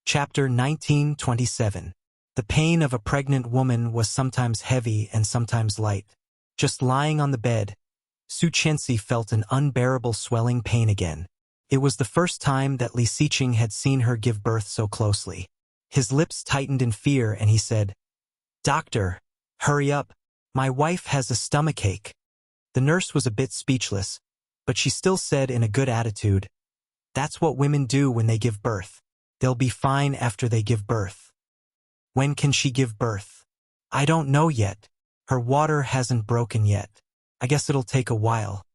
Chapter 1927. The pain of a pregnant woman was sometimes heavy and sometimes light. Just lying on the bed, Su Qianxi felt an unbearable swelling pain again. It was the first time that Li Xiqing had seen her give birth so closely. His lips tightened in fear and he said, "Doctor, hurry up. My wife has a stomachache." The nurse was a bit speechless, but she still said in a good attitude, "That's what women do when they give birth. They'll be fine after they give birth." "When can she give birth?" "I don't know yet. Her water hasn't broken yet. I guess it'll take a while."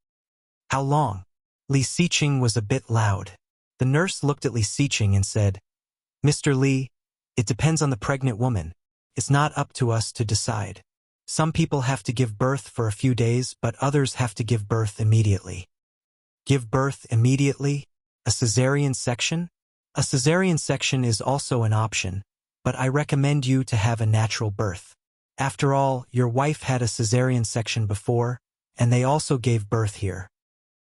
"How long?" Li Xiqing was a bit loud. The nurse looked at Li Xiqing and said, "Mr. Li, it depends on the pregnant woman. It's not up to us to decide. Some people have to give birth for a few days, but others have to give birth immediately." "Give birth immediately? A cesarean section?" "A cesarean section is also an option, but I recommend you to have a natural birth. After all, your wife had a cesarean section before, and they also gave birth here."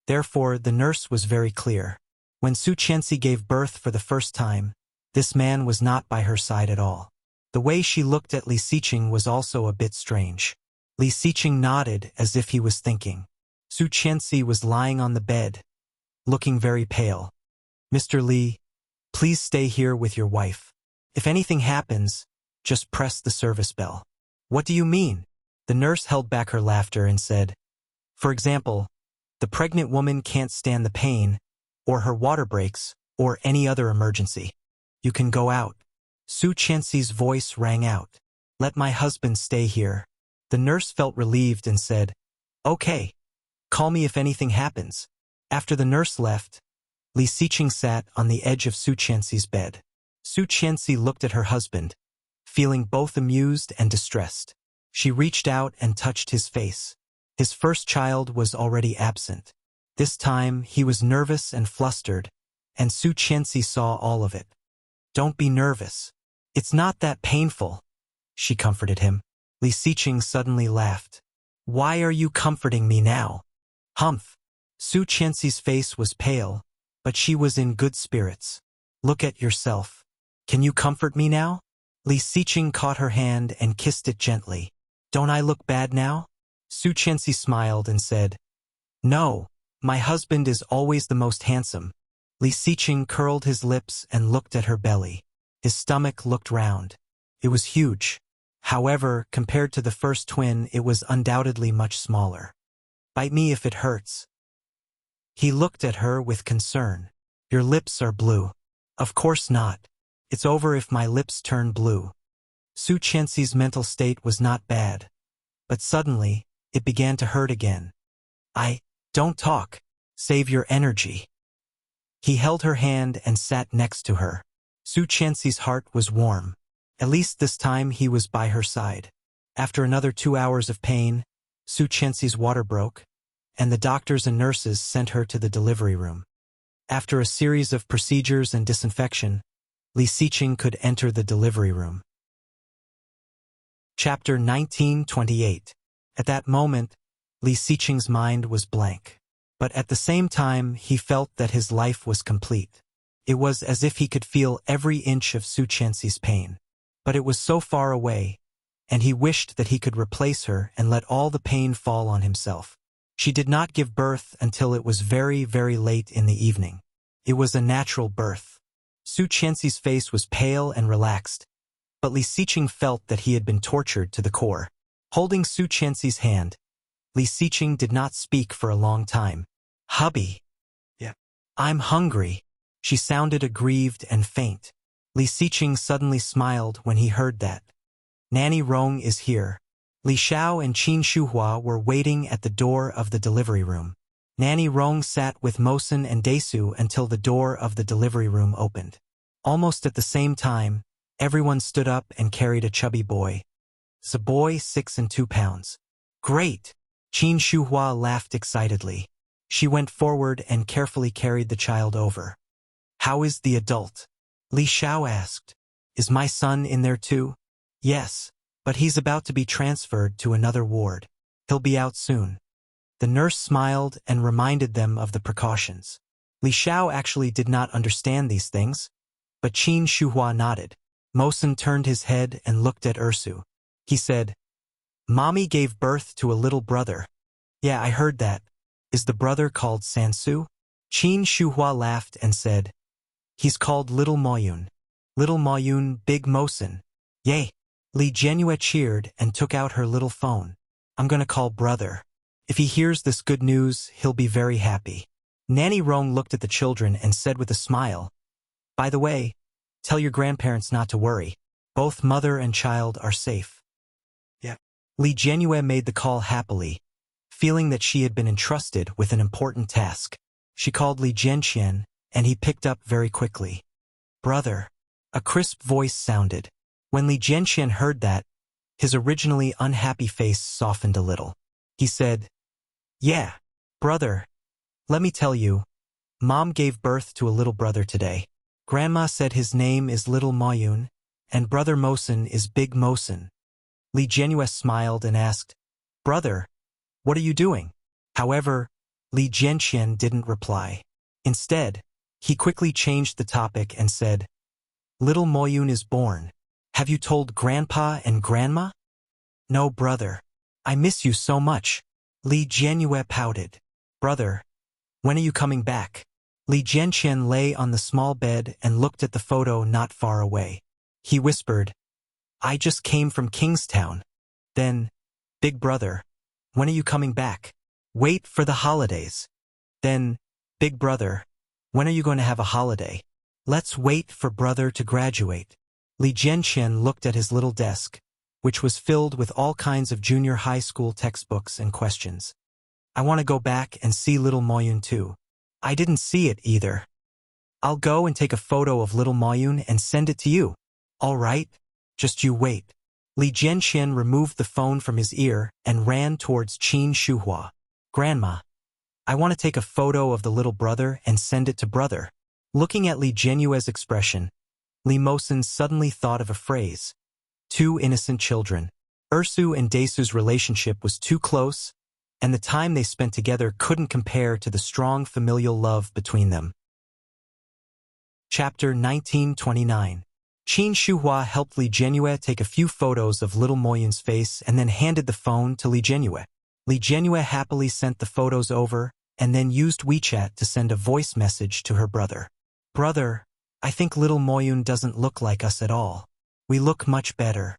Therefore, the nurse was very clear. When Su Qianxi gave birth for the first time, this man was not by her side at all. The way she looked at Li Xiqing was also a bit strange. Li Xiqing nodded as if he was thinking. Su Qianxi was lying on the bed, looking very pale. "Mr. Li, please stay here with your wife. If anything happens, just press the service bell." "What do you mean?" The nurse held back her laughter and said, "For example, the pregnant woman can't stand the pain, or her water breaks, or any other emergency. You can go out." Su Qianxi's voice rang out. "Let my husband stay here." The nurse felt relieved and said, "Okay. Call me if anything happens." After the nurse left, Li Xiqing sat on the edge of Su Qianxi's bed. Su Qianxi looked at her husband, feeling both amused and distressed. She reached out and touched his face. His first child was already absent. This time he was nervous and flustered, and Su Qianxi saw all of it. "Don't be nervous. It's not that painful," she comforted him. Li Xiqing suddenly laughed. "Why are you comforting me now?" "Humph." Su Qianxi's face was pale, but she was in good spirits. "Look at yourself. Can you comfort me now?" Li Xiqing caught her hand and kissed it gently. "Don't I look bad now?" Su Qianxi smiled and said, "No, my husband is always the most handsome." Li Xiqing curled his lips and looked at her belly. His stomach looked round. It was huge. However, compared to the first twin, it was undoubtedly much smaller. "Bite me if it hurts." He looked at her with concern. "Your lips are blue." "Of course not. It's over if my lips turn blue." Su Qianxi's mental state was not bad, but suddenly, it began to hurt again. Don't talk. Save your energy." He held her hand and sat next to her. Su Qianxi's heart was warm. At least this time he was by her side. After another 2 hours of pain, Su Qianxi's water broke, and the doctors and nurses sent her to the delivery room. After a series of procedures and disinfection, Li Xiqing could enter the delivery room. Chapter 1928. At that moment, Li Xiqing's mind was blank. But at the same time, he felt that his life was complete. It was as if he could feel every inch of Su Qianxi's pain. But it was so far away, and he wished that he could replace her and let all the pain fall on himself. She did not give birth until it was very, very late in the evening. It was a natural birth. Su Qianxi's face was pale and relaxed, but Li Xiqing felt that he had been tortured to the core. Holding Su Qianxi's hand, Li Xiqing did not speak for a long time. "Hubby." "Yeah." "I'm hungry." She sounded aggrieved and faint. Li Xiqing suddenly smiled when he heard that. "Nanny Rong is here." Li Xiao and Qin Shuhua were waiting at the door of the delivery room. Nanny Rong sat with Mosen and Desu until the door of the delivery room opened. Almost at the same time, everyone stood up and carried a chubby boy. "It's a boy, 6 and 2 pounds. "Great!" Qin Shuhua laughed excitedly. She went forward and carefully carried the child over. "How is the adult?" Li Xiao asked. "Is my son in there too?" "Yes, but he's about to be transferred to another ward. He'll be out soon." The nurse smiled and reminded them of the precautions. Li Xiao actually did not understand these things, but Qin Shuhua nodded. Mosen turned his head and looked at Ursu. He said, "Mommy gave birth to a little brother." "Yeah, I heard that. Is the brother called Sansu?" Qin Shuhua laughed and said, "He's called Little Moyun." "Little Moyun, Big Mosen." "Yay." Li Jianyue cheered and took out her little phone. "I'm gonna call brother. If he hears this good news, he'll be very happy." Nanny Rong looked at the children and said with a smile, "By the way, tell your grandparents not to worry. Both mother and child are safe." "Yeah." Li Jianyue made the call happily, feeling that she had been entrusted with an important task. She called Li Jianqian, and he picked up very quickly. "Brother." A crisp voice sounded. When Li Jianqian heard that, his originally unhappy face softened a little. He said, "Yeah, brother. Let me tell you, Mom gave birth to a little brother today. Grandma said his name is Little Moyun, and Brother Mosen is Big Mosen." Li Jianyue smiled and asked, "Brother, what are you doing?" However, Li Jianqian didn't reply. Instead, he quickly changed the topic and said, "Little Moyun is born. Have you told Grandpa and Grandma?" "No, brother. I miss you so much." Li Jianyue pouted. "Brother, when are you coming back?" Li Jianqian lay on the small bed and looked at the photo not far away. He whispered, "I just came from Kingstown." Then, "Big brother, when are you coming back?" "Wait for the holidays." Then, "Big brother, when are you going to have a holiday?" "Let's wait for brother to graduate." Li Jianqian looked at his little desk, which was filled with all kinds of junior high school textbooks and questions. "I want to go back and see Little Moyun too. I didn't see it either. I'll go and take a photo of Little Moyun and send it to you." "All right, just you wait." Li Jianqian removed the phone from his ear and ran towards Qin Shuhua. "Grandma, I want to take a photo of the little brother and send it to brother." Looking at Li Jianyue's expression, Li Mosen suddenly thought of a phrase. Two innocent children. Ursu and Daesu's relationship was too close, and the time they spent together couldn't compare to the strong familial love between them. Chapter 1929. Qin Shuhua helped Li Jianyue take a few photos of Little Moyun's face and then handed the phone to Li Jianyue. Li Jianyue happily sent the photos over and then used WeChat to send a voice message to her brother. "Brother, I think Little Moyun doesn't look like us at all. We look much better."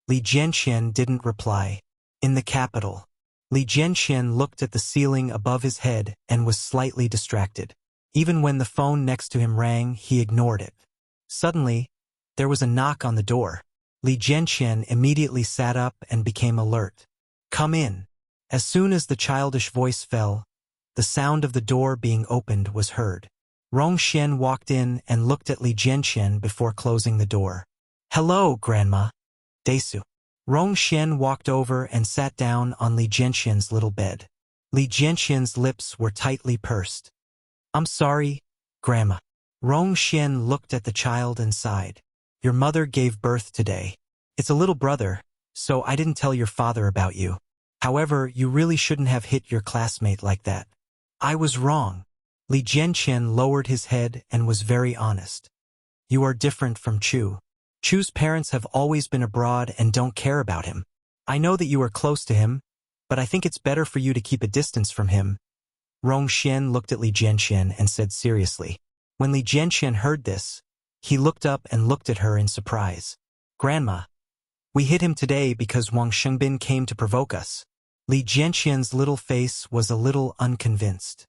Li Jianqian didn't reply. In the capital, Li Jianqian looked at the ceiling above his head and was slightly distracted. Even when the phone next to him rang, he ignored it. Suddenly, there was a knock on the door. Li Jianqian immediately sat up and became alert. "Come in." As soon as the childish voice fell, the sound of the door being opened was heard. Rong Xian walked in and looked at Li Jianqian before closing the door. "Hello, Grandma." "Daesu." Rong Xian walked over and sat down on Li Jianqian's little bed. Li Jianqian's lips were tightly pursed. "I'm sorry, Grandma." Rong Xian looked at the child and sighed. "Your mother gave birth today. It's a little brother, so I didn't tell your father about you. However, you really shouldn't have hit your classmate like that." "I was wrong." Li Jianqian lowered his head and was very honest. "You are different from Chu. Chu's parents have always been abroad and don't care about him. I know that you are close to him, but I think it's better for you to keep a distance from him." Rong Xian looked at Li Jianqian and said seriously. When Li Jianqian heard this, he looked up and looked at her in surprise. "Grandma, we hit him today because Wang Shengbin came to provoke us." Li Jianqian's little face was a little unconvinced.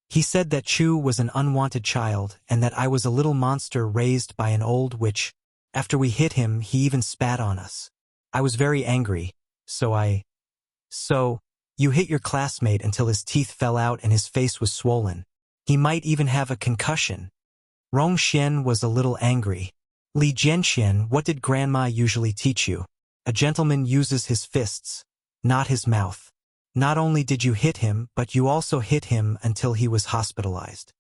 "He said that Chu was an unwanted child and that I was a little monster raised by an old witch. After we hit him, he even spat on us. I was very angry, So, you hit your classmate until his teeth fell out and his face was swollen. He might even have a concussion." Rong Xian was a little angry. "Li Jianqian, what did Grandma usually teach you? A gentleman uses his fists, not his mouth. Not only did you hit him, but you also hit him until he was hospitalized."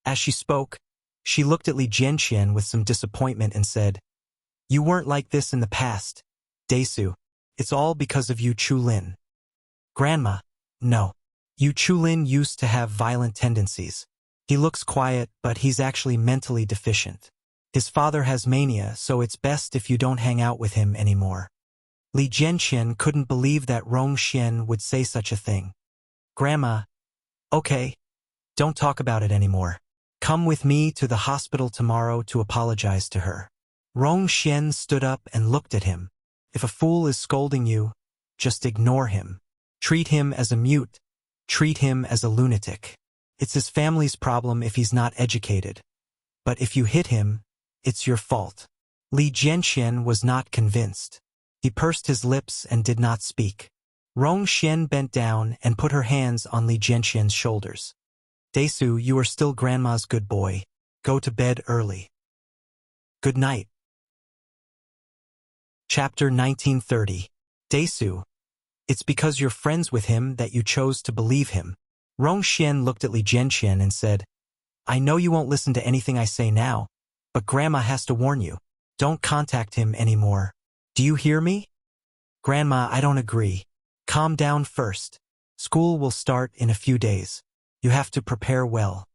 As she spoke, she looked at Li Jianqian with some disappointment and said, "You weren't like this in the past, Daesu. It's all because of Yu Chulin." "Grandma, no. Yu Chulin used to have violent tendencies. He looks quiet, but he's actually mentally deficient." His father has mania, so it's best if you don't hang out with him anymore. Li Jianqian couldn't believe that Rong Xian would say such a thing. Grandma, okay, don't talk about it anymore. Come with me to the hospital tomorrow to apologize to her. Rong Xian stood up and looked at him. If a fool is scolding you, just ignore him. Treat him as a mute. Treat him as a lunatic. It's his family's problem if he's not educated. But if you hit him, it's your fault. Li Jianqian was not convinced. He pursed his lips and did not speak. Rong Xian bent down and put her hands on Li Jianqian's shoulders. Desu, you are still Grandma's good boy. Go to bed early. Good night. Chapter 1930. Desu. It's because you're friends with him that you chose to believe him. Rong Xian looked at Li Jianqian and said, I know you won't listen to anything I say now, but Grandma has to warn you. Don't contact him anymore. Do you hear me? Grandma, I don't agree. Calm down first. School will start in a few days. You have to prepare well.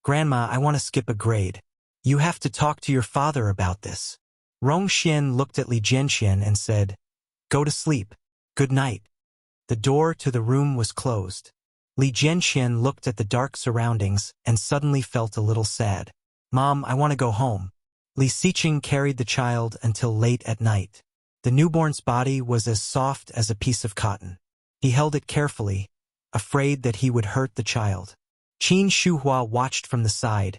Grandma, I want to skip a grade. You have to talk to your father about this. Rong Xian looked at Li Jianqian and said, Go to sleep. Good night. The door to the room was closed. Li Jianqian looked at the dark surroundings and suddenly felt a little sad. Mom, I want to go home. Li Siqing carried the child until late at night. The newborn's body was as soft as a piece of cotton. He held it carefully, afraid that he would hurt the child. Qin Shuhua watched from the side,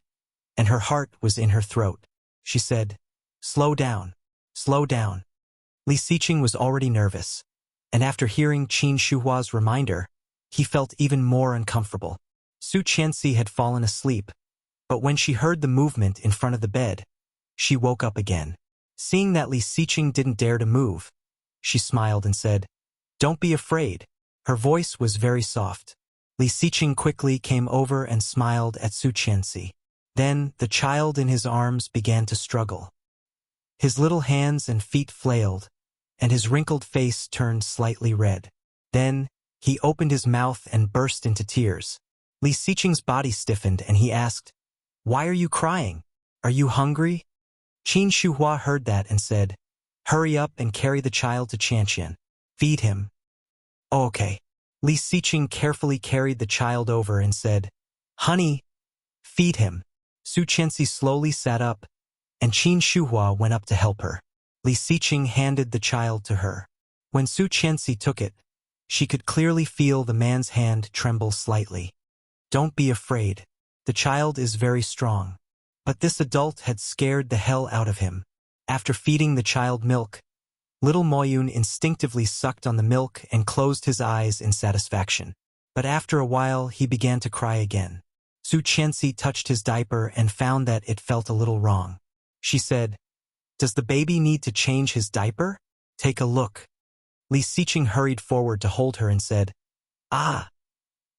and her heart was in her throat. She said, Slow down. Slow down. Li Siqing was already nervous, and after hearing Qin Shuhua's reminder, he felt even more uncomfortable. Su Qianxi had fallen asleep, but when she heard the movement in front of the bed, she woke up again. Seeing that Li Siqing didn't dare to move, she smiled and said, Don't be afraid. Her voice was very soft. Li Siqing quickly came over and smiled at Su Qianxi. Then the child in his arms began to struggle. His little hands and feet flailed, and his wrinkled face turned slightly red. Then he opened his mouth and burst into tears. Li Siqing's body stiffened and he asked, Why are you crying? Are you hungry? Qin Shuhua heard that and said, Hurry up and carry the child to Qianqian. Feed him. Oh, okay. Li Siqing carefully carried the child over and said, Honey, feed him. Su Qianxi slowly sat up, and Qin Shuhua went up to help her. Li Siqing handed the child to her. When Su Qianxi took it, she could clearly feel the man's hand tremble slightly. Don't be afraid. The child is very strong. But this adult had scared the hell out of him. After feeding the child milk, little Moyun instinctively sucked on the milk and closed his eyes in satisfaction. But after a while, he began to cry again. Su Qianxi touched his diaper and found that it felt a little wrong. She said, Does the baby need to change his diaper? Take a look. Li Siqing hurried forward to hold her and said, Ah,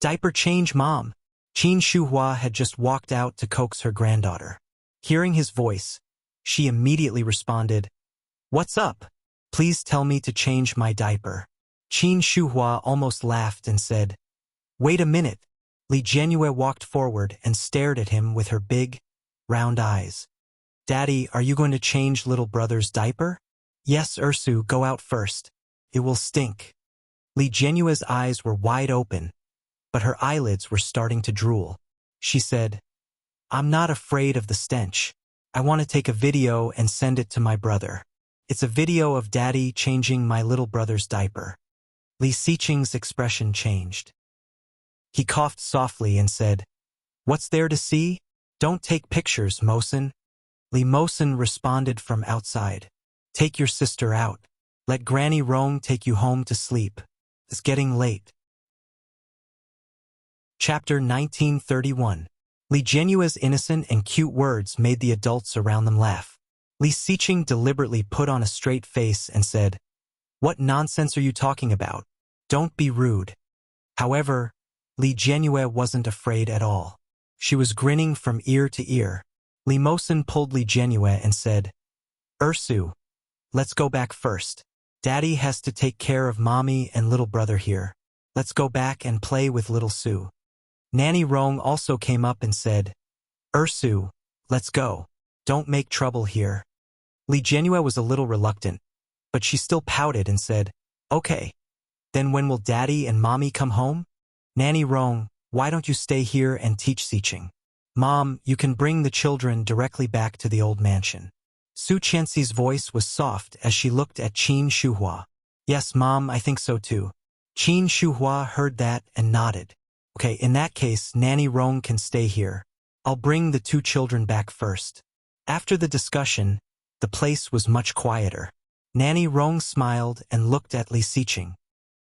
diaper change, Mom. Qin Shuhua had just walked out to coax her granddaughter. Hearing his voice, she immediately responded, What's up? Please tell me to change my diaper. Qin Shuhua almost laughed and said, Wait a minute. Li Jianyue walked forward and stared at him with her big, round eyes. Daddy, are you going to change little brother's diaper? Yes, Ursu, go out first. It will stink. Li Jianyue's eyes were wide open, but her eyelids were starting to drool. She said, I'm not afraid of the stench. I want to take a video and send it to my brother. It's a video of Daddy changing my little brother's diaper. Li Siqing's expression changed. He coughed softly and said, What's there to see? Don't take pictures, Mosen. Li Mosen responded from outside. Take your sister out. Let Granny Rong take you home to sleep. It's getting late. Chapter 1931. Li Jianyue's innocent and cute words made the adults around them laugh. Li Siqing deliberately put on a straight face and said, What nonsense are you talking about? Don't be rude. However, Li Jianyue wasn't afraid at all. She was grinning from ear to ear. Li Mosen pulled Li Jianyue and said, Ursu, let's go back first. Daddy has to take care of Mommy and little brother here. Let's go back and play with little Su. Nanny Rong also came up and said, Ursu, let's go. Don't make trouble here. Li Jianhua was a little reluctant, but she still pouted and said, Okay. Then when will Daddy and Mommy come home? Nanny Rong, why don't you stay here and teach Xiqing? Mom, you can bring the children directly back to the old mansion. Su Qianxi's voice was soft as she looked at Qin Shuhua. Yes, Mom, I think so too. Qin Shuhua heard that and nodded. Okay, in that case, Nanny Rong can stay here. I'll bring the two children back first. After the discussion, the place was much quieter. Nanny Rong smiled and looked at Li Xiqing.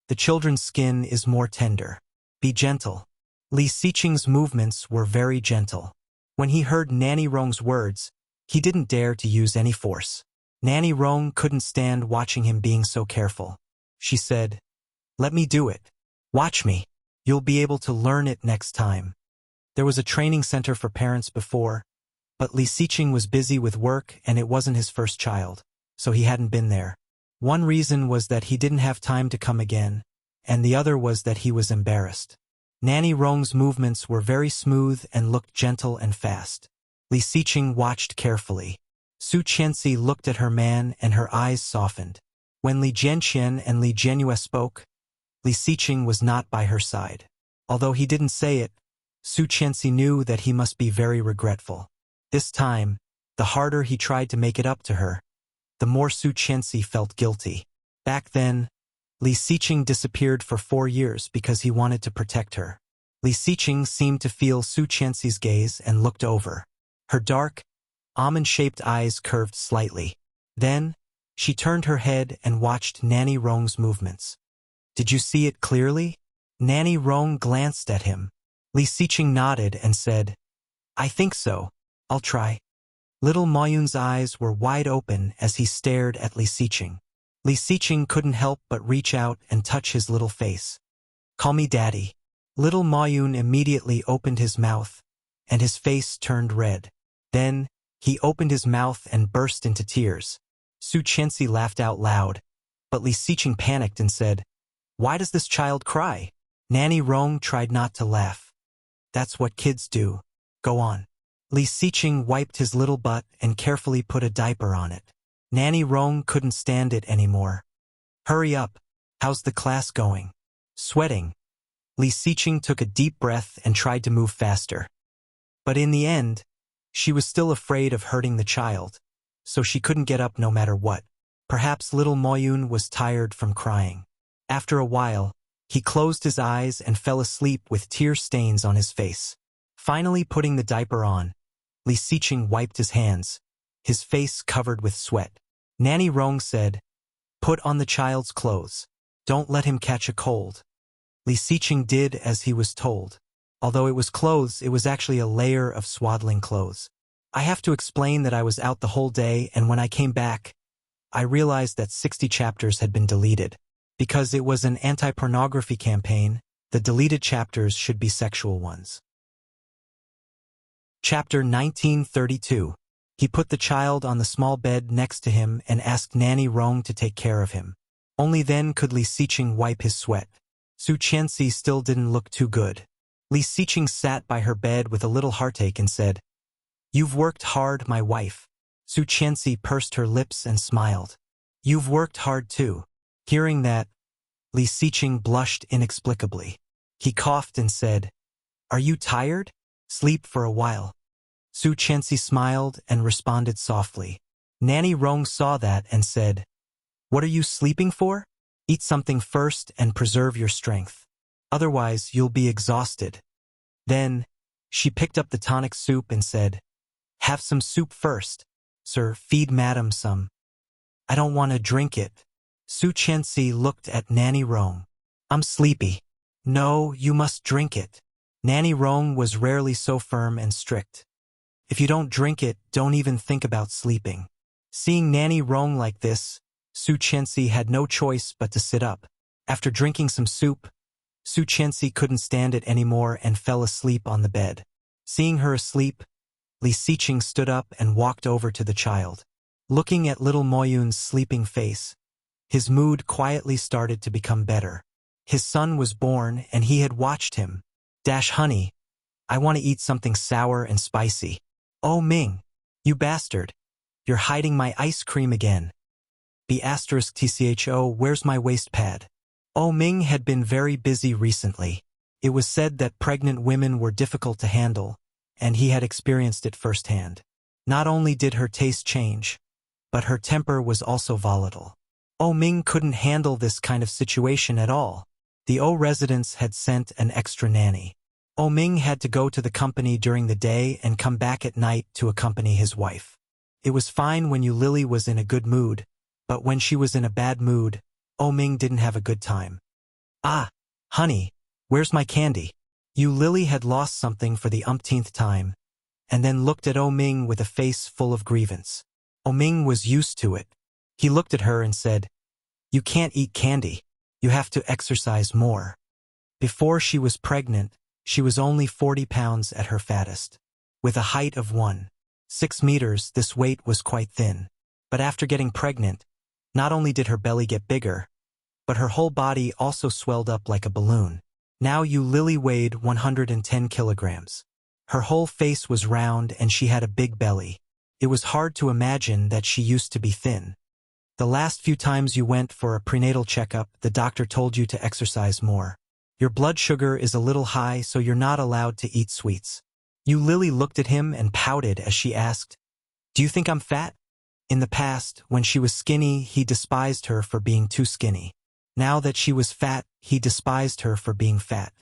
The children's skin is more tender. Be gentle. Li Xiqing's movements were very gentle. When he heard Nanny Rong's words, he didn't dare to use any force. Nanny Rong couldn't stand watching him being so careful. She said, Let me do it. Watch me. You'll be able to learn it next time. There was a training center for parents before, but Li Xiqing was busy with work and it wasn't his first child, so he hadn't been there. One reason was that he didn't have time to come again, and the other was that he was embarrassed. Nanny Rong's movements were very smooth and looked gentle and fast. Li Xiqing watched carefully. Su Qianxi looked at her man and her eyes softened. When Li Jianqian and Li Jianhua spoke, Li Xiqing was not by her side. Although he didn't say it, Su Qianxi knew that he must be very regretful. This time, the harder he tried to make it up to her, the more Su Qianxi felt guilty. Back then, Li Xiqing disappeared for 4 years because he wanted to protect her. Li Xiqing seemed to feel Su Qianxi's gaze and looked over. Her dark, almond-shaped eyes curved slightly. Then, she turned her head and watched Nanny Rong's movements. Did you see it clearly? Nanny Rong glanced at him. Li Xiqing nodded and said, I think so. I'll try. Little Moyun's eyes were wide open as he stared at Li Xiqing. Li Xiqing couldn't help but reach out and touch his little face. Call me Daddy. Little Moyun immediately opened his mouth, and his face turned red. Then, he opened his mouth and burst into tears. Su Qianxi laughed out loud, but Li Xiqing panicked and said, Why does this child cry? Nanny Rong tried not to laugh. That's what kids do. Go on. Li Xiqing wiped his little butt and carefully put a diaper on it. Nanny Rong couldn't stand it anymore. Hurry up. How's the class going? Sweating. Li Xiqing took a deep breath and tried to move faster. But in the end, she was still afraid of hurting the child, so she couldn't get up no matter what. Perhaps little Moyun was tired from crying. After a while, he closed his eyes and fell asleep with tear stains on his face. Finally putting the diaper on, Li Xiqing wiped his hands, his face covered with sweat. Nanny Rong said, Put on the child's clothes. Don't let him catch a cold. Li Xiqing did as he was told. Although it was clothes, it was actually a layer of swaddling clothes. I have to explain that I was out the whole day, and when I came back, I realized that 60 chapters had been deleted. Because it was an anti-pornography campaign, the deleted chapters should be sexual ones. Chapter 1932. He put the child on the small bed next to him and asked Nanny Rong to take care of him. Only then could Li Xiqing wipe his sweat. Su Qianxi still didn't look too good. Li Xiqing sat by her bed with a little heartache and said, You've worked hard, my wife. Su Qianxi pursed her lips and smiled. You've worked hard too. Hearing that, Li Xiqing blushed inexplicably. He coughed and said, Are you tired? Sleep for a while. Su Qianxi smiled and responded softly. Nanny Rong saw that and said, What are you sleeping for? Eat something first and preserve your strength. Otherwise, you'll be exhausted. Then, she picked up the tonic soup and said, Have some soup first. Sir, feed madam some. I don't want to drink it. Su Qianxi looked at Nanny Rong. I'm sleepy. No, you must drink it. Nanny Rong was rarely so firm and strict. If you don't drink it, don't even think about sleeping. Seeing Nanny Rong like this, Su Qianxi had no choice but to sit up. After drinking some soup, Su Qianxi couldn't stand it anymore and fell asleep on the bed. Seeing her asleep, Li Xiqing stood up and walked over to the child. Looking at little Moyun's sleeping face, his mood quietly started to become better. His son was born and he had watched him. Honey, I want to eat something sour and spicy. Oh Ming. You bastard. You're hiding my ice cream again. B***tcho, where's my waist pad? Oh Ming had been very busy recently. It was said that pregnant women were difficult to handle, and he had experienced it firsthand. Not only did her taste change, but her temper was also volatile. Oh Ming couldn't handle this kind of situation at all. The O residents had sent an extra nanny. Oh Ming had to go to the company during the day and come back at night to accompany his wife. It was fine when Lily was in a good mood, but when she was in a bad mood, Oh Ming didn't have a good time. Ah, honey, where's my candy? Lily had lost something for the umpteenth time, and then looked at Oh Ming with a face full of grievance. Oh Ming was used to it. He looked at her and said, "You can't eat candy. You have to exercise more." Before she was pregnant, she was only 40 pounds at her fattest. With a height of 1.6 meters, this weight was quite thin. But after getting pregnant, not only did her belly get bigger, but her whole body also swelled up like a balloon. Now Lily weighed 110 kilograms. Her whole face was round and she had a big belly. It was hard to imagine that she used to be thin. The last few times you went for a prenatal checkup, the doctor told you to exercise more. Your blood sugar is a little high, so you're not allowed to eat sweets. Lily looked at him and pouted as she asked, "Do you think I'm fat?" In the past, when she was skinny, he despised her for being too skinny. Now that she was fat, he despised her for being fat.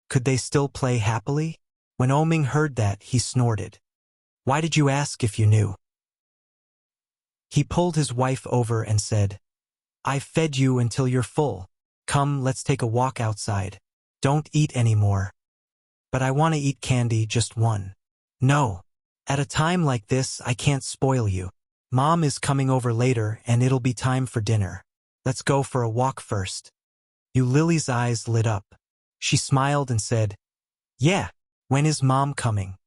Could they still play happily? When Oh Ming heard that, he snorted. "Why did you ask if you knew?" He pulled his wife over and said, "I've fed you until you're full. Come, let's take a walk outside. Don't eat anymore." "But I want to eat candy, just one." "No. At a time like this, I can't spoil you. Mom is coming over later and it'll be time for dinner. Let's go for a walk first." Lily's eyes lit up. She smiled and said, "Yeah, when is Mom coming?"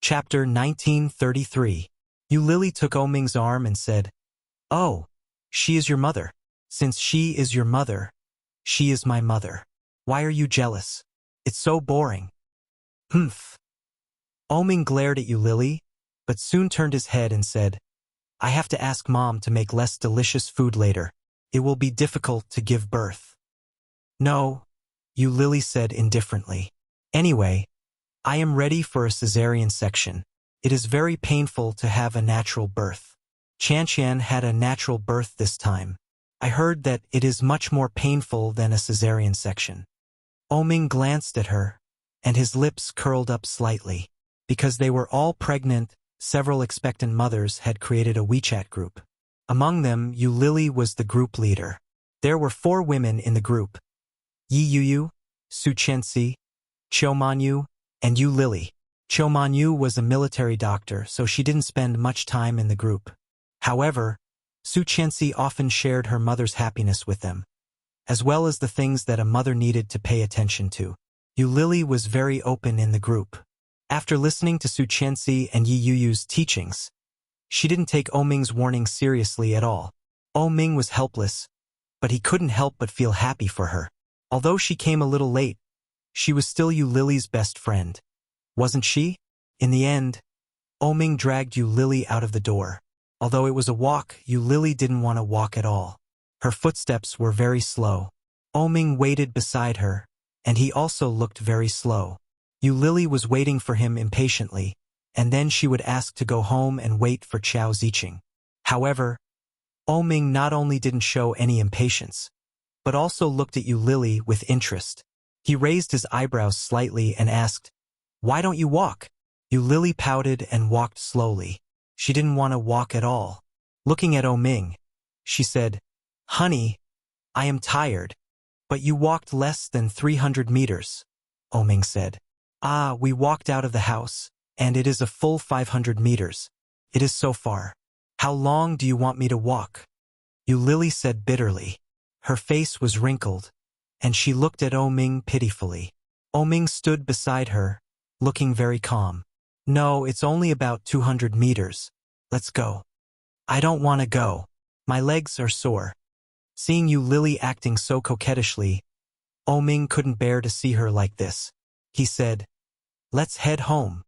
Chapter 1933. Lily took Oh Ming's arm and said, "Oh, she is your mother. Since she is your mother, she is my mother. Why are you jealous? It's so boring." "Humph." Oh Ming glared at Lily, but soon turned his head and said, "I have to ask Mom to make less delicious food later. It will be difficult to give birth." "No," Lily said indifferently. "Anyway, I am ready for a cesarean section. It is very painful to have a natural birth. Qian had a natural birth this time. I heard that it is much more painful than a cesarean section." Oh Ming glanced at her, and his lips curled up slightly. Because they were all pregnant, several expectant mothers had created a WeChat group. Among them, Lily was the group leader. There were 4 women in the group: Yi Yuyu, Su Chenxi, Qiu Manyu, and Lily. Qiu Manyu was a military doctor, so she didn't spend much time in the group. However, Su Chenxi often shared her mother's happiness with them, as well as the things that a mother needed to pay attention to. Lily was very open in the group. After listening to Su Chenxi and Yi Yuyu's teachings, she didn't take Oh Ming's warning seriously at all. Oh Ming was helpless, but he couldn't help but feel happy for her. Although she came a little late, she was still Lily's best friend. Wasn't she? In the end, Oh Ming dragged Lily out of the door. Although it was a walk, Lily didn't want to walk at all. Her footsteps were very slow. Oh Ming waited beside her, and he also looked very slow. Lily was waiting for him impatiently, and then she would ask to go home and wait for Chao Ziqing. However, Oh Ming not only didn't show any impatience, but also looked at Lily with interest. He raised his eyebrows slightly and asked, "Why don't you walk?" Lily pouted and walked slowly. She didn't want to walk at all. Looking at Oh Ming, she said, "Honey, I am tired." "But you walked less than 300 meters, Oh Ming said. "Ah, we walked out of the house, and it is a full 500 meters. It is so far. How long do you want me to walk?" Lily said bitterly. Her face was wrinkled, and she looked at Oh Ming pitifully. Oh Ming stood beside her, looking very calm. "No, it's only about 200 meters. Let's go." "I don't want to go. My legs are sore." Seeing Lily acting so coquettishly, Oh Ming couldn't bear to see her like this. He said, "Let's head home."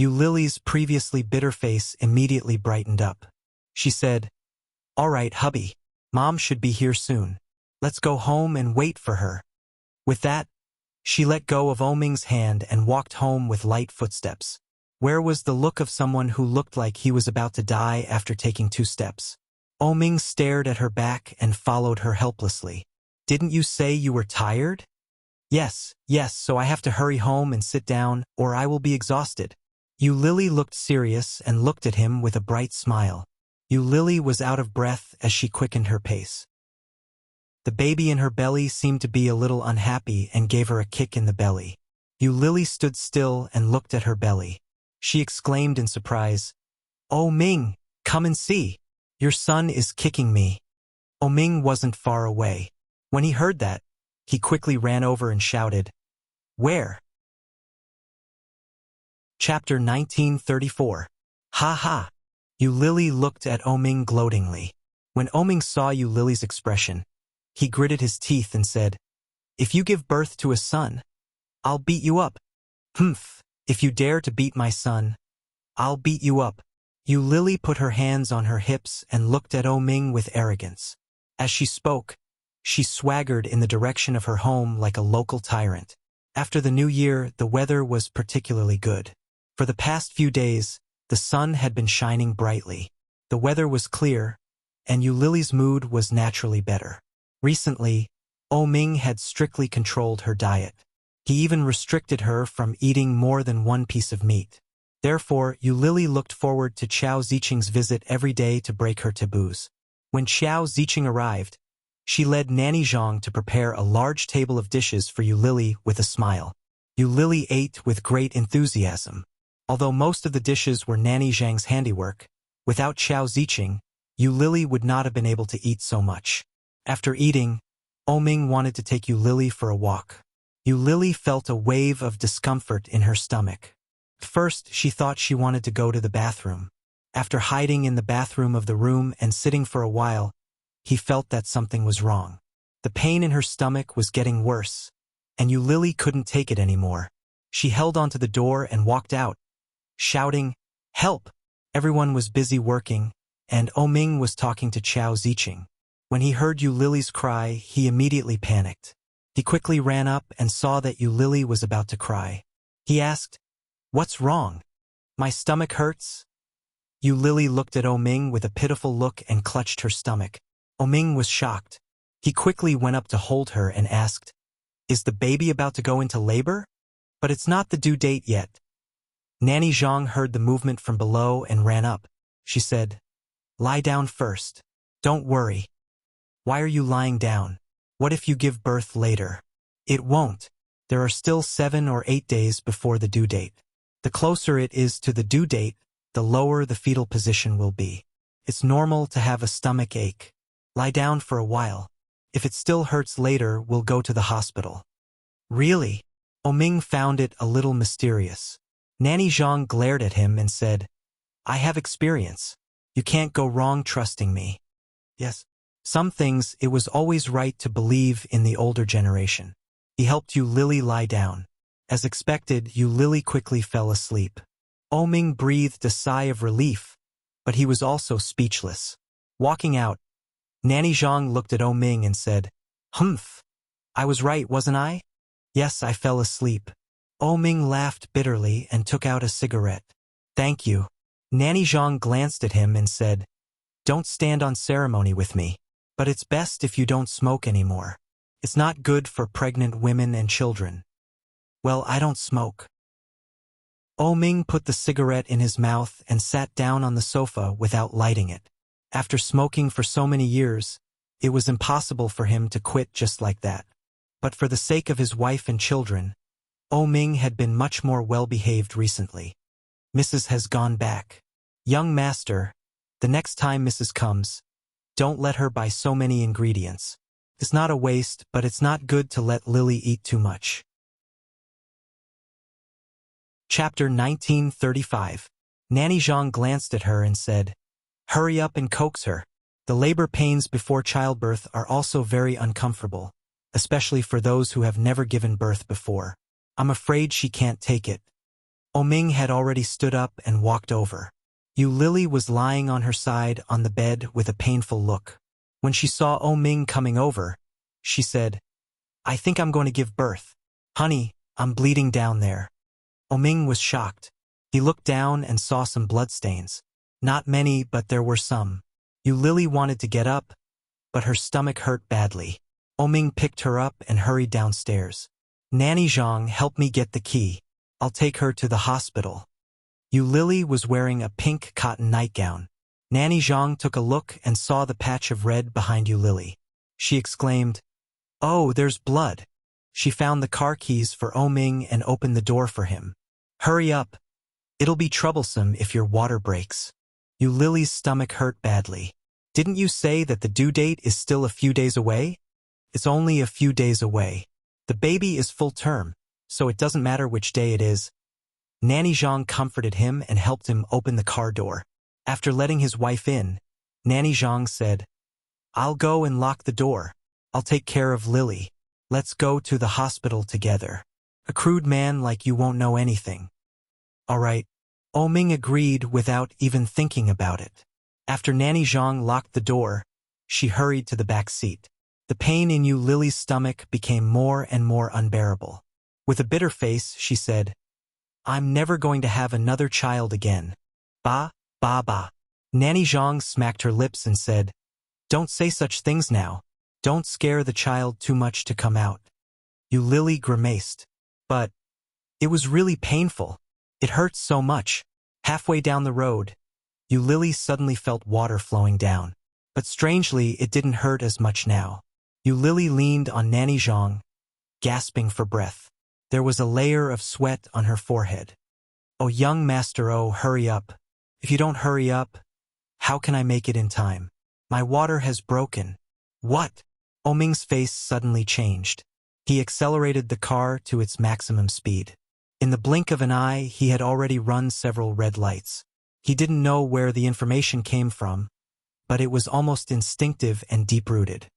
Lily's previously bitter face immediately brightened up. She said, "All right, hubby. Mom should be here soon. Let's go home and wait for her." With that, she let go of Ming's hand and walked home with light footsteps. Where was the look of someone who looked like he was about to die after taking 2 steps? Ming stared at her back and followed her helplessly. "Didn't you say you were tired?" Yes, so I have to hurry home and sit down, or I will be exhausted." Lily looked serious and looked at him with a bright smile. Lily was out of breath as she quickened her pace. The baby in her belly seemed to be a little unhappy and gave her a kick in the belly. Lily stood still and looked at her belly. She exclaimed in surprise, "Oh Ming, come and see. Your son is kicking me." Ming wasn't far away. When he heard that, he quickly ran over and shouted, "Where?" Chapter 1934. Ha ha. Lily looked at Ming gloatingly. When Ming saw Lily's expression, he gritted his teeth and said, "If you give birth to a son, I'll beat you up." "Humph, if you dare to beat my son, I'll beat you up." Lily put her hands on her hips and looked at Ming with arrogance. As she spoke, she swaggered in the direction of her home like a local tyrant. After the new year, the weather was particularly good. For the past few days, the sun had been shining brightly. The weather was clear, and Lily's mood was naturally better. Recently, Ming had strictly controlled her diet. He even restricted her from eating more than 1 piece of meat. Therefore, Lily looked forward to Qiao Ziqing's visit every day to break her taboos. When Qiao Ziqing arrived, she led Nanny Zhang to prepare a large table of dishes for Lily with a smile. Lily ate with great enthusiasm. Although most of the dishes were Nanny Zhang's handiwork, without Qiao Ziqing, Lily would not have been able to eat so much. After eating, Ming wanted to take Lily for a walk. Lily felt a wave of discomfort in her stomach. First, she thought she wanted to go to the bathroom. After hiding in the bathroom of the room and sitting for a while, he felt that something was wrong. The pain in her stomach was getting worse, and Lily couldn't take it anymore. She held onto the door and walked out, shouting, "Help!" Everyone was busy working, and Ming was talking to Qiao Ziqing. When he heard Lily's cry, he immediately panicked. He quickly ran up and saw that Lily was about to cry. He asked, "What's wrong? My stomach hurts?" Lily looked at Ming with a pitiful look and clutched her stomach. Ming was shocked. He quickly went up to hold her and asked, "Is the baby about to go into labor? But it's not the due date yet." Nanny Zhang heard the movement from below and ran up. She said, "Lie down first. Don't worry." "Why are you lying down? What if you give birth later?" "It won't. There are still 7 or 8 days before the due date. The closer it is to the due date, the lower the fetal position will be. It's normal to have a stomach ache. Lie down for a while. If it still hurts later, we'll go to the hospital." "Really?" Ming found it a little mysterious. Nanny Zhang glared at him and said, "I have experience. You can't go wrong trusting me." Yes. Some things it was always right to believe in the older generation. He helped Lily lie down. As expected, Lily quickly fell asleep. Ming breathed a sigh of relief, but he was also speechless. Walking out, Nanny Zhang looked at Ming and said, "Humph! I was right, wasn't I?" "Yes, I fell asleep." Ming laughed bitterly and took out a cigarette. "Thank you." Nanny Zhang glanced at him and said, "Don't stand on ceremony with me, but it's best if you don't smoke anymore. It's not good for pregnant women and children." "Well, I don't smoke." Ming put the cigarette in his mouth and sat down on the sofa without lighting it. After smoking for so many years, it was impossible for him to quit just like that. But for the sake of his wife and children, Ming had been much more well-behaved recently. "Mrs. has gone back. Young master, the next time Mrs. comes, don't let her buy so many ingredients. It's not a waste, but it's not good to let Lily eat too much." Chapter 1935. Nanny Zhang glanced at her and said, "Hurry up and coax her. The labor pains before childbirth are also very uncomfortable, especially for those who have never given birth before. I'm afraid she can't take it." Ming had already stood up and walked over. Lily was lying on her side on the bed with a painful look. When she saw Ming coming over, she said, "I think I'm going to give birth. Honey, I'm bleeding down there." Ming was shocked. He looked down and saw some bloodstains. Not many, but there were some. Lily wanted to get up, but her stomach hurt badly. Ming picked her up and hurried downstairs. "Nanny Zhang, help me get the key. I'll take her to the hospital." Lily was wearing a pink cotton nightgown. Nanny Zhang took a look and saw the patch of red behind Lily. She exclaimed, "Oh, there's blood." She found the car keys for Ming and opened the door for him. "Hurry up. It'll be troublesome if your water breaks." Lily's stomach hurt badly. "Didn't you say that the due date is still a few days away?" "It's only a few days away. The baby is full term, so it doesn't matter which day it is." Nanny Zhang comforted him and helped him open the car door. After letting his wife in, Nanny Zhang said, "I'll go and lock the door. I'll take care of Lily. Let's go to the hospital together. A crude man like you won't know anything." "All right." Ming agreed without even thinking about it. After Nanny Zhang locked the door, she hurried to the back seat. The pain in Lily's stomach became more and more unbearable. With a bitter face, she said, "I'm never going to have another child again." "Ba, ba, ba." Nanny Zhang smacked her lips and said, "Don't say such things now. Don't scare the child too much to come out." Lily grimaced. "But it was really painful. It hurts so much." Halfway down the road, Lily suddenly felt water flowing down. But strangely, it didn't hurt as much now. Lily leaned on Nanny Zhang, gasping for breath. There was a layer of sweat on her forehead. "Oh, young Master O, hurry up. If you don't hurry up, how can I make it in time? My water has broken." "What?" Ming's face suddenly changed. He accelerated the car to its maximum speed. In the blink of an eye, he had already run several red lights. He didn't know where the information came from, but it was almost instinctive and deep-rooted.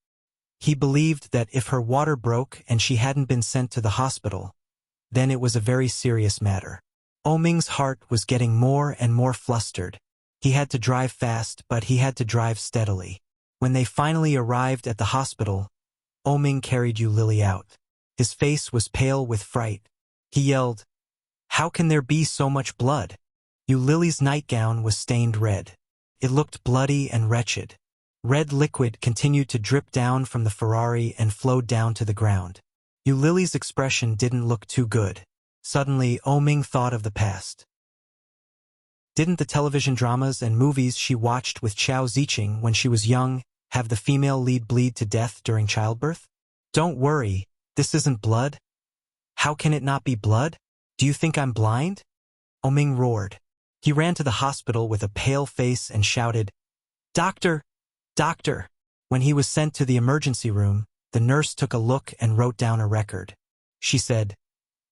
He believed that if her water broke and she hadn't been sent to the hospital, then it was a very serious matter. Ming's heart was getting more and more flustered. He had to drive fast, but he had to drive steadily. When they finally arrived at the hospital, Ming carried Lily out. His face was pale with fright. He yelled, "How can there be so much blood?" Lily's nightgown was stained red. It looked bloody and wretched. Red liquid continued to drip down from the Ferrari and flowed down to the ground. Lily's expression didn't look too good. Suddenly, Ming thought of the past. Didn't the television dramas and movies she watched with Chao Ziqing when she was young have the female lead bleed to death during childbirth? "Don't worry, this isn't blood." "How can it not be blood? Do you think I'm blind?" Ming roared. He ran to the hospital with a pale face and shouted, "Doctor! Doctor!" When he was sent to the emergency room, the nurse took a look and wrote down a record. She said,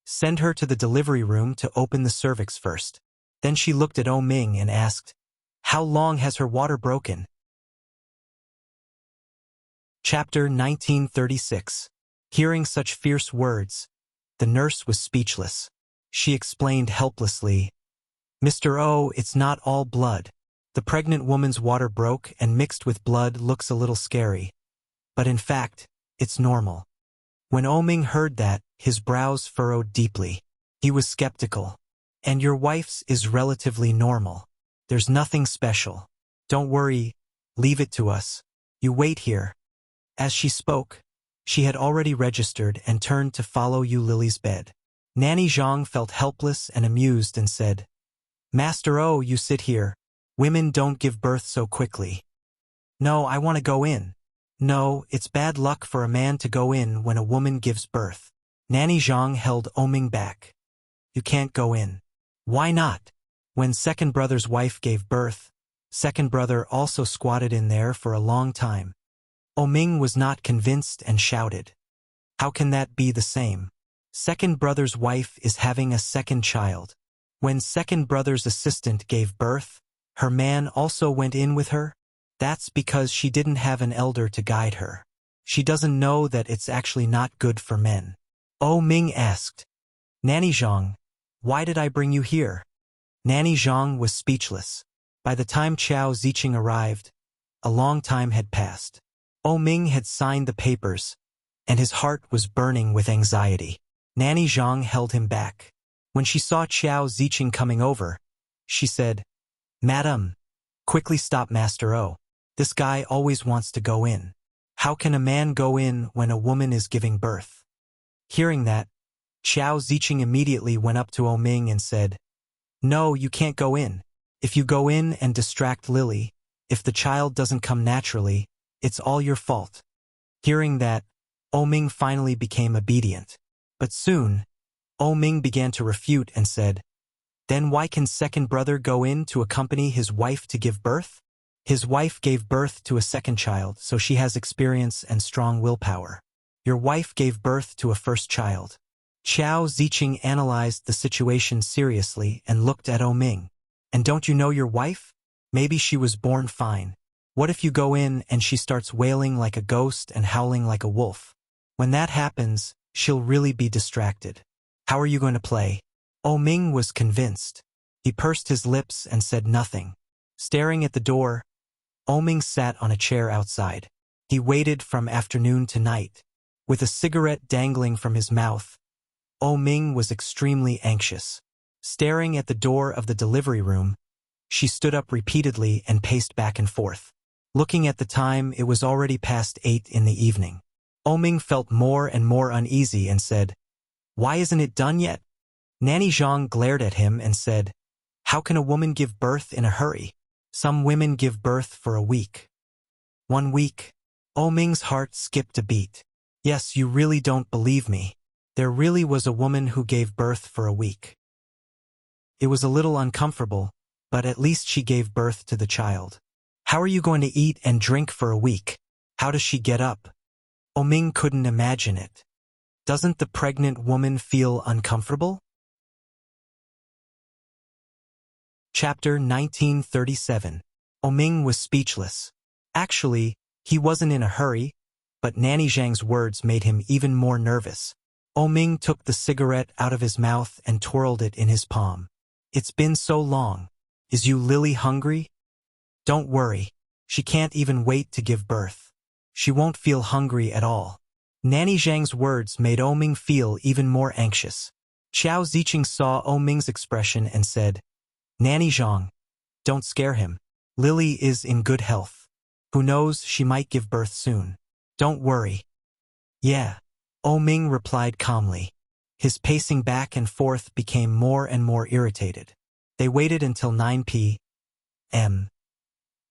"Send her to the delivery room to open the cervix first." Then she looked at Ming and asked, "How long has her water broken?" Chapter 1936. Hearing such fierce words, the nurse was speechless. She explained helplessly, "Mr. O, it's not all blood. The pregnant woman's water broke and mixed with blood looks a little scary. But in fact, it's normal." When Ming heard that, his brows furrowed deeply. He was skeptical. "And your wife's is relatively normal. There's nothing special. Don't worry, leave it to us. You wait here." As she spoke, she had already registered and turned to follow Lily's bed. Nanny Zhang felt helpless and amused and said, "Master O, you sit here. Women don't give birth so quickly." "No, I want to go in." "No, it's bad luck for a man to go in when a woman gives birth." Nanny Zhang held Ming back. "You can't go in." "Why not?" "When second brother's wife gave birth, second brother also squatted in there for a long time." Ming was not convinced and shouted, "How can that be the same? Second brother's wife is having a second child. When second brother's assistant gave birth, her man also went in with her? That's because she didn't have an elder to guide her. She doesn't know that it's actually not good for men." Ming asked, "Nanny Zhang, Why did I bring you here? Nanny Zhang was speechless. By the time Qiao Ziqing arrived, a long time had passed. Ming had signed the papers, and his heart was burning with anxiety. Nanny Zhang held him back. When she saw Qiao Ziqing coming over, she said, Madam, quickly stop Master O. This guy always wants to go in. How can a man go in when a woman is giving birth? Hearing that, Qiao Ziqing immediately went up to Ming and said, No, you can't go in. If you go in and distract Lily, if the child doesn't come naturally, it's all your fault. Hearing that, Ming finally became obedient. But soon, Ming began to refute and said, Then why can second brother go in to accompany his wife to give birth? His wife gave birth to a second child, so she has experience and strong willpower. Your wife gave birth to a first child. Qiao Ziqing analyzed the situation seriously and looked at Ming. And don't you know your wife? Maybe she was born fine. What if you go in and she starts wailing like a ghost and howling like a wolf? When that happens, she'll really be distracted. How are you going to play? Ming was convinced. He pursed his lips and said nothing. Staring at the door, Ming sat on a chair outside. He waited from afternoon to night. With a cigarette dangling from his mouth, Ming was extremely anxious. Staring at the door of the delivery room, she stood up repeatedly and paced back and forth. Looking at the time, it was already past 8 in the evening. Ming felt more and more uneasy and said, Why isn't it done yet? Nanny Zhang glared at him and said, How can a woman give birth in a hurry? Some women give birth for a week. 1 week. Ming's heart skipped a beat. Yes, you really don't believe me. There really was a woman who gave birth for a week. It was a little uncomfortable, but at least she gave birth to the child. How are you going to eat and drink for a week? How does she get up? Ming couldn't imagine it. Doesn't the pregnant woman feel uncomfortable? Chapter 1937. Ming was speechless. Actually, he wasn't in a hurry, but Nanny Zhang's words made him even more nervous. Ming took the cigarette out of his mouth and twirled it in his palm. It's been so long. Is you Lily hungry? Don't worry. She can't even wait to give birth. She won't feel hungry at all. Nanny Zhang's words made Ming feel even more anxious. Qiao Ziqing saw Ming's expression and said, Nanny Zhang, don't scare him. Lily is in good health. Who knows, she might give birth soon. Don't worry. Yeah. Ming replied calmly. His pacing back and forth became more and more irritated. They waited until 9 p.m.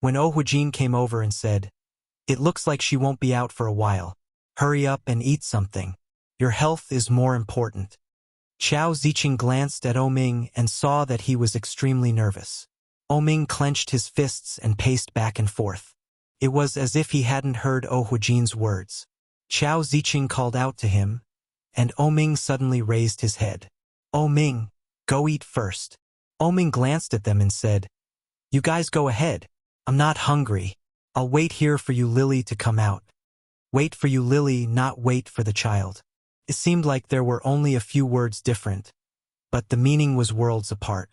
when Huijin came over and said, It looks like she won't be out for a while. Hurry up and eat something. Your health is more important. Qiao Ziqing glanced at Ming and saw that he was extremely nervous. Ming clenched his fists and paced back and forth. It was as if he hadn't heard Huijin's words. Qiao Ziqing called out to him, and Ming suddenly raised his head. Ming, go eat first. Ming glanced at them and said, You guys go ahead. I'm not hungry. I'll wait here for you Lily to come out. Wait for you Lily, not wait for the child. It seemed like there were only a few words different, but the meaning was worlds apart.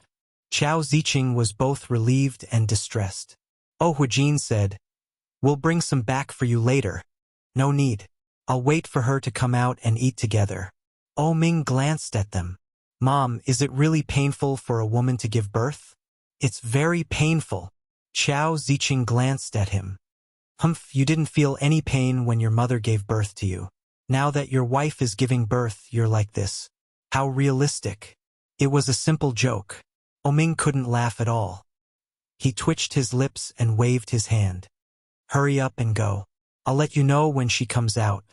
Qiao Ziqing was both relieved and distressed. Huijin said, We'll bring some back for you later. No need. I'll wait for her to come out and eat together. Ming glanced at them. Mom, is it really painful for a woman to give birth? It's very painful. Qiao Ziqing glanced at him. Humph, you didn't feel any pain when your mother gave birth to you. Now that your wife is giving birth, you're like this. How realistic. It was a simple joke. Ming couldn't laugh at all. He twitched his lips and waved his hand. Hurry up and go. I'll let you know when she comes out.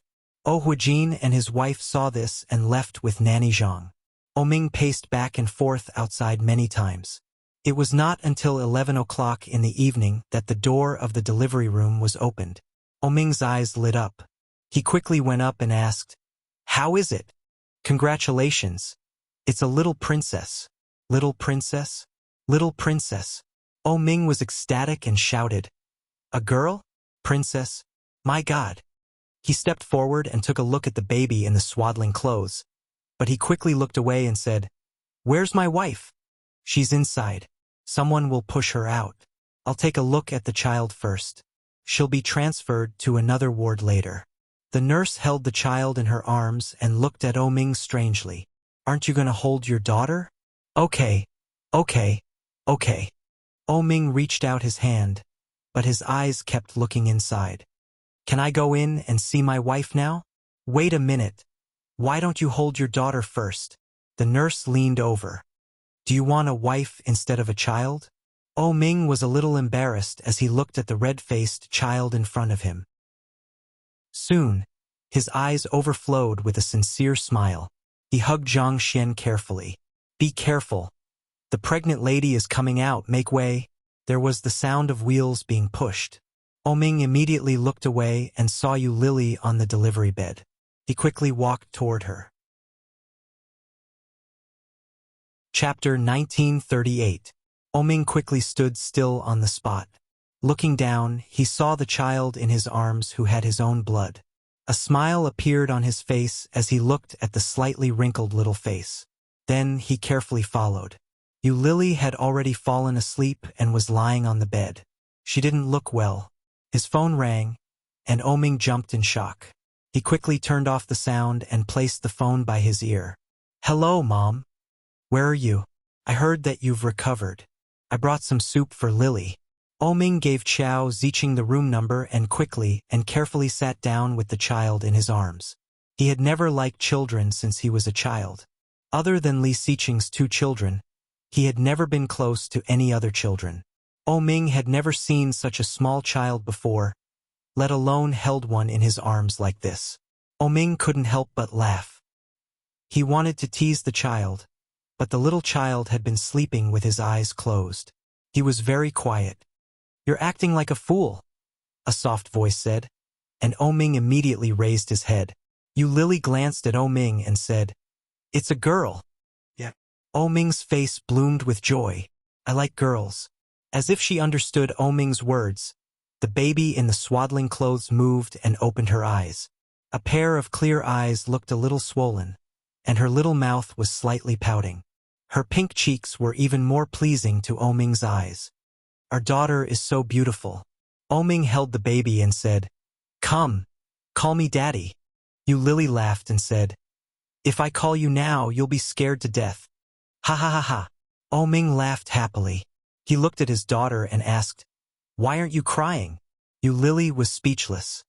Huijin and his wife saw this and left with Nanny Zhang. Ming paced back and forth outside many times. It was not until 11 o'clock in the evening that the door of the delivery room was opened. Ming's eyes lit up. He quickly went up and asked, How is it? Congratulations. It's a little princess. Little princess? Little princess. Ming was ecstatic and shouted, A girl? Princess? My God. He stepped forward and took a look at the baby in the swaddling clothes, but he quickly looked away and said, Where's my wife? She's inside. Someone will push her out. I'll take a look at the child first. She'll be transferred to another ward later. The nurse held the child in her arms and looked at Ming strangely. Aren't you going to hold your daughter? Okay, okay, okay. Ming reached out his hand, but his eyes kept looking inside. Can I go in and see my wife now? Wait a minute. Why don't you hold your daughter first? The nurse leaned over. Do you want a wife instead of a child? Ming was a little embarrassed as he looked at the red-faced child in front of him. Soon, his eyes overflowed with a sincere smile. He hugged Zhang Xian carefully. Be careful. The pregnant lady is coming out, make way. There was the sound of wheels being pushed. Ming immediately looked away and saw Yu Lily on the delivery bed. He quickly walked toward her. Chapter 1938. Ming quickly stood still on the spot. Looking down, he saw the child in his arms who had his own blood. A smile appeared on his face as he looked at the slightly wrinkled little face. Then he carefully followed. Yu Lily had already fallen asleep and was lying on the bed. She didn't look well. His phone rang, and Ming jumped in shock. He quickly turned off the sound and placed the phone by his ear. Hello, Mom. Where are you? I heard that you've recovered. I brought some soup for Lily. Ming gave Qiao Ziqing the room number and quickly and carefully sat down with the child in his arms. He had never liked children since he was a child. Other than Li Ziqing's 2 children, he had never been close to any other children. Ming had never seen such a small child before, let alone held one in his arms like this. Ming couldn't help but laugh. He wanted to tease the child, but the little child had been sleeping with his eyes closed. He was very quiet. You're acting like a fool, a soft voice said, and Ming immediately raised his head. Yu Lily glanced at Ming and said, It's a girl. Yeah. Ming's face bloomed with joy. I like girls. As if she understood Ming's words, the baby in the swaddling clothes moved and opened her eyes. A pair of clear eyes looked a little swollen, and her little mouth was slightly pouting. Her pink cheeks were even more pleasing to Ming's eyes. Our daughter is so beautiful. Ming held the baby and said, Come, call me Daddy. Yu Lily laughed and said, If I call you now, you'll be scared to death. Ha ha ha ha. Ming laughed happily. He looked at his daughter and asked, Why aren't you crying? Yu Lily was speechless.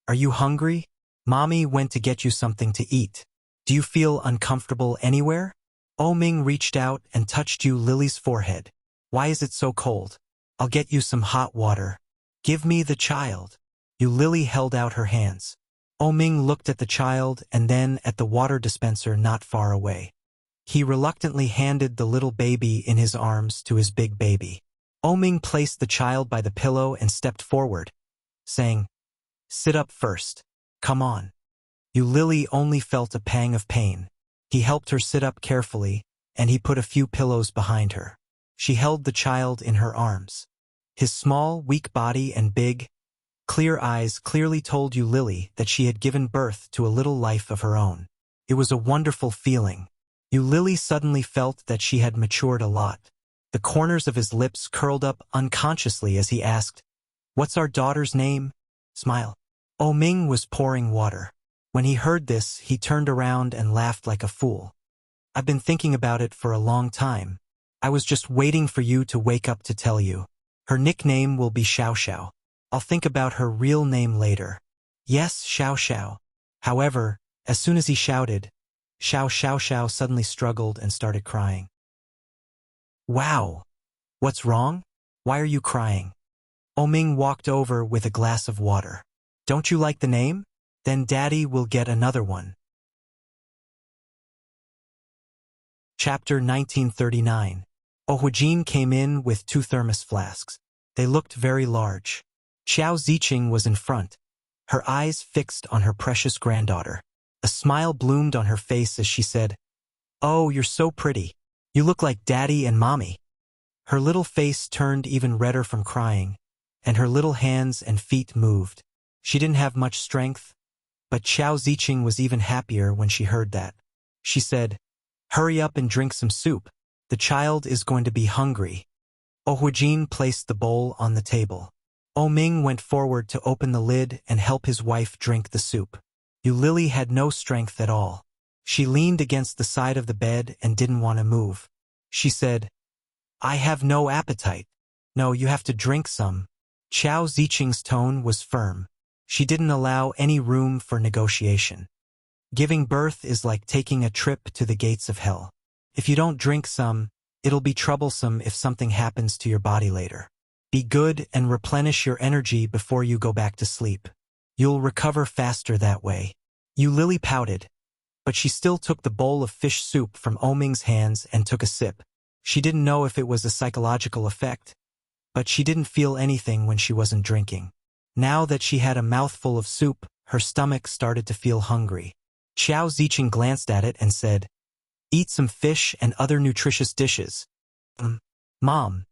Are you hungry? Mommy went to get you something to eat. Do you feel uncomfortable anywhere? Ming reached out and touched Yu Lily's forehead. Why is it so cold? I'll get you some hot water. Give me the child. Yu Lily held out her hands. Ming looked at the child and then at the water dispenser not far away. He reluctantly handed the little baby in his arms to his big baby. Ming placed the child by the pillow and stepped forward, saying, Sit up first. Come on. Yu Lily only felt a pang of pain. He helped her sit up carefully, and he put a few pillows behind her. She held the child in her arms. His small, weak body and big, clear eyes clearly told Yu Lily that she had given birth to a little life of her own. It was a wonderful feeling. Yu Lily suddenly felt that she had matured a lot. The corners of his lips curled up unconsciously as he asked, What's our daughter's name? Smile. Ming was pouring water. When he heard this, he turned around and laughed like a fool. I've been thinking about it for a long time. I was just waiting for you to wake up to tell you. Her nickname will be Xiao Xiao. I'll think about her real name later. Yes, Xiao Xiao. However, as soon as he shouted, Xiao Xiao Xiao suddenly struggled and started crying. Wow! What's wrong? Why are you crying? Ming walked over with a glass of water. Don't you like the name? Then Daddy will get another one. Chapter 1939. Huijin came in with 2 thermos flasks. They looked very large. Qiao Ziqing was in front, her eyes fixed on her precious granddaughter. A smile bloomed on her face as she said, Oh, you're so pretty. You look like Daddy and Mommy. Her little face turned even redder from crying, and her little hands and feet moved. She didn't have much strength, but Qiao Ziqing was even happier when she heard that. She said, Hurry up and drink some soup. The child is going to be hungry. Huijin placed the bowl on the table. Ming went forward to open the lid and help his wife drink the soup. Lily had no strength at all. She leaned against the side of the bed and didn't want to move. She said, "I have no appetite." "No, you have to drink some." Chao Ziqing's tone was firm. She didn't allow any room for negotiation. Giving birth is like taking a trip to the gates of hell. If you don't drink some, it'll be troublesome if something happens to your body later. Be good and replenish your energy before you go back to sleep. You'll recover faster that way. Lily pouted, but she still took the bowl of fish soup from Ming's hands and took a sip. She didn't know if it was a psychological effect, but she didn't feel anything when she wasn't drinking. Now that she had a mouthful of soup, her stomach started to feel hungry. Chao Ziqing glanced at it and said, "Eat some fish and other nutritious dishes." Mom,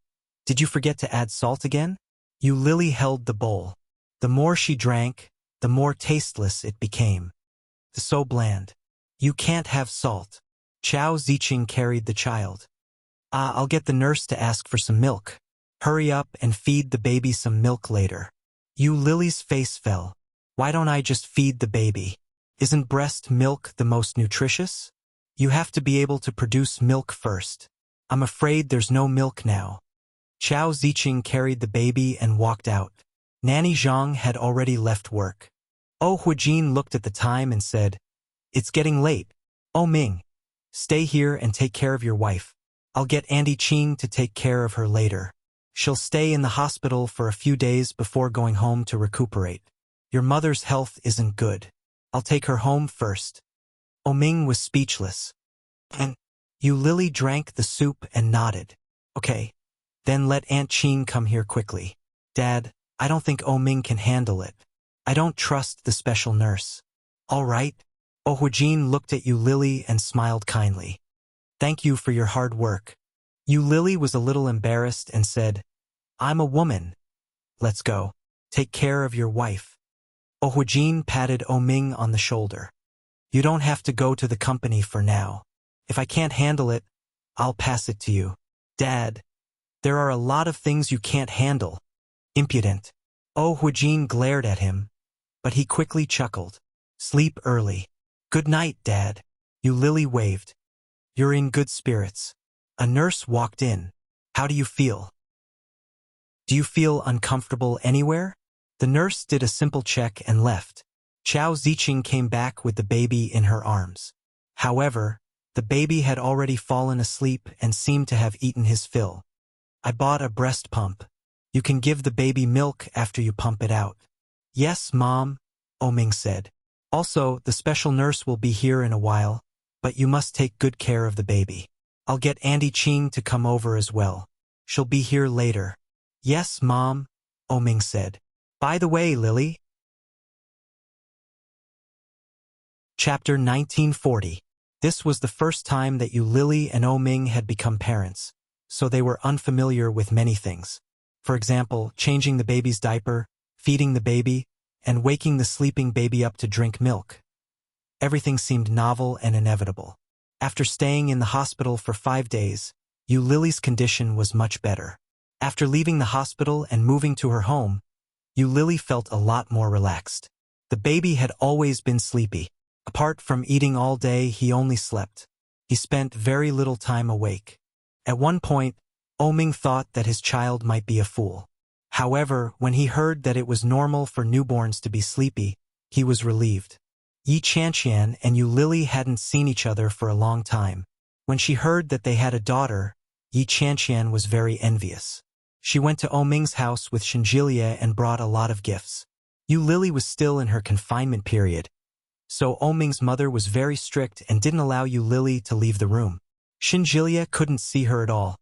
did you forget to add salt again?" Lily held the bowl. The more she drank, the more tasteless it became. So bland. "You can't have salt." Chao Ziqing carried the child. I'll get the nurse to ask for some milk. Hurry up and feed the baby some milk later." Lily's face fell. "Why don't I just feed the baby? Isn't breast milk the most nutritious? You have to be able to produce milk first. I'm afraid there's no milk now." Chao Ziqing carried the baby and walked out. Nanny Zhang had already left work. Huijin looked at the time and said, "It's getting late. Ming, stay here and take care of your wife. I'll get Auntie Qing to take care of her later. She'll stay in the hospital for a few days before going home to recuperate. Your mother's health isn't good. I'll take her home first." Ming was speechless. And Lily drank the soup and nodded. "Okay, then let Aunt Qing come here quickly." "Dad, I don't think Ming can handle it. I don't trust the special nurse." "All right." Huijin looked at Lily and smiled kindly. "Thank you for your hard work." Lily was a little embarrassed and said, "I'm a woman. Let's go. Take care of your wife." Huijin patted Ming on the shoulder. "You don't have to go to the company for now. If I can't handle it, I'll pass it to you." "Dad, there are a lot of things you can't handle." "Impudent." Huijin glared at him, but he quickly chuckled. "Sleep early." "Good night, Dad." Lily waved. "You're in good spirits." A nurse walked in. "How do you feel? Do you feel uncomfortable anywhere?" The nurse did a simple check and left. Chao Ziqing came back with the baby in her arms. However, the baby had already fallen asleep and seemed to have eaten his fill. "I bought a breast pump. You can give the baby milk after you pump it out." "Yes, Mom," Ming said. "Also, the special nurse will be here in a while, but you must take good care of the baby. I'll get Auntie Qing to come over as well. She'll be here later." "Yes, Mom," Ming said. "By the way, Lily." Chapter 1940. This was the first time that Lily and Ming had become parents, so they were unfamiliar with many things. For example, changing the baby's diaper, feeding the baby, and waking the sleeping baby up to drink milk. Everything seemed novel and inevitable. After staying in the hospital for 5 days, Lily's condition was much better. After leaving the hospital and moving to her home, Lily felt a lot more relaxed. The baby had always been sleepy. Apart from eating all day, he only slept. He spent very little time awake. At one point, Ming thought that his child might be a fool. However, when he heard that it was normal for newborns to be sleepy, he was relieved. Enchanting and Lily hadn't seen each other for a long time. When she heard that they had a daughter, Enchanting was very envious. She went to Ming's house with Xinjilia and brought a lot of gifts. Lily was still in her confinement period, so Ming's mother was very strict and didn't allow Lily to leave the room. Xinjilia couldn't see her at all,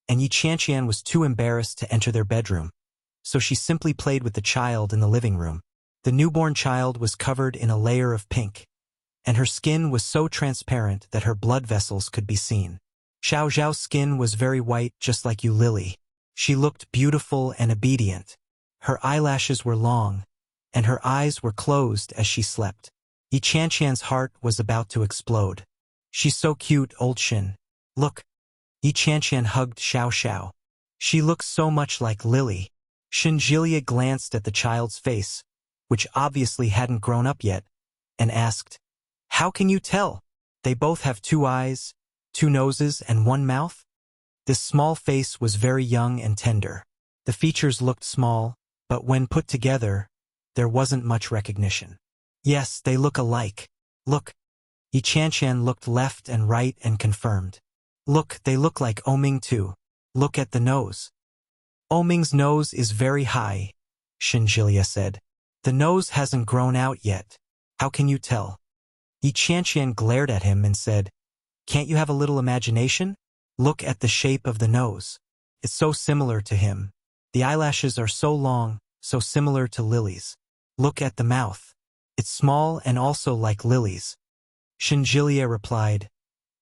and Enchanting was too embarrassed to enter their bedroom, so she simply played with the child in the living room. The newborn child was covered in a layer of pink, and her skin was so transparent that her blood vessels could be seen. Xiao Zhao's skin was very white, just like Lily. She looked beautiful and obedient. Her eyelashes were long, and her eyes were closed as she slept. Enchanting's heart was about to explode. She's so cute, old Shin. Look. Yi Qianqian hugged Xiao Xiao. She looks so much like Lily. Shinjilia glanced at the child's face, which obviously hadn't grown up yet, and asked, "How can you tell? They both have 2 eyes, 2 noses, and 1 mouth?" This small face was very young and tender. The features looked small, but when put together, there wasn't much recognition. Yes, they look alike. Look. Yi Qianqian looked left and right and confirmed. Look, they look like Oming too. Look at the nose. Oming's nose is very high, Shinjilia said. The nose hasn't grown out yet. How can you tell? Yi Qianqian glared at him and said, "Can't you have a little imagination? Look at the shape of the nose. It's so similar to him. The eyelashes are so long, so similar to Lily's. Look at the mouth. It's small and also like Lily's." Shinjilia replied,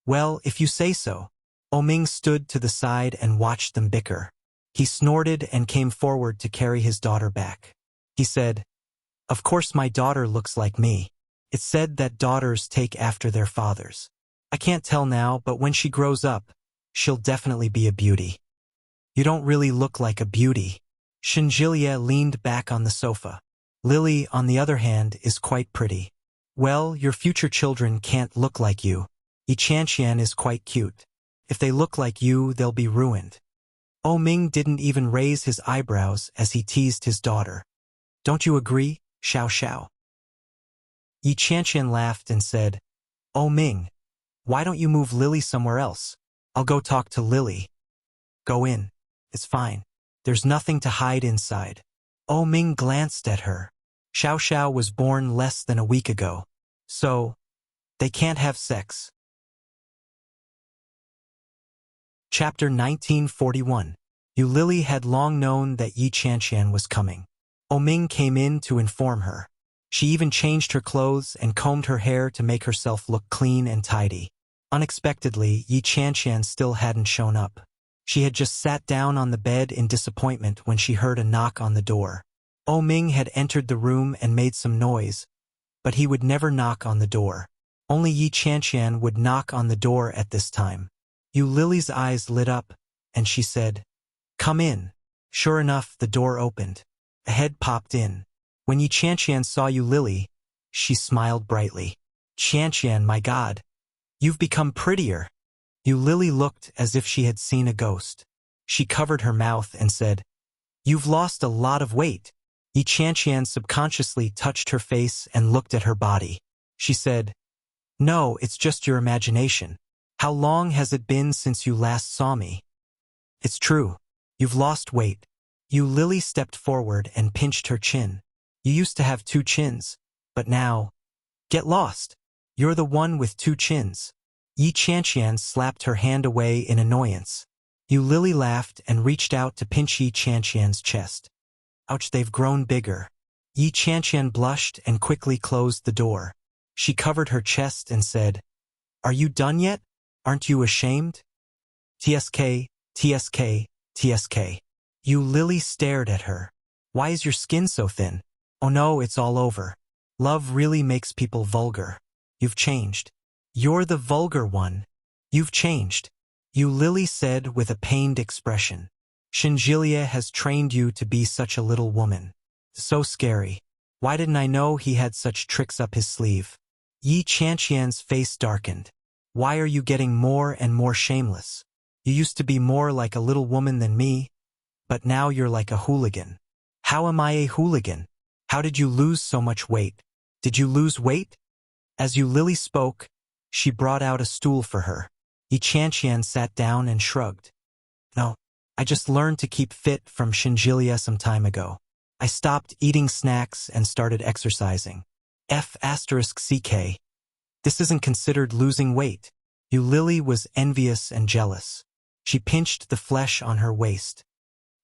"Well, if you say so." Oming stood to the side and watched them bicker. He snorted and came forward to carry his daughter back. He said, "Of course my daughter looks like me. It's said that daughters take after their fathers. I can't tell now, but when she grows up, she'll definitely be a beauty." "You don't really look like a beauty." Shinjilia leaned back on the sofa. "Lily, on the other hand, is quite pretty." "Well, your future children can't look like you. Yi Qianqian is quite cute. If they look like you, they'll be ruined." Oming didn't even raise his eyebrows as he teased his daughter. "Don't you agree, Xiao Xiao?" Yi Qianqian laughed and said, "Oming, why don't you move Lily somewhere else? I'll go talk to Lily." "Go in. It's fine. There's nothing to hide inside." Oming glanced at her. Xiao Xiao was born less than a week ago. So, they can't have sex. Chapter 1941. Yu Lily had long known that Yi Qianqian was coming. Oming came in to inform her. She even changed her clothes and combed her hair to make herself look clean and tidy. Unexpectedly, Yi Qianqian still hadn't shown up. She had just sat down on the bed in disappointment when she heard a knock on the door. Oming had entered the room and made some noise, but he would never knock on the door. Only Yi Qianqian would knock on the door at this time. Yu Lily's eyes lit up, and she said, "Come in." Sure enough, the door opened. A head popped in. When Yi Qianqian saw Yu Lily, she smiled brightly. "Qianqian, my God, you've become prettier." Yu Lily looked as if she had seen a ghost. She covered her mouth and said, "You've lost a lot of weight." Yi Qianqian subconsciously touched her face and looked at her body. She said, "No, it's just your imagination. How long has it been since you last saw me?" "It's true. You've lost weight." Yu Lily stepped forward and pinched her chin. "You used to have 2 chins, but now, get lost. You're the one with 2 chins." Yi Qianqian slapped her hand away in annoyance. Yu Lily laughed and reached out to pinch Yi Qianqian's chest. "Ouch, they've grown bigger." Yi Qianqian blushed and quickly closed the door. She covered her chest and said, "Are you done yet? Aren't you ashamed?" "TSK, TSK, TSK." Yu Lily stared at her. "Why is your skin so thin?" "Oh no, it's all over. Love really makes people vulgar. You've changed." "You're the vulgar one. You've changed," Yu Lily said with a pained expression. "Shinjilia has trained you to be such a little woman. So scary. Why didn't I know he had such tricks up his sleeve?" Yi Qianqian's face darkened. "Why are you getting more and more shameless? You used to be more like a little woman than me, but now you're like a hooligan." "How am I a hooligan? How did you lose so much weight? Did you lose weight?" As Yu Lily spoke, she brought out a stool for her. Yi Qianqian sat down and shrugged. "No, I just learned to keep fit from Shinjilia some time ago. I stopped eating snacks and started exercising. F***CK. This isn't considered losing weight." Yu Lily was envious and jealous. She pinched the flesh on her waist.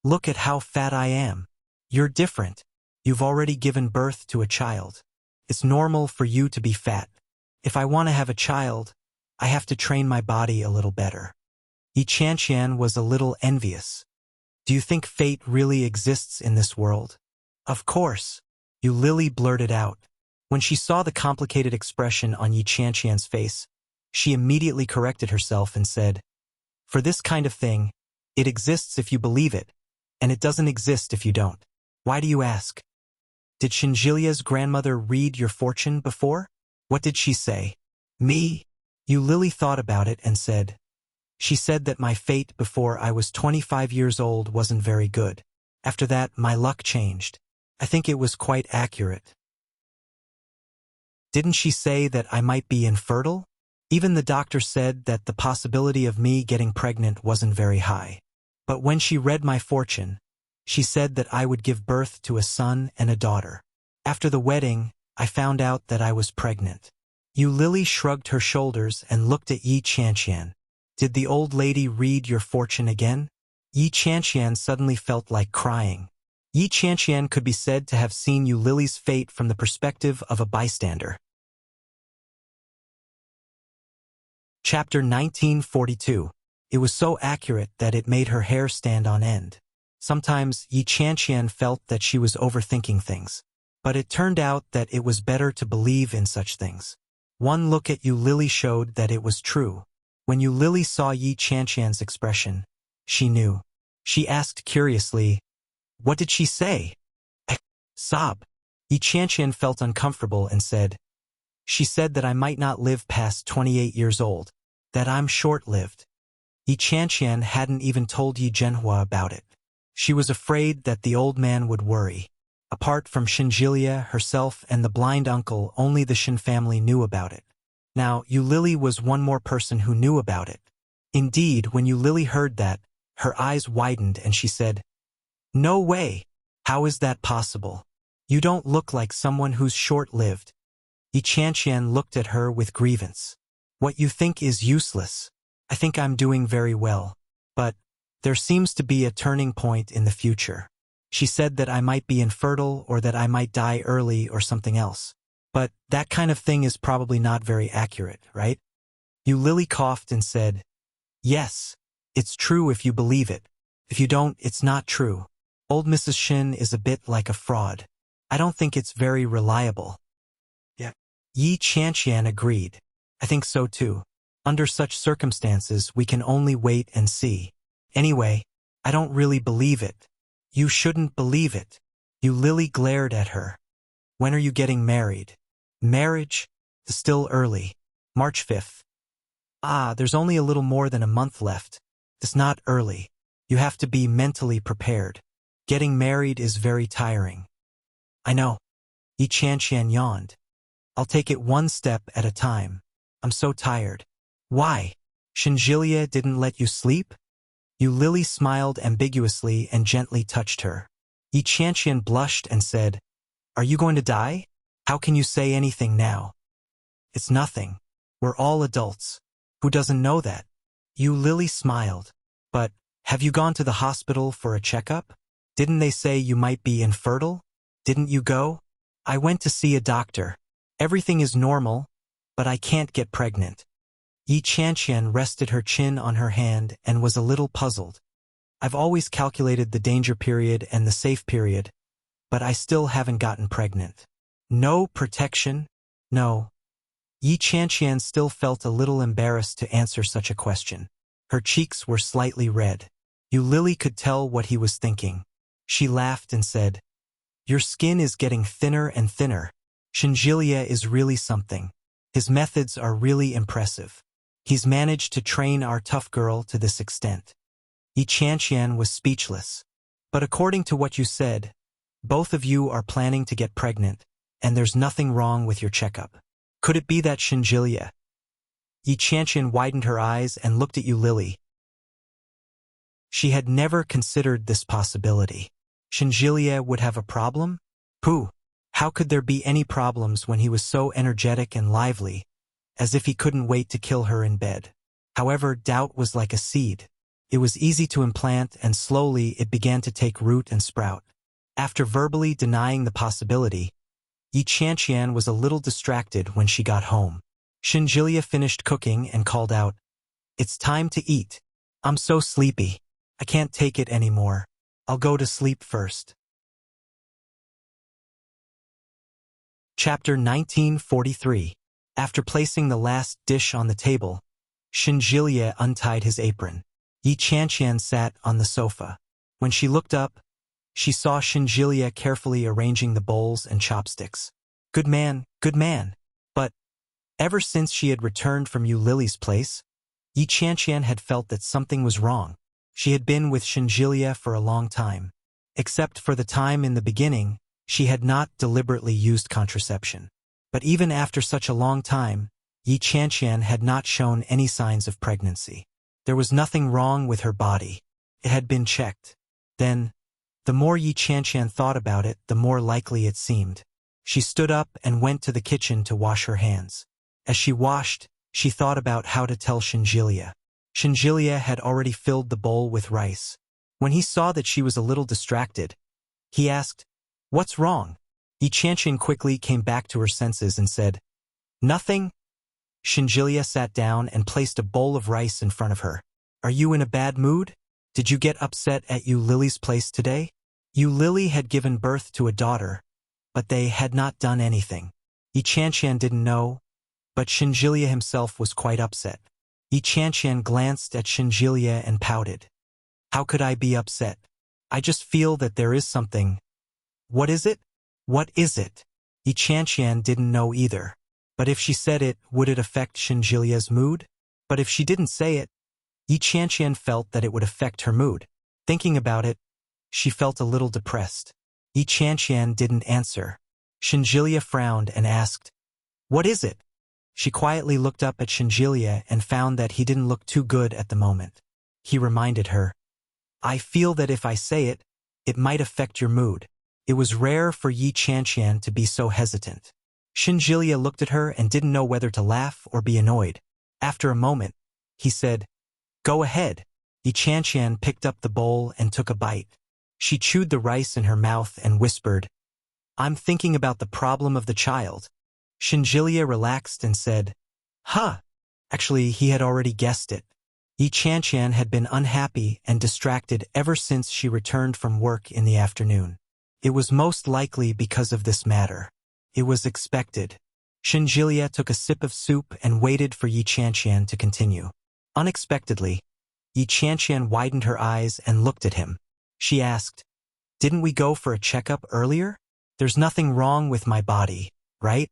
"Look at how fat I am. You're different. You've already given birth to a child. It's normal for you to be fat. If I want to have a child, I have to train my body a little better." Yi Qianqian was a little envious. "Do you think fate really exists in this world?" "Of course," Yu Lily blurted out. When she saw the complicated expression on Yi Qianqian's face, She immediately corrected herself and said, "For this kind of thing, it exists if you believe it, and it doesn't exist if you don't. Why do you ask? Did Shinjilia's grandmother read your fortune before? What did she say?" "Me?" Yu Lily thought about it and said, "She said that my fate before I was 25 years old wasn't very good. After that, my luck changed. I think it was quite accurate." "Didn't she say that I might be infertile? Even the doctor said that the possibility of me getting pregnant wasn't very high. But when she read my fortune, she said that I would give birth to a son and a daughter. After the wedding, I found out that I was pregnant." Yu Lily shrugged her shoulders and looked at Yi Qianqian. "Did the old lady read your fortune again?" Yi Qianqian suddenly felt like crying. Yi Qianqian could be said to have seen Yu Lily's fate from the perspective of a bystander. Chapter 1942. It was so accurate that it made her hair stand on end. Sometimes Yi Qianqian felt that she was overthinking things. But it turned out that it was better to believe in such things. One look at Yu Lily showed that it was true. When Yu Lily saw Yi Qianqian's expression, she knew. She asked curiously, "What did she say?" Sob. Yi Qianqian felt uncomfortable and said, "She said that I might not live past 28 years old, that I'm short-lived." Yi Qianqian hadn't even told Yi Zhenhua about it. She was afraid that the old man would worry. Apart from Shinjilia, herself, and the blind uncle, only the Shin family knew about it. Now, Yu Lily was one more person who knew about it. Indeed, when Yu Lily heard that, her eyes widened and she said, "No way! How is that possible? You don't look like someone who's short-lived." Yi Qianqian looked at her with grievance. "What you think is useless. I think I'm doing very well. But there seems to be a turning point in the future. She said that I might be infertile or that I might die early or something else. But that kind of thing is probably not very accurate, right?" Yu Lily coughed and said, "Yes, it's true if you believe it. If you don't, it's not true. Old Mrs. Shin is a bit like a fraud. I don't think it's very reliable." Yeah. Yi Qianqian agreed. "I think so too. Under such circumstances, we can only wait and see. Anyway, I don't really believe it." "You shouldn't believe it." Yu Lily glared at her. "When are you getting married?" "Marriage? Still early. March 5th. There's only a little more than a month left. It's not early. You have to be mentally prepared. Getting married is very tiring." "I know." Yi Qianqian yawned. "I'll take it one step at a time. I'm so tired." "Why? Shinjilia didn't let you sleep?" Yu Lily smiled ambiguously and gently touched her. Yi Qianqian blushed and said, "Are you going to die? How can you say anything now?" "It's nothing. We're all adults. Who doesn't know that?" Yu Lily smiled. "But have you gone to the hospital for a checkup? Didn't they say you might be infertile? Didn't you go?" "I went to see a doctor. Everything is normal, but I can't get pregnant." Yi Qianqian rested her chin on her hand and was a little puzzled. "I've always calculated the danger period and the safe period, but I still haven't gotten pregnant." "No protection? No." Yi Qianqian still felt a little embarrassed to answer such a question. Her cheeks were slightly red. Yu Lily could tell what he was thinking. She laughed and said, "Your skin is getting thinner and thinner. Shinjilia is really something. His methods are really impressive. He's managed to train our tough girl to this extent." Yi Qianqian was speechless. "But according to what you said, both of you are planning to get pregnant, and there's nothing wrong with your checkup. Could it be that Shinjilia?" Yi Qianqian widened her eyes and looked at Yu Lily. She had never considered this possibility. Shinjilia would have a problem? Pooh! How could there be any problems when he was so energetic and lively, as if he couldn't wait to kill her in bed? However, doubt was like a seed. It was easy to implant, and slowly it began to take root and sprout. After verbally denying the possibility, Yi Qianqian was a little distracted when she got home. Shinjilia finished cooking and called out, "It's time to eat. I'm so sleepy. I can't take it anymore. I'll go to sleep first." Chapter 1943. After placing the last dish on the table, Shinjilia untied his apron. Yi Qianqian sat on the sofa. When she looked up, she saw Shinjilia carefully arranging the bowls and chopsticks. Good man, good man. But ever since she had returned from Yu Lily's place, Yi Qianqian had felt that something was wrong. She had been with Shinjilia for a long time. Except for the time in the beginning, she had not deliberately used contraception. But even after such a long time, Yi Qianqian had not shown any signs of pregnancy. There was nothing wrong with her body. It had been checked. Then, the more Yi Qianqian thought about it, the more likely it seemed. She stood up and went to the kitchen to wash her hands. As she washed, she thought about how to tell Shinjilia. Shinjilia had already filled the bowl with rice. When he saw that she was a little distracted, he asked, "What's wrong?" Yi Qianqian quickly came back to her senses and said, "Nothing." Shinjilia sat down and placed a bowl of rice in front of her. "Are you in a bad mood? Did you get upset at Yu Lily's place today?" Yu Lily had given birth to a daughter, but they had not done anything. Yi Qianqian didn't know, but Shinjilia himself was quite upset. Yi Qianqian glanced at Shinjilia and pouted. "How could I be upset? I just feel that there is something." "What is it? What is it?" Yi Qianqian didn't know either. But if she said it, would it affect Shinjilia's mood? But if she didn't say it, Yi Qianqian felt that it would affect her mood. Thinking about it, she felt a little depressed. Yi Qianqian didn't answer. Shinjilia frowned and asked, "What is it?" She quietly looked up at Shinjilia and found that he didn't look too good at the moment. He reminded her, "I feel that if I say it, it might affect your mood." It was rare for Yi Qianqian to be so hesitant. Shinjilia looked at her and didn't know whether to laugh or be annoyed. After a moment, he said, "Go ahead." Yi Qianqian picked up the bowl and took a bite. She chewed the rice in her mouth and whispered, "I'm thinking about the problem of the child." Shinjilia relaxed and said, "Huh." Actually, he had already guessed it. Yi Qianqian had been unhappy and distracted ever since she returned from work in the afternoon. It was most likely because of this matter. It was expected. Shinjilia took a sip of soup and waited for Yi Qianqian to continue. Unexpectedly, Yi Qianqian widened her eyes and looked at him. She asked, "Didn't we go for a checkup earlier? There's nothing wrong with my body, right?"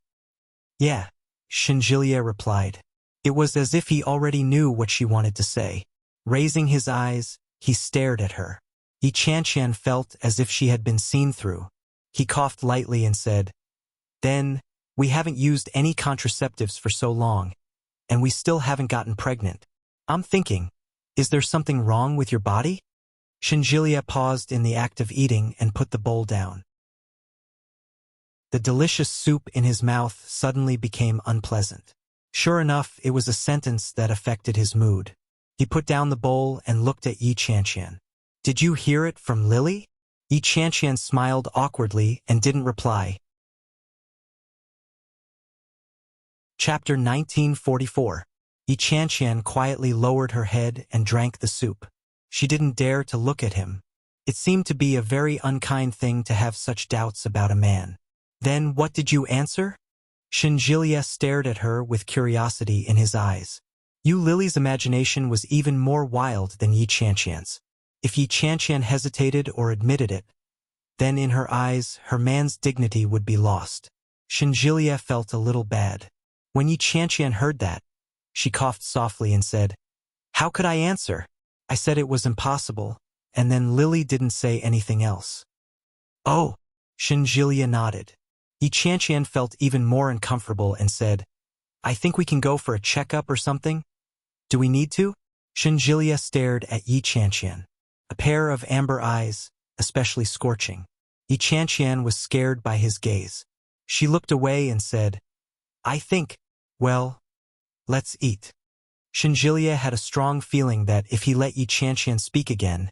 "Yeah," Shinjilia replied. It was as if he already knew what she wanted to say. Raising his eyes, he stared at her. Yi Qianqian felt as if she had been seen through. He coughed lightly and said, "Then, we haven't used any contraceptives for so long, and we still haven't gotten pregnant. I'm thinking, is there something wrong with your body?" Shinjilia paused in the act of eating and put the bowl down. The delicious soup in his mouth suddenly became unpleasant. Sure enough, it was a sentence that affected his mood. He put down the bowl and looked at Yi Qianqian. "Did you hear it from Lily?" Yi Qianqian smiled awkwardly and didn't reply. Chapter 1944. Yi Qianqian quietly lowered her head and drank the soup. She didn't dare to look at him. It seemed to be a very unkind thing to have such doubts about a man. "Then what did you answer?" Shinjilia stared at her with curiosity in his eyes. Yu Lily's imagination was even more wild than Yi Qianqian's. If Yi Qianqian hesitated or admitted it, then in her eyes, her man's dignity would be lost. Shinjilia felt a little bad. When Yi Qianqian heard that, she coughed softly and said, "How could I answer? I said it was impossible, and then Lily didn't say anything else." "Oh," Shinjilia nodded. Yi Qianqian felt even more uncomfortable and said, "I think we can go for a checkup or something. Do we need to?" Shinjilia stared at Yi Qianqian. A pair of amber eyes, especially scorching. Yi Qianqian was scared by his gaze. She looked away and said, "I think, well, let's eat." Shinjilia had a strong feeling that if he let Yi Qianqian speak again,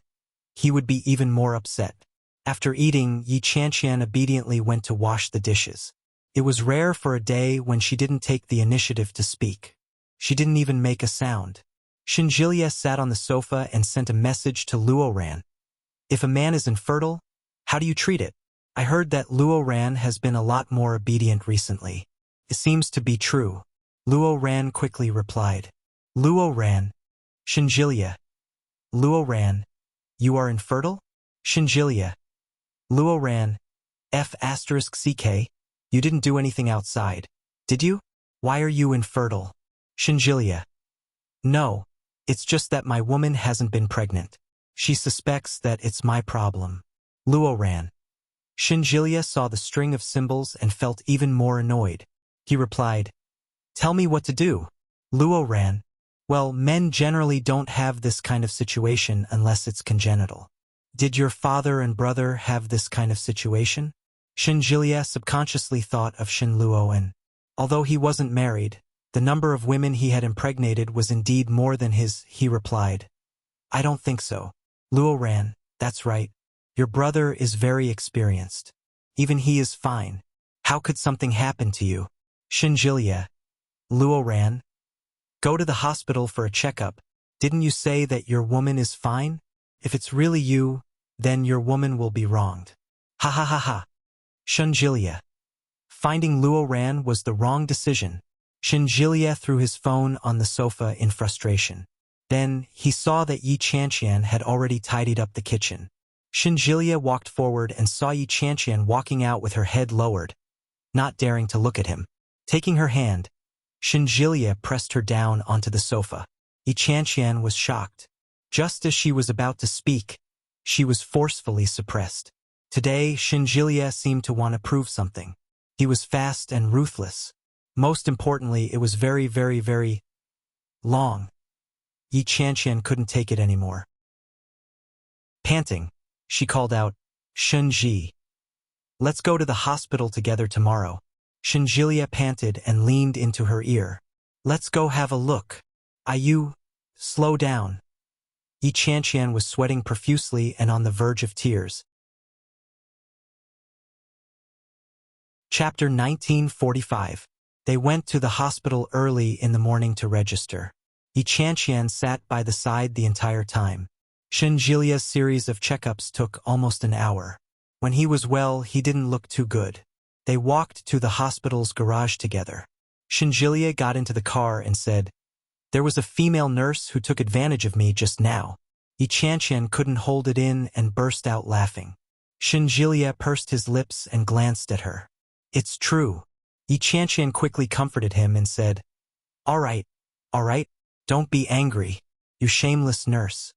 he would be even more upset. After eating, Yi Qianqian obediently went to wash the dishes. It was rare for a day when she didn't take the initiative to speak. She didn't even make a sound. Shinjilia sat on the sofa and sent a message to Luoran. "If a man is infertile, how do you treat it? I heard that Luoran has been a lot more obedient recently." It seems to be true. Luo Ran quickly replied. Luo Ran. Shinjilia. Luo Ran. You are infertile? Shinjilia. Luo Ran. F*ck. You didn't do anything outside, did you? Why are you infertile? Shinjilia. No, it's just that my woman hasn't been pregnant. She suspects that it's my problem. Luo Ran. Shinjilia saw the string of symbols and felt even more annoyed. He replied, Tell me what to do. Luo Ran. Well, men generally don't have this kind of situation unless it's congenital. Did your father and brother have this kind of situation? Shinjilia subconsciously thought of Shin Luo, and although he wasn't married, the number of women he had impregnated was indeed more than his. He replied, I don't think so. Luo Ran. That's right. Your brother is very experienced. Even he is fine. How could something happen to you? Shinjilia. Luo Ran. Go to the hospital for a checkup. Didn't you say that your woman is fine? If it's really you, then your woman will be wronged. Ha ha ha ha. Shinjilia. Finding Luo Ran was the wrong decision. Shinjilia threw his phone on the sofa in frustration. Then, he saw that Yi Chanqian had already tidied up the kitchen. Shinjilia walked forward and saw Yi Chanqian walking out with her head lowered, not daring to look at him. Taking her hand, Shinjilia pressed her down onto the sofa. Yi Chanqian was shocked. Just as she was about to speak, she was forcefully suppressed. Today, Shinjilia seemed to want to prove something. He was fast and ruthless. Most importantly, it was very, very, very long. Yi Chanqian couldn't take it anymore. Panting, she called out, Shinji. Let's go to the hospital together tomorrow. Shinjilia panted and leaned into her ear. Let's go have a look. Ayu, slow down. Yi Chanqian was sweating profusely and on the verge of tears. Chapter 1945. They went to the hospital early in the morning to register. Yi Chanqian sat by the side the entire time. Shinjilia's series of checkups took almost an hour. When he was well, he didn't look too good. They walked to the hospital's garage together. Shinjilia got into the car and said, There was a female nurse who took advantage of me just now. Yi Chanqian couldn't hold it in and burst out laughing. Shinjilia pursed his lips and glanced at her. It's true. Yi Chanqian quickly comforted him and said, All right, don't be angry, you shameless nurse.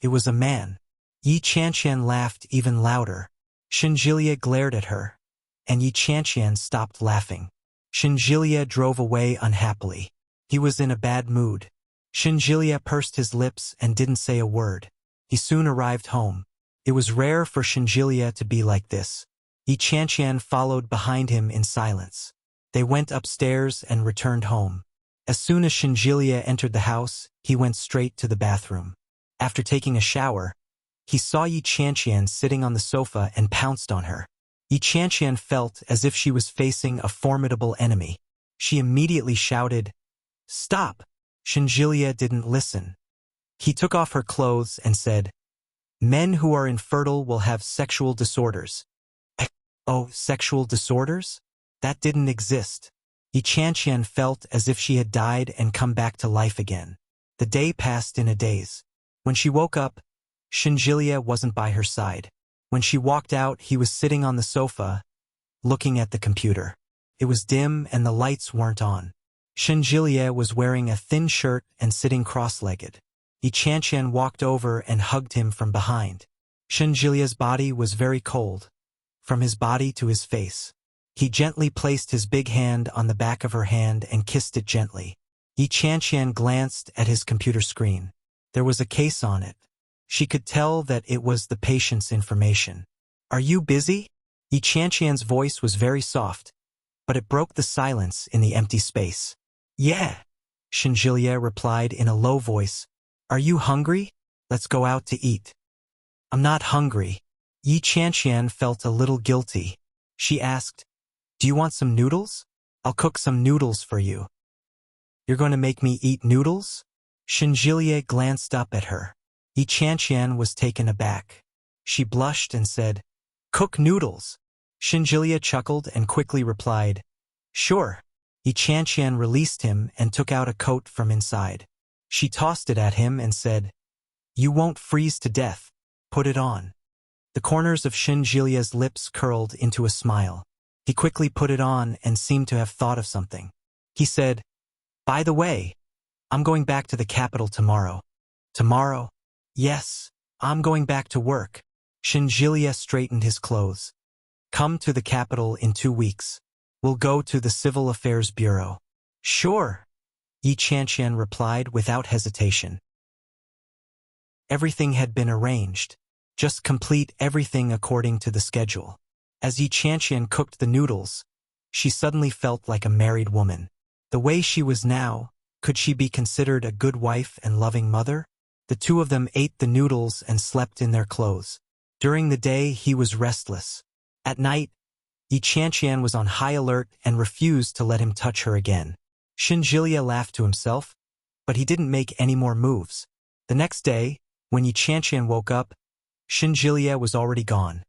It was a man. Yi Chanqian laughed even louder. Shinjilia glared at her, and Yi Chanqian stopped laughing. Shinjilia drove away unhappily. He was in a bad mood. Shinjilia pursed his lips and didn't say a word. He soon arrived home. It was rare for Shinjilia to be like this. Yi Chanqian followed behind him in silence. They went upstairs and returned home. As soon as Shinjilia entered the house, he went straight to the bathroom. After taking a shower, he saw Yi Chanqian sitting on the sofa and pounced on her. Yi Chanqian felt as if she was facing a formidable enemy. She immediately shouted, Stop! Shinjilia didn't listen. He took off her clothes and said, Men who are infertile will have sexual disorders. Oh, sexual disorders? That didn't exist. Yi Chanqian felt as if she had died and come back to life again. The day passed in a daze. When she woke up, Shinjilia wasn't by her side. When she walked out, he was sitting on the sofa, looking at the computer. It was dim and the lights weren't on. Shinjilia was wearing a thin shirt and sitting cross-legged. Yi Chanqian walked over and hugged him from behind. Shinjilia's body was very cold, from his body to his face. He gently placed his big hand on the back of her hand and kissed it gently. Yi Chanqian glanced at his computer screen. There was a case on it. She could tell that it was the patient's information. Are you busy? Yi Chanqian's voice was very soft, but it broke the silence in the empty space. Yeah, Shinjilia replied in a low voice. Are you hungry? Let's go out to eat. I'm not hungry. Yi Chanqian felt a little guilty. She asked, Do you want some noodles? I'll cook some noodles for you. You're going to make me eat noodles? Shinjilia glanced up at her. Yi Chanqian was taken aback. She blushed and said, Cook noodles. Shinjilia chuckled and quickly replied, Sure. Yi Qianqian released him and took out a coat from inside. She tossed it at him and said, "You won't freeze to death. Put it on." The corners of Xin Jilia's lips curled into a smile. He quickly put it on and seemed to have thought of something. He said, "By the way, I'm going back to the capital tomorrow." "Tomorrow?" "Yes, I'm going back to work." Xin Jilia straightened his clothes. "Come to the capital in 2 weeks. We'll go to the Civil Affairs Bureau." "Sure," Yi Qianqian replied without hesitation. Everything had been arranged. Just complete everything according to the schedule. As Yi Qianqian cooked the noodles, she suddenly felt like a married woman. The way she was now, could she be considered a good wife and loving mother? The two of them ate the noodles and slept in their clothes. During the day, he was restless. At night, Yi Qianqian was on high alert and refused to let him touch her again. Xin Jilia laughed to himself, but he didn't make any more moves. The next day, when Yi Qianqian woke up, Xin Jilia was already gone.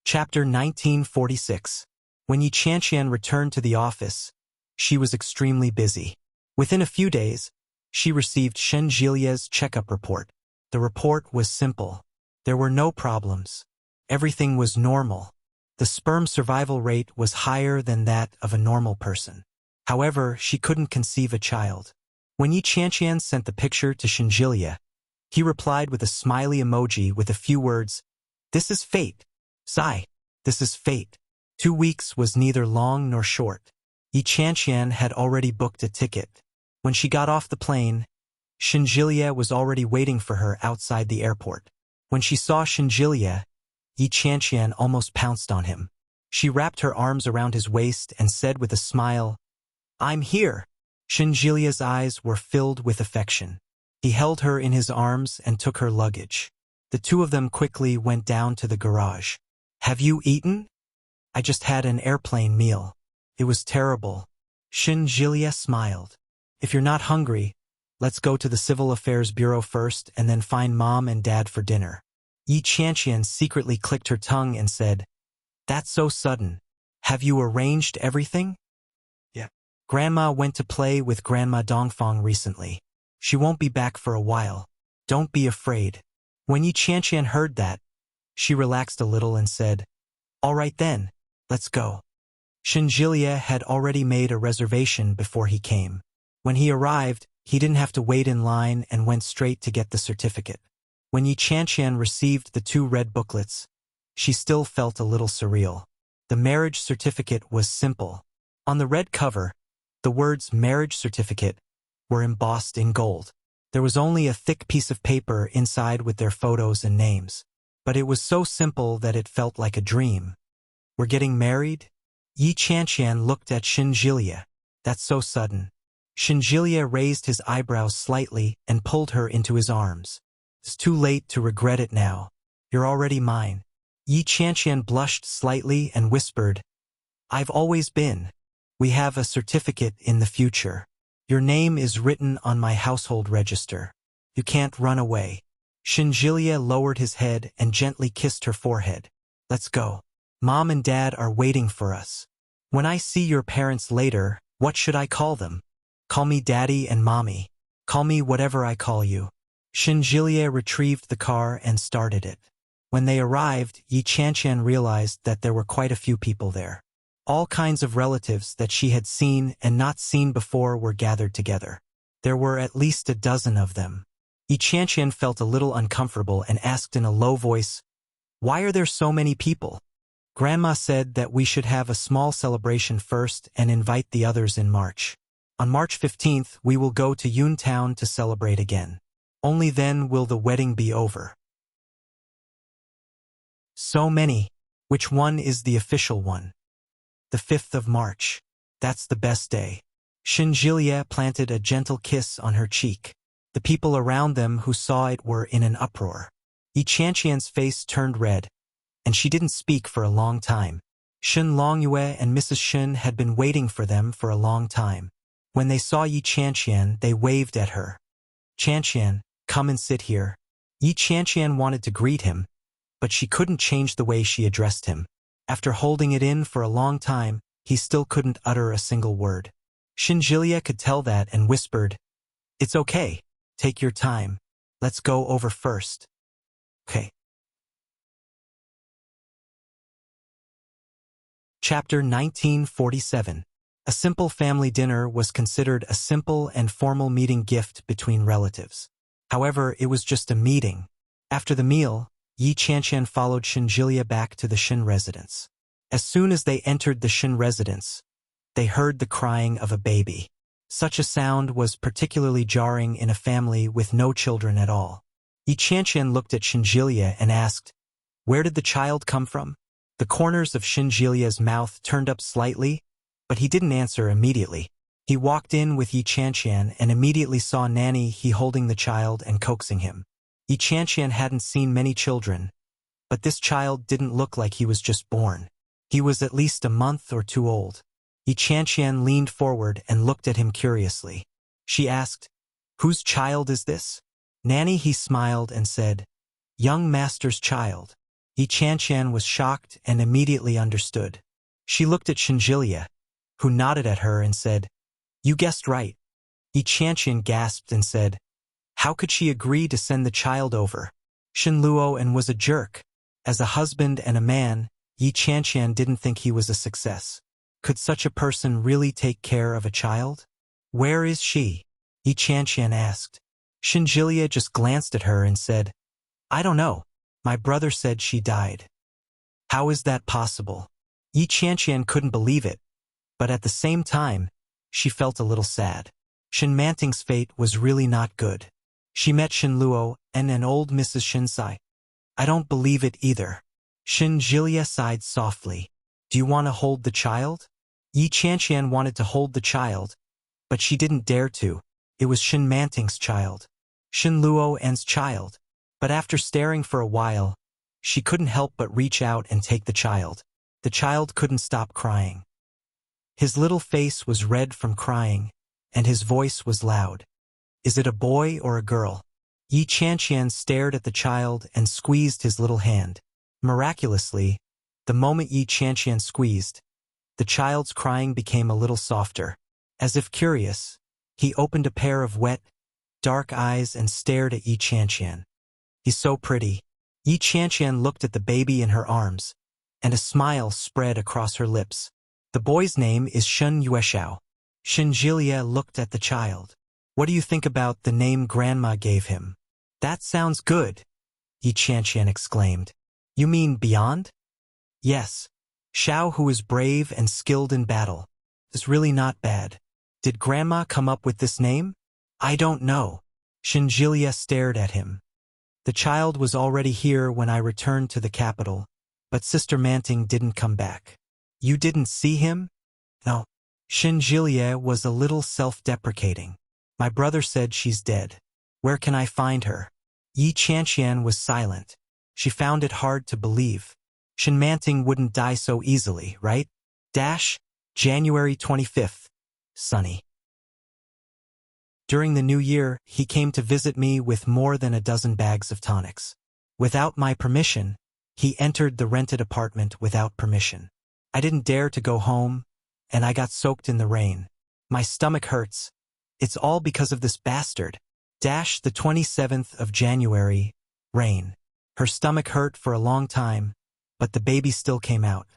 Chapter 1946. When Yi Qianqian returned to the office, she was extremely busy. Within a few days, she received Xin Jilia's checkup report. The report was simple. There were no problems. Everything was normal. The sperm survival rate was higher than that of a normal person. However, she couldn't conceive a child. When Yi Qianqian sent the picture to Xin Jilia, he replied with a smiley emoji with a few words, "This is fate. Sigh. This is fate." 2 weeks was neither long nor short. Yi Qianqian had already booked a ticket. When she got off the plane, Xin Jilia was already waiting for her outside the airport. When she saw Xin Jilia, Yi Qianqian almost pounced on him. She wrapped her arms around his waist and said with a smile, "I'm here." Xin Jilia's eyes were filled with affection. He held her in his arms and took her luggage. The two of them quickly went down to the garage. "Have you eaten?" "I just had an airplane meal. It was terrible." Xin Jilia smiled. "If you're not hungry, let's go to the Civil Affairs Bureau first and then find Mom and Dad for dinner." Yi Qianqian secretly clicked her tongue and said, "That's so sudden. Have you arranged everything?" "Yeah. Grandma went to play with Grandma Dongfang recently. She won't be back for a while. Don't be afraid." When Yi Qianqian heard that, she relaxed a little and said, "All right then, let's go." Xin Jilia had already made a reservation before he came. When he arrived, he didn't have to wait in line and went straight to get the certificate. When Yi Qianqian received the 2 red booklets, she still felt a little surreal. The marriage certificate was simple. On the red cover, the words "marriage certificate" were embossed in gold. There was only a thick piece of paper inside with their photos and names. But it was so simple that it felt like a dream. "We're getting married?" Yi Qianqian looked at Xin Jilia. "That's so sudden." Xin Jilia raised his eyebrows slightly and pulled her into his arms. "It's too late to regret it now. You're already mine." Yi Qianqian blushed slightly and whispered, "I've always been. We have a certificate in the future. Your name is written on my household register. You can't run away." Xin Jilia lowered his head and gently kissed her forehead. "Let's go. Mom and Dad are waiting for us. When I see your parents later, what should I call them? Call me Daddy and Mommy. Call me whatever I call you." Xin Jilia retrieved the car and started it. When they arrived, Yi Qianqian realized that there were quite a few people there. All kinds of relatives that she had seen and not seen before were gathered together. There were at least a dozen of them. Yi Qianqian felt a little uncomfortable and asked in a low voice, "Why are there so many people?" "Grandma said that we should have a small celebration first and invite the others in March. On March 15th, we will go to Yuntown to celebrate again. Only then will the wedding be over." "So many. Which one is the official one?" "The 5th of March. That's the best day." Xin Jilia planted a gentle kiss on her cheek. The people around them who saw it were in an uproar. Yi Qianqian's face turned red, and she didn't speak for a long time. Shen Longyue and Mrs. Shen had been waiting for them for a long time. When they saw Yi Qianqian, they waved at her. "Qianqian, come and sit here." Yi Qianqian wanted to greet him, but she couldn't change the way she addressed him. After holding it in for a long time, he still couldn't utter a single word. Shinjilia could tell that and whispered, "It's okay. Take your time. Let's go over first." Okay. Chapter 1947. A simple family dinner was considered a simple and formal meeting gift between relatives. However, it was just a meeting. After the meal, Yi Qianqian followed Shinjilia back to the Shin residence. As soon as they entered the Shin residence, they heard the crying of a baby. Such a sound was particularly jarring in a family with no children at all. Yi Qianqian looked at Shinjilia and asked, "Where did the child come from?" The corners of Shinjilia's mouth turned up slightly, but he didn't answer immediately. He walked in with Yi Qianqian and immediately saw Nanny he holding the child and coaxing him. Yi Qianqian hadn't seen many children, but this child didn't look like he was just born. He was at least a month or two old. Yi Qianqian leaned forward and looked at him curiously. She asked, "Whose child is this?" Nanny he smiled and said, "Young master's child." Yi Qianqian was shocked and immediately understood. She looked at Shinjilia, who nodded at her and said, "You guessed right." Yi Qianqian gasped and said, "How could she agree to send the child over?" Shin Luo was a jerk. As a husband and a man, Yi Qianqian didn't think he was a success. Could such a person really take care of a child? "Where is she?" Yi Qianqian asked. Shinjilia just glanced at her and said, "I don't know. My brother said she died." "How is that possible?" Yi Qianqian couldn't believe it, but at the same time, she felt a little sad. Shin Manting's fate was really not good. She met Shin Luo and an old Mrs. Shinsai. "I don't believe it either." Shinjilia sighed softly. "Do you want to hold the child?" Yi Qianqian wanted to hold the child, but she didn't dare to. It was Shin Manting's child. Shin Luo's child. But after staring for a while, she couldn't help but reach out and take the child. The child couldn't stop crying. His little face was red from crying, and his voice was loud. "Is it a boy or a girl?" Yi Qianqian stared at the child and squeezed his little hand. Miraculously, the moment Yi Qianqian squeezed, the child's crying became a little softer. As if curious, he opened a pair of wet, dark eyes and stared at Yi Qianqian. "He's so pretty." Yi Qianqian looked at the baby in her arms, and a smile spread across her lips. "The boy's name is Shun Yueshao." Shinjilia looked at the child. "What do you think about the name Grandma gave him?" "That sounds good," Yi Qianqian exclaimed. "You mean beyond?" "Yes. Shao, who is brave and skilled in battle, is really not bad." "Did Grandma come up with this name?" "I don't know." Shinjilia stared at him. "The child was already here when I returned to the capital, but Sister Manting didn't come back." "You didn't see him?" "No." Shinjilia was a little self-deprecating. "My brother said she's dead. Where can I find her?" Yi Qianqian was silent. She found it hard to believe. Shin Manting wouldn't die so easily, right? January 25th. Sunny. During the New Year, he came to visit me with more than a dozen bags of tonics. Without my permission, he entered the rented apartment without permission. I didn't dare to go home, and I got soaked in the rain. My stomach hurts. It's all because of this bastard. The 27th of January, rain. Her stomach hurt for a long time, but the baby still came out.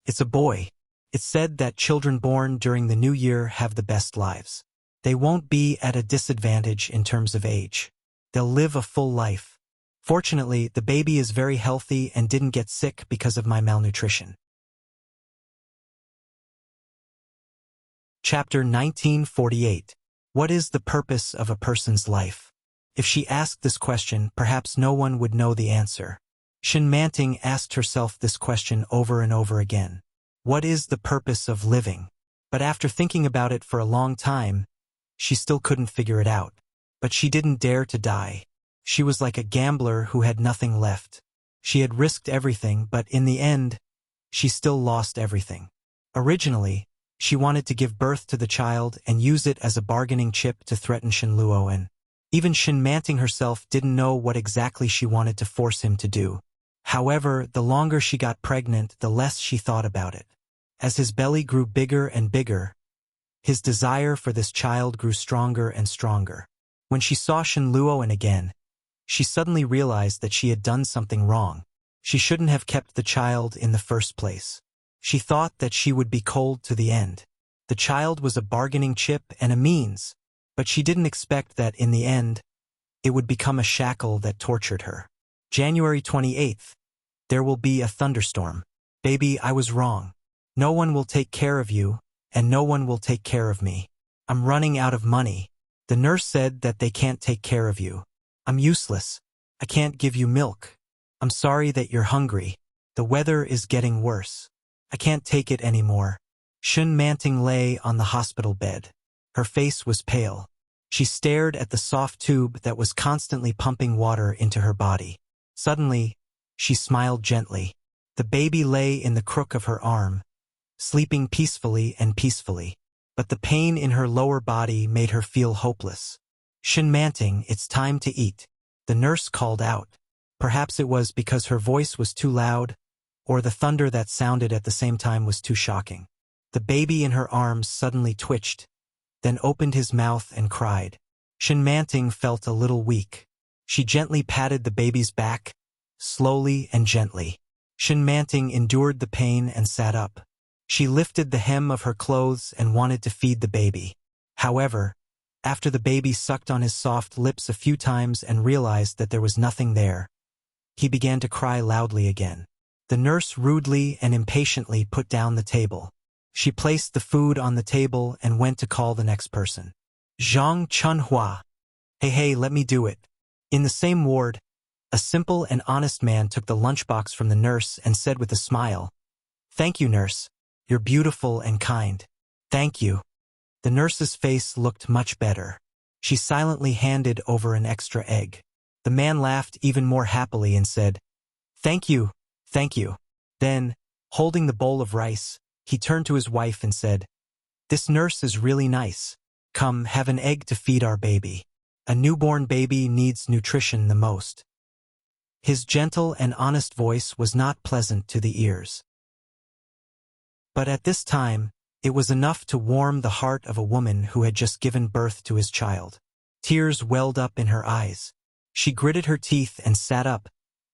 It's a boy. It's said that children born during the New Year have the best lives. They won't be at a disadvantage in terms of age. They'll live a full life. Fortunately, the baby is very healthy and didn't get sick because of my malnutrition. Chapter 1948. What is the purpose of a person's life? If she asked this question, perhaps no one would know the answer. Shin Manting asked herself this question over and over again. What is the purpose of living? But after thinking about it for a long time, she still couldn't figure it out. But she didn't dare to die. She was like a gambler who had nothing left. She had risked everything, but in the end, she still lost everything. Originally, she wanted to give birth to the child and use it as a bargaining chip to threaten Shin Luo. Even Shin Manting herself didn't know what exactly she wanted to force him to do. However, the longer she got pregnant, the less she thought about it. As his belly grew bigger and bigger, his desire for this child grew stronger and stronger. When she saw Shenluo again, she suddenly realized that she had done something wrong. She shouldn't have kept the child in the first place. She thought that she would be cold to the end. The child was a bargaining chip and a means, but she didn't expect that in the end, it would become a shackle that tortured her. January 28th. There will be a thunderstorm. Baby, I was wrong. No one will take care of you, and no one will take care of me. I'm running out of money. The nurse said that they can't take care of you. I'm useless. I can't give you milk. I'm sorry that you're hungry. The weather is getting worse. I can't take it anymore. Enchanting lay on the hospital bed. Her face was pale. She stared at the soft tube that was constantly pumping water into her body. Suddenly, she smiled gently. The baby lay in the crook of her arm, sleeping peacefully and peacefully. But the pain in her lower body made her feel hopeless. Enchanting, it's time to eat. The nurse called out. Perhaps it was because her voice was too loud, or the thunder that sounded at the same time was too shocking. The baby in her arms suddenly twitched, then opened his mouth and cried. Enchanting felt a little weak. She gently patted the baby's back, slowly and gently. Enchanting endured the pain and sat up. She lifted the hem of her clothes and wanted to feed the baby. However, after the baby sucked on his soft lips a few times and realized that there was nothing there, he began to cry loudly again. The nurse rudely and impatiently put down the table. She placed the food on the table and went to call the next person. Zhang Chunhua. Hey, let me do it. In the same ward, a simple and honest man took the lunchbox from the nurse and said with a smile, "Thank you, nurse. You're beautiful and kind. Thank you." The nurse's face looked much better. She silently handed over an extra egg. The man laughed even more happily and said, Thank you. Then, holding the bowl of rice, he turned to his wife and said, "This nurse is really nice. Come, have an egg to feed our baby. A newborn baby needs nutrition the most." His gentle and honest voice was not pleasant to the ears. But at this time, it was enough to warm the heart of a woman who had just given birth to his child. Tears welled up in her eyes. She gritted her teeth and sat up,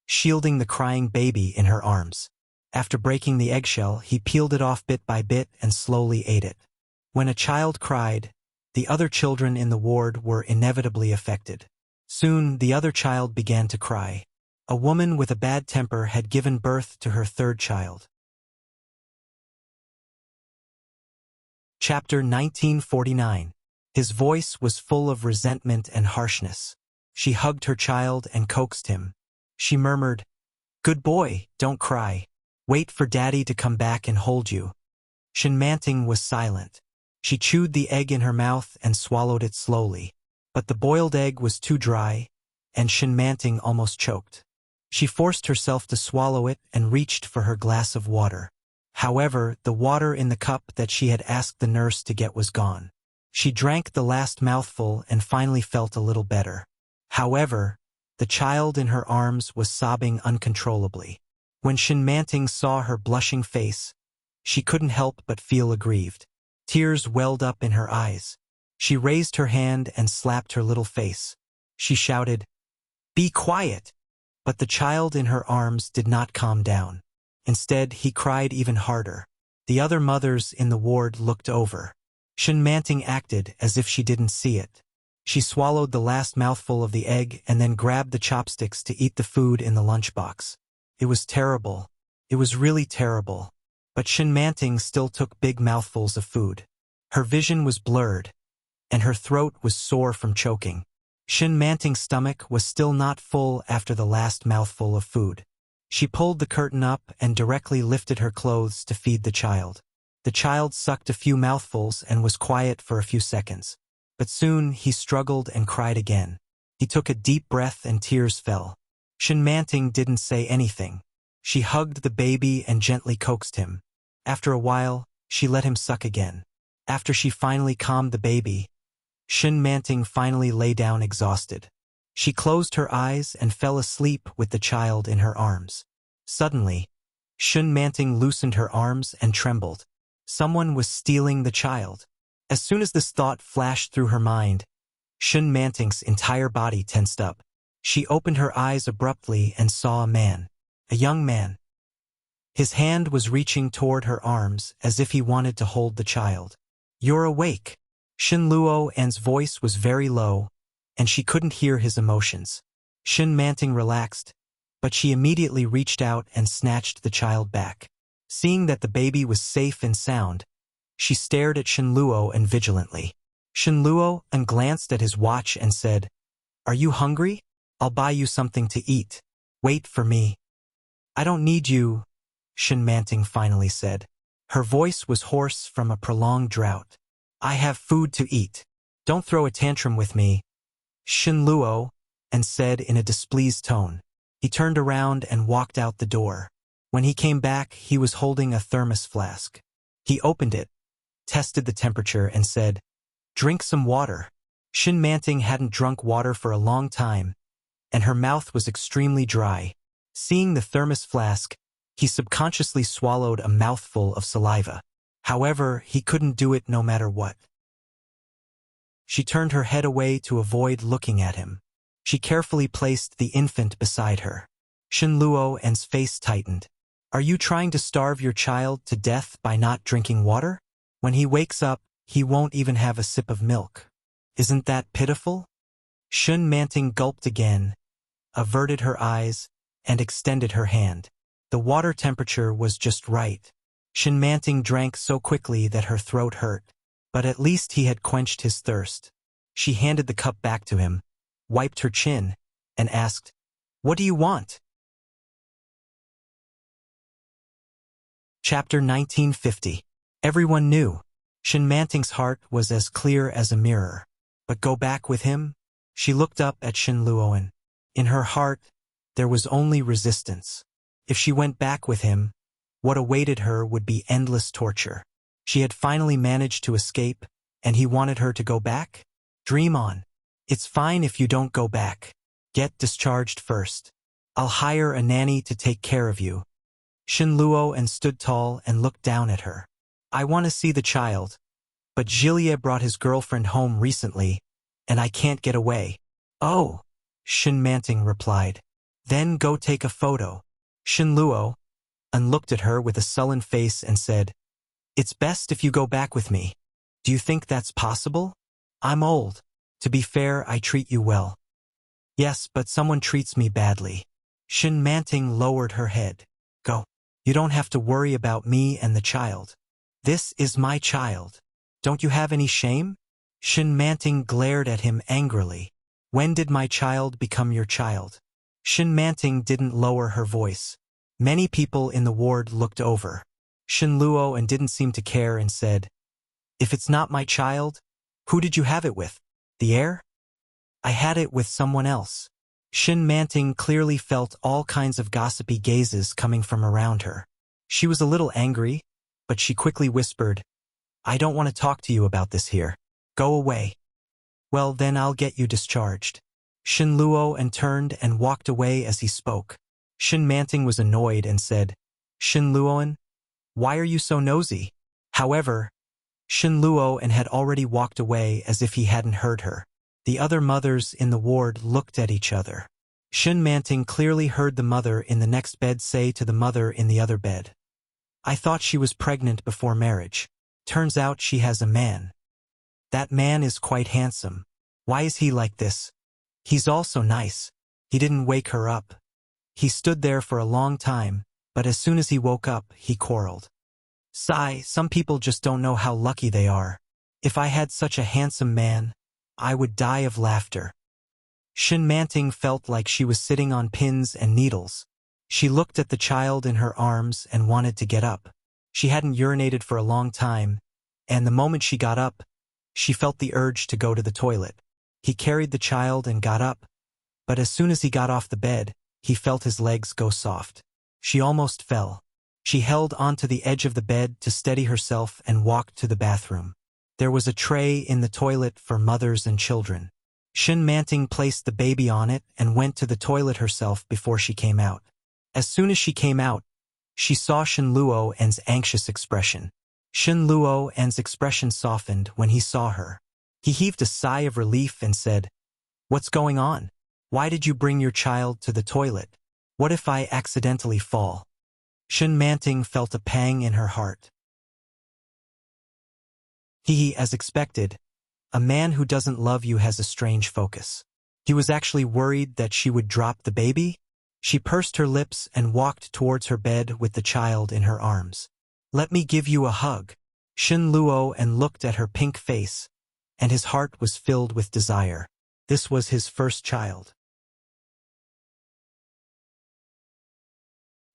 shielding the crying baby in her arms. After breaking the eggshell, he peeled it off bit by bit and slowly ate it. When a child cried, the other children in the ward were inevitably affected. Soon, the other child began to cry. A woman with a bad temper had given birth to her third child. Chapter 1949. His voice was full of resentment and harshness. She hugged her child and coaxed him. She murmured, "Good boy, don't cry. Wait for Daddy to come back and hold you." Enchanting was silent. She chewed the egg in her mouth and swallowed it slowly. But the boiled egg was too dry, and Enchanting almost choked. She forced herself to swallow it and reached for her glass of water. However, the water in the cup that she had asked the nurse to get was gone. She drank the last mouthful and finally felt a little better. However, the child in her arms was sobbing uncontrollably. When Enchanting saw her blushing face, she couldn't help but feel aggrieved. Tears welled up in her eyes. She raised her hand and slapped her little face. She shouted, "Be quiet!" But the child in her arms did not calm down. Instead, he cried even harder. The other mothers in the ward looked over. Enchanting acted as if she didn't see it. She swallowed the last mouthful of the egg and then grabbed the chopsticks to eat the food in the lunchbox. It was terrible. It was really terrible. But Enchanting still took big mouthfuls of food. Her vision was blurred, and her throat was sore from choking. Enchanting's stomach was still not full after the last mouthful of food. She pulled the curtain up and directly lifted her clothes to feed the child. The child sucked a few mouthfuls and was quiet for a few seconds. But soon he struggled and cried again. He took a deep breath and tears fell. Enchanting didn't say anything. She hugged the baby and gently coaxed him. After a while, she let him suck again. After she finally calmed the baby, Enchanting finally lay down exhausted. She closed her eyes and fell asleep with the child in her arms. Suddenly, Shun Manting loosened her arms and trembled. Someone was stealing the child. As soon as this thought flashed through her mind, Shun Manting's entire body tensed up. She opened her eyes abruptly and saw a man. A young man. His hand was reaching toward her arms as if he wanted to hold the child. "You're awake." Shin Luo's voice was very low, and she couldn't hear his emotions. Shun Manting relaxed, but she immediately reached out and snatched the child back. Seeing that the baby was safe and sound, she stared at Shin Luo vigilantly. Shin Luo glanced at his watch and said, "Are you hungry? I'll buy you something to eat. Wait for me." "I don't need you," Shin Manting finally said. Her voice was hoarse from a prolonged drought. "I have food to eat. Don't throw a tantrum with me," Shin Luo said in a displeased tone. He turned around and walked out the door. When he came back, he was holding a thermos flask. He opened it, tested the temperature, and said, "Drink some water." Shin Manting hadn't drunk water for a long time, and her mouth was extremely dry. Seeing the thermos flask, he subconsciously swallowed a mouthful of saliva. However, he couldn't do it no matter what. She turned her head away to avoid looking at him. She carefully placed the infant beside her. Shin Luo's face tightened. "Are you trying to starve your child to death by not drinking water? When he wakes up, he won't even have a sip of milk. Isn't that pitiful?" Shun Manting gulped again, averted her eyes, and extended her hand. The water temperature was just right. Shin Manting drank so quickly that her throat hurt, but at least he had quenched his thirst. She handed the cup back to him, wiped her chin, and asked, "What do you want?" Chapter 1950. Everyone knew. Shin Manting's heart was as clear as a mirror. But go back with him? She looked up at Shin Luo. In her heart, there was only resistance. If she went back with him, what awaited her would be endless torture. She had finally managed to escape, and he wanted her to go back? Dream on. It's fine if you don't go back. Get discharged first. I'll hire a nanny to take care of you. Shin Luo stood tall and looked down at her. "I want to see the child, but Jilie brought his girlfriend home recently, and I can't get away." "Oh," Shin Manting replied. "Then go take a photo." Shin Luo looked at her with a sullen face and said, "It's best if you go back with me. Do you think that's possible? I'm old. To be fair, I treat you well." "Yes, but someone treats me badly." Shin Manting lowered her head. "Go. You don't have to worry about me and the child. This is my child. Don't you have any shame?" Shin Manting glared at him angrily. "When did my child become your child?" Shin Manting didn't lower her voice. Many people in the ward looked over. Shin Luo didn't seem to care and said, "If it's not my child, who did you have it with? The heir?" "I had it with someone else." Shin Manting clearly felt all kinds of gossipy gazes coming from around her. She was a little angry, but she quickly whispered, "I don't want to talk to you about this here. Go away." "Well, then I'll get you discharged." Shin Luo turned and walked away as he spoke. Shin Manting was annoyed and said, "Shin Luo, why are you so nosy?" However, Shin Luo had already walked away as if he hadn't heard her. The other mothers in the ward looked at each other. Shin Manting clearly heard the mother in the next bed say to the mother in the other bed, "I thought she was pregnant before marriage. Turns out she has a man. That man is quite handsome. Why is he like this? He's also nice." He didn't wake her up. He stood there for a long time, but as soon as he woke up, he quarreled. "Sigh, some people just don't know how lucky they are. If I had such a handsome man, I would die of laughter." Shin Manting felt like she was sitting on pins and needles. She looked at the child in her arms and wanted to get up. She hadn't urinated for a long time, and the moment she got up, she felt the urge to go to the toilet. He carried the child and got up, but as soon as he got off the bed, he felt his legs go soft. She almost fell. She held onto the edge of the bed to steady herself and walked to the bathroom. There was a tray in the toilet for mothers and children. Shin Manting placed the baby on it and went to the toilet herself before she came out. As soon as she came out, she saw Shen Luo's anxious expression. Shen Luo's expression softened when he saw her. He heaved a sigh of relief and said, "What's going on? Why did you bring your child to the toilet? What if I accidentally fall?" Shen Manting felt a pang in her heart. As expected, a man who doesn't love you has a strange focus. He was actually worried that she would drop the baby. She pursed her lips and walked towards her bed with the child in her arms. "Let me give you a hug." Shen Luo and looked at her pink face, and his heart was filled with desire. This was his first child.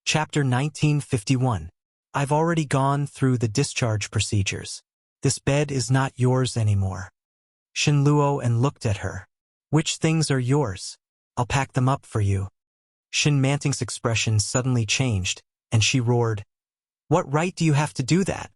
Chapter 1951. I've already gone through the discharge procedures. This bed is not yours anymore. Shen Luo and looked at her. "Which things are yours? I'll pack them up for you." Shen Manting's expression suddenly changed, and she roared, "What right do you have to do that?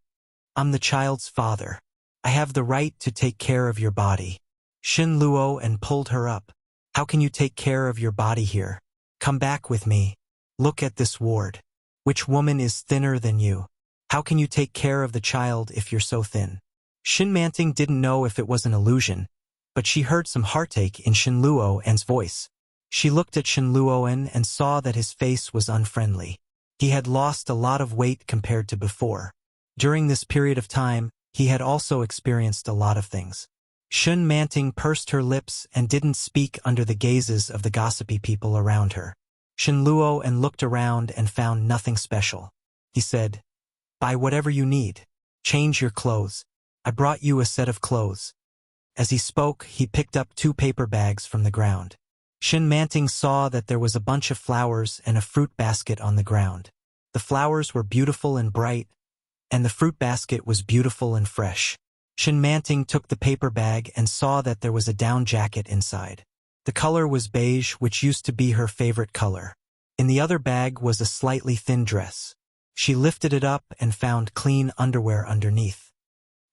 I'm the child's father. I have the right to take care of your body." Shen Luo and pulled her up. "How can you take care of your body here? Come back with me. Look at this ward. Which woman is thinner than you? How can you take care of the child if you're so thin?" Shen Manting didn't know if it was an illusion, but she heard some heartache in Shen Luo's voice. She looked at Shen Luoan and saw that his face was unfriendly. He had lost a lot of weight compared to before. During this period of time, he had also experienced a lot of things. Shen Manting pursed her lips and didn't speak under the gazes of the gossipy people around her. Shen Luoan looked around and found nothing special. He said, "Buy whatever you need. Change your clothes. I brought you a set of clothes." As he spoke, he picked up 2 paper bags from the ground. Shen Manting saw that there was a bunch of flowers and a fruit basket on the ground. The flowers were beautiful and bright, and the fruit basket was beautiful and fresh. Shen Manting took the paper bag and saw that there was a down jacket inside. The color was beige, which used to be her favorite color. In the other bag was a slightly thin dress. She lifted it up and found clean underwear underneath.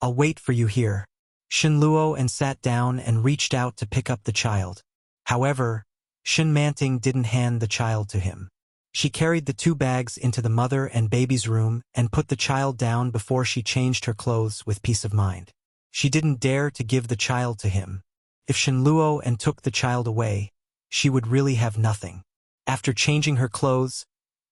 "I'll wait for you here." Shen Luo sat down and reached out to pick up the child. However, Shen Manting didn't hand the child to him. She carried the 2 bags into the mother and baby's room and put the child down before she changed her clothes with peace of mind. She didn't dare to give the child to him. If Shen Luo took the child away, she would really have nothing. After changing her clothes,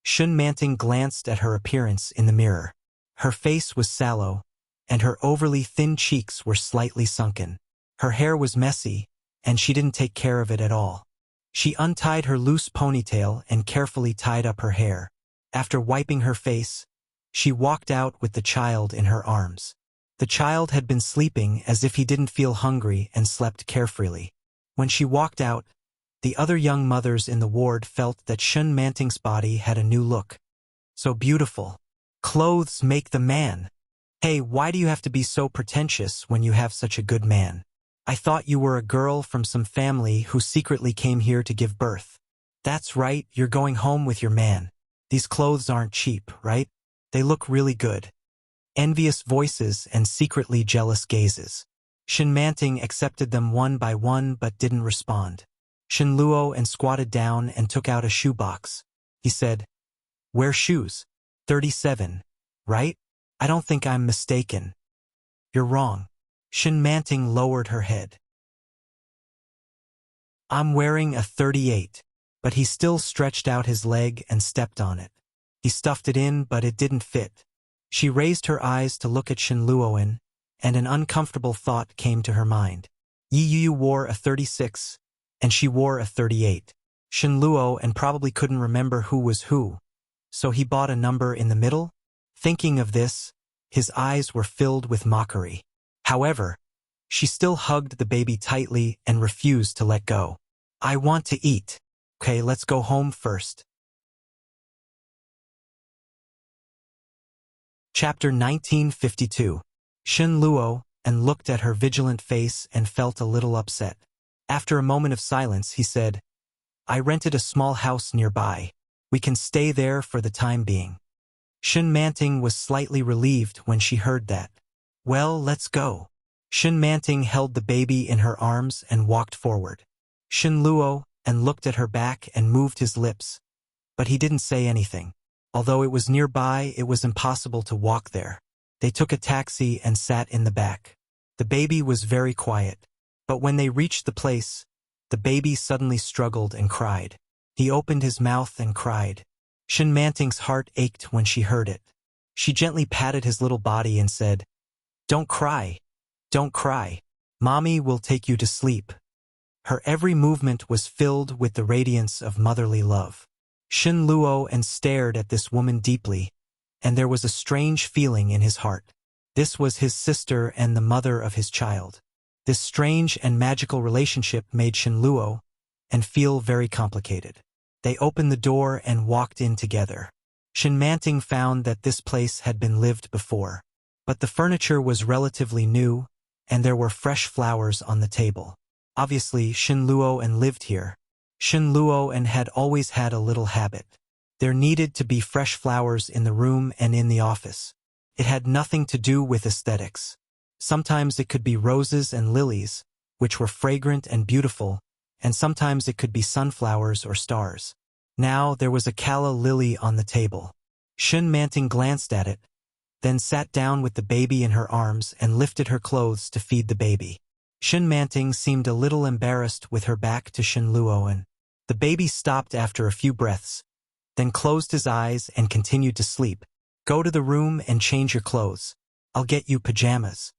Shen Manting glanced at her appearance in the mirror. Her face was sallow, and her overly thin cheeks were slightly sunken. Her hair was messy, and she didn't take care of it at all. She untied her loose ponytail and carefully tied up her hair. After wiping her face, she walked out with the child in her arms. The child had been sleeping as if he didn't feel hungry and slept carefreely. When she walked out, the other young mothers in the ward felt that Shen Manting's body had a new look. So beautiful. Clothes make the man. Hey, why do you have to be so pretentious when you have such a good man? I thought you were a girl from some family who secretly came here to give birth. That's right, you're going home with your man. These clothes aren't cheap, right? They look really good. Envious voices and secretly jealous gazes. Shen Manting accepted them one by one but didn't respond. Shen Luo squatted down and took out a shoebox. He said, "Wear shoes. 37, right? I don't think I'm mistaken." "You're wrong." Shen Manting lowered her head. "I'm wearing a 38. But he still stretched out his leg and stepped on it. He stuffed it in, but it didn't fit. She raised her eyes to look at Shen Luoan, and an uncomfortable thought came to her mind. Yi Yu wore a 36, and she wore a 38. Shen Luo probably couldn't remember who was who, so he bought a number in the middle. Thinking of this, his eyes were filled with mockery. However, she still hugged the baby tightly and refused to let go. "I want to eat. Okay, let's go home first." Chapter 1952. Shen Luo looked at her vigilant face and felt a little upset. After a moment of silence, he said, "I rented a small house nearby. We can stay there for the time being." Shen Manting was slightly relieved when she heard that. "Well, let's go." Shen Manting held the baby in her arms and walked forward. Shen Luo looked at her back and moved his lips, but he didn't say anything. Although it was nearby, it was impossible to walk there. They took a taxi and sat in the back. The baby was very quiet. But when they reached the place, the baby suddenly struggled and cried. He opened his mouth and cried. Shinmanting's heart ached when she heard it. She gently patted his little body and said, "Don't cry. Don't cry. Mommy will take you to sleep." Her every movement was filled with the radiance of motherly love. Shin Luo stared at this woman deeply, and there was a strange feeling in his heart. This was his sister and the mother of his child. This strange and magical relationship made Shin Luo feel very complicated. They opened the door and walked in together. Shinmanting found that this place had been lived before, but the furniture was relatively new, and there were fresh flowers on the table. Obviously, Shin Luo lived here. Shin Luo had always had a little habit. There needed to be fresh flowers in the room and in the office. It had nothing to do with aesthetics. Sometimes it could be roses and lilies, which were fragrant and beautiful, and sometimes it could be sunflowers or stars. Now there was a calla lily on the table. Shinmanting glanced at it, then sat down with the baby in her arms and lifted her clothes to feed the baby. Shinmanting seemed a little embarrassed with her back to Shin Luo. The baby stopped after a few breaths, then closed his eyes and continued to sleep. "Go to the room and change your clothes. I'll get you pajamas."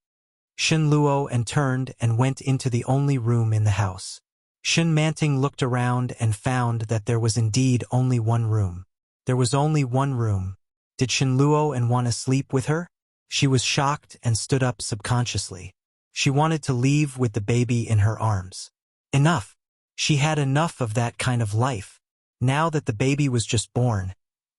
Shin Luo turned and went into the only room in the house. Shinmanting looked around and found that there was indeed only one room. There was only one room. Did Shin Luo want to sleep with her? She was shocked and stood up subconsciously. She wanted to leave with the baby in her arms. Enough. She had enough of that kind of life. Now that the baby was just born,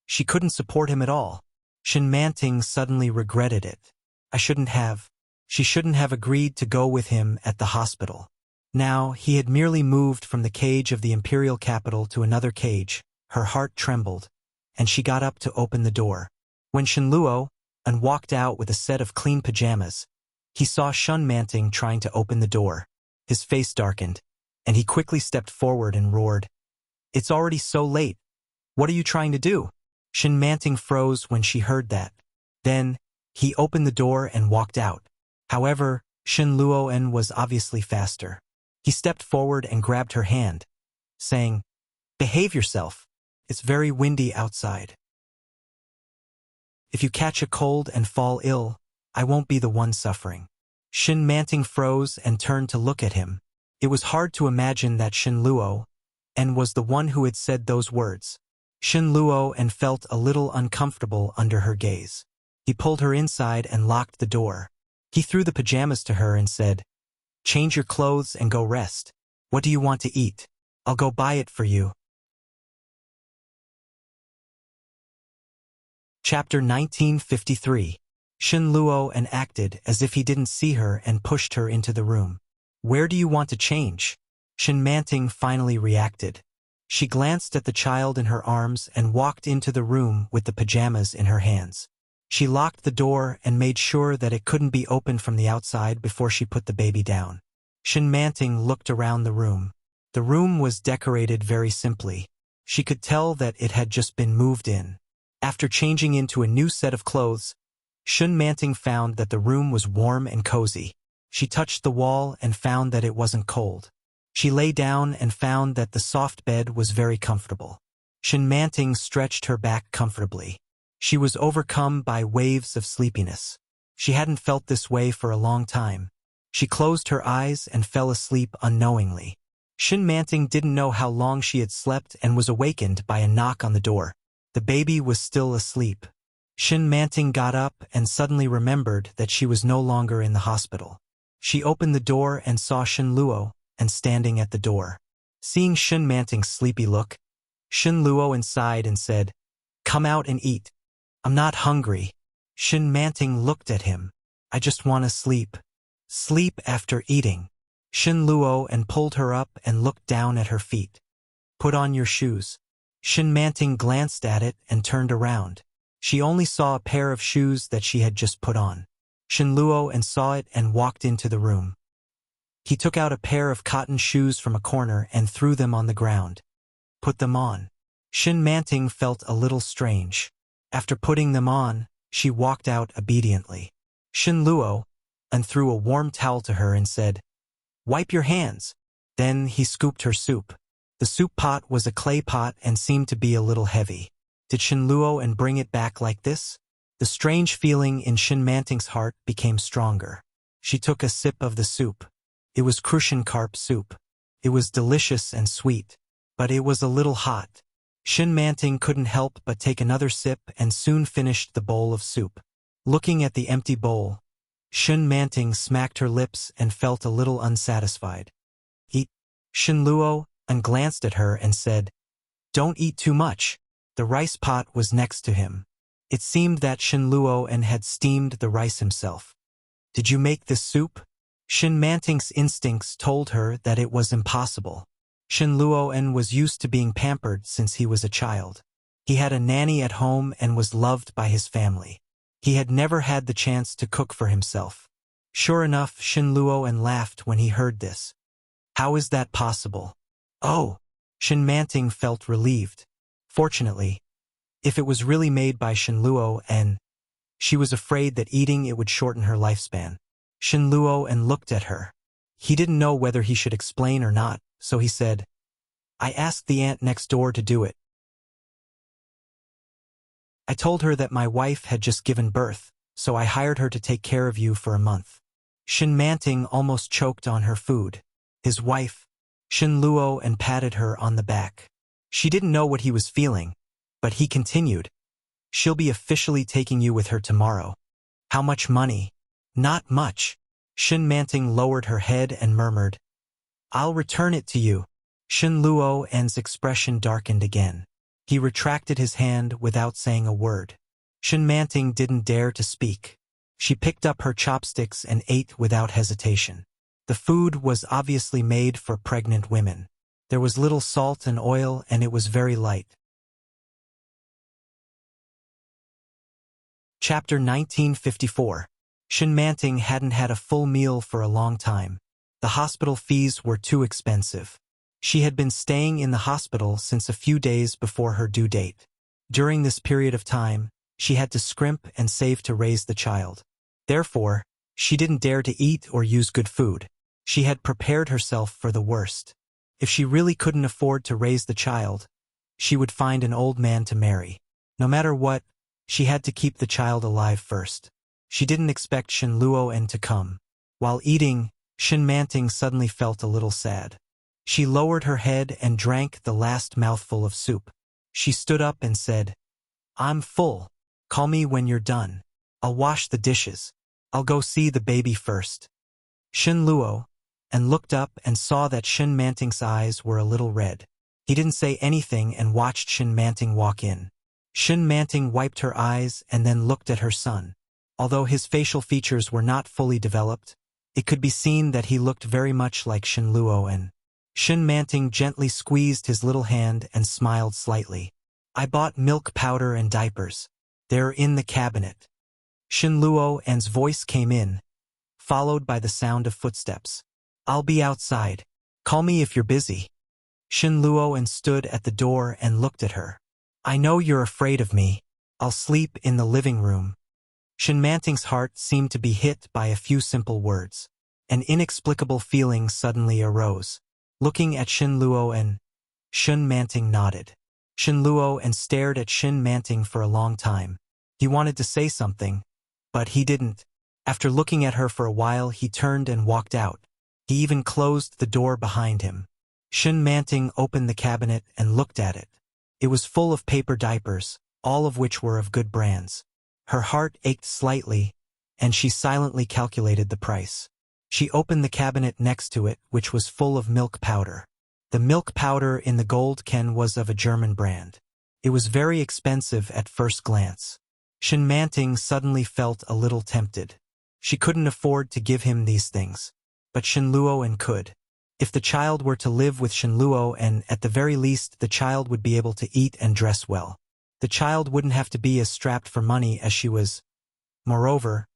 she couldn't support him at all. Shinmanting suddenly regretted it. She shouldn't have agreed to go with him at the hospital. Now, he had merely moved from the cage of the imperial capital to another cage. Her heart trembled, and she got up to open the door. When Shin Luo walked out with a set of clean pajamas, he saw Shinmanting trying to open the door. His face darkened, and he quickly stepped forward and roared, "It's already so late. What are you trying to do?" Shinmanting froze when she heard that. Then, he opened the door and walked out. However, Shin Luo was obviously faster. He stepped forward and grabbed her hand, saying, "Behave yourself. It's very windy outside. If you catch a cold and fall ill, I won't be the one suffering." Shinmanting froze and turned to look at him. It was hard to imagine that Shin Luo was the one who had said those words. Shin Luo felt a little uncomfortable under her gaze. He pulled her inside and locked the door. He threw the pajamas to her and said, "Change your clothes and go rest. What do you want to eat? I'll go buy it for you." Chapter 1953. Shin Luo acted as if he didn't see her and pushed her into the room. "Where do you want to change?" Shinmanting finally reacted. She glanced at the child in her arms and walked into the room with the pajamas in her hands. She locked the door and made sure that it couldn't be opened from the outside before she put the baby down. Shinmanting looked around the room. The room was decorated very simply. She could tell that it had just been moved in. After changing into a new set of clothes, Shinmanting found that the room was warm and cozy. She touched the wall and found that it wasn't cold. She lay down and found that the soft bed was very comfortable. Shinmanting stretched her back comfortably. She was overcome by waves of sleepiness. She hadn't felt this way for a long time. She closed her eyes and fell asleep unknowingly. Shinmanting didn't know how long she had slept and was awakened by a knock on the door. The baby was still asleep. Shinmanting got up and suddenly remembered that she was no longer in the hospital. She opened the door and saw Shin Luo standing at the door. Seeing Shinmanting's sleepy look, Shin Luo sighed and said, "Come out and eat." "I'm not hungry." Shinmanting looked at him. "I just want to sleep." "Sleep after eating." Shin Luo pulled her up and looked down at her feet. "Put on your shoes." Shinmanting glanced at it and turned around. She only saw a pair of shoes that she had just put on. Shin Luo saw it and walked into the room. He took out a pair of cotton shoes from a corner and threw them on the ground. "Put them on." Shin Manting felt a little strange. After putting them on, she walked out obediently. Shin Luo and threw a warm towel to her and said, "Wipe your hands." Then he scooped her soup. The soup pot was a clay pot and seemed to be a little heavy. Did Shin Luo and bring it back like this? The strange feeling in Shin Manting's heart became stronger. She took a sip of the soup. It was crucian carp soup. It was delicious and sweet, but it was a little hot. Shin Manting couldn't help but take another sip and soon finished the bowl of soup. Looking at the empty bowl, Shin Manting smacked her lips and felt a little unsatisfied. "Eat." Shin Luo and glanced at her and said, "Don't eat too much." The rice pot was next to him. It seemed that Shin Luo and had steamed the rice himself. "Did you make this soup?" Shin Manting's instincts told her that it was impossible. Shin Luo was used to being pampered since he was a child. He had a nanny at home and was loved by his family. He had never had the chance to cook for himself. Sure enough, Shin Luo laughed when he heard this. "How is that possible?" "Oh!" Shin Manting felt relieved. Fortunately, if it was really made by Shin Luo, she was afraid that eating it would shorten her lifespan. Shin Luo looked at her. He didn't know whether he should explain or not, so he said, "I asked the aunt next door to do it. I told her that my wife had just given birth, so I hired her to take care of you for a month." Shin Manting almost choked on her food. His wife, Shin Luo, patted her on the back. She didn't know what he was feeling, but he continued, "She'll be officially taking you with her tomorrow." "How much money?" "Not much." Shin Manting lowered her head and murmured, "I'll return it to you." Shin Luo's expression darkened again. He retracted his hand without saying a word. Shin Manting didn't dare to speak. She picked up her chopsticks and ate without hesitation. The food was obviously made for pregnant women. There was little salt and oil, and it was very light. Chapter 1954. Shin Manting hadn't had a full meal for a long time. The hospital fees were too expensive. She had been staying in the hospital since a few days before her due date. During this period of time, she had to scrimp and save to raise the child. Therefore, she didn't dare to eat or use good food. She had prepared herself for the worst. If she really couldn't afford to raise the child, she would find an old man to marry. No matter what, she had to keep the child alive first. She didn't expect Shin Luo to come. While eating, Shin Manting suddenly felt a little sad. She lowered her head and drank the last mouthful of soup. She stood up and said, "I'm full. Call me when you're done. I'll wash the dishes. I'll go see the baby first." Shin Luo looked up and saw that Shin Manting's eyes were a little red. He didn't say anything and watched Shin Manting walk in. Shin Manting wiped her eyes and then looked at her son. Although his facial features were not fully developed, it could be seen that he looked very much like Shin Luo. Shin Manting gently squeezed his little hand and smiled slightly. "I bought milk powder and diapers. They're in the cabinet." Shin Luo's voice came in, followed by the sound of footsteps. "I'll be outside. Call me if you're busy." Shin Luo stood at the door and looked at her. "I know you're afraid of me. I'll sleep in the living room." Shin Manting's heart seemed to be hit by a few simple words. An inexplicable feeling suddenly arose. Looking at Shin Luo, Shin Manting nodded. Shin Luo stared at Shin Manting for a long time. He wanted to say something, but he didn't. After looking at her for a while, he turned and walked out. He even closed the door behind him. Shin Manting opened the cabinet and looked at it. It was full of paper diapers, all of which were of good brands. Her heart ached slightly, and she silently calculated the price. She opened the cabinet next to it, which was full of milk powder. The milk powder in the gold can was of a German brand. It was very expensive at first glance. Shin Manting suddenly felt a little tempted. She couldn't afford to give him these things, but Shin Luo could. If the child were to live with Shin Luo, at the very least the child would be able to eat and dress well. The child wouldn't have to be as strapped for money as she was. Moreover,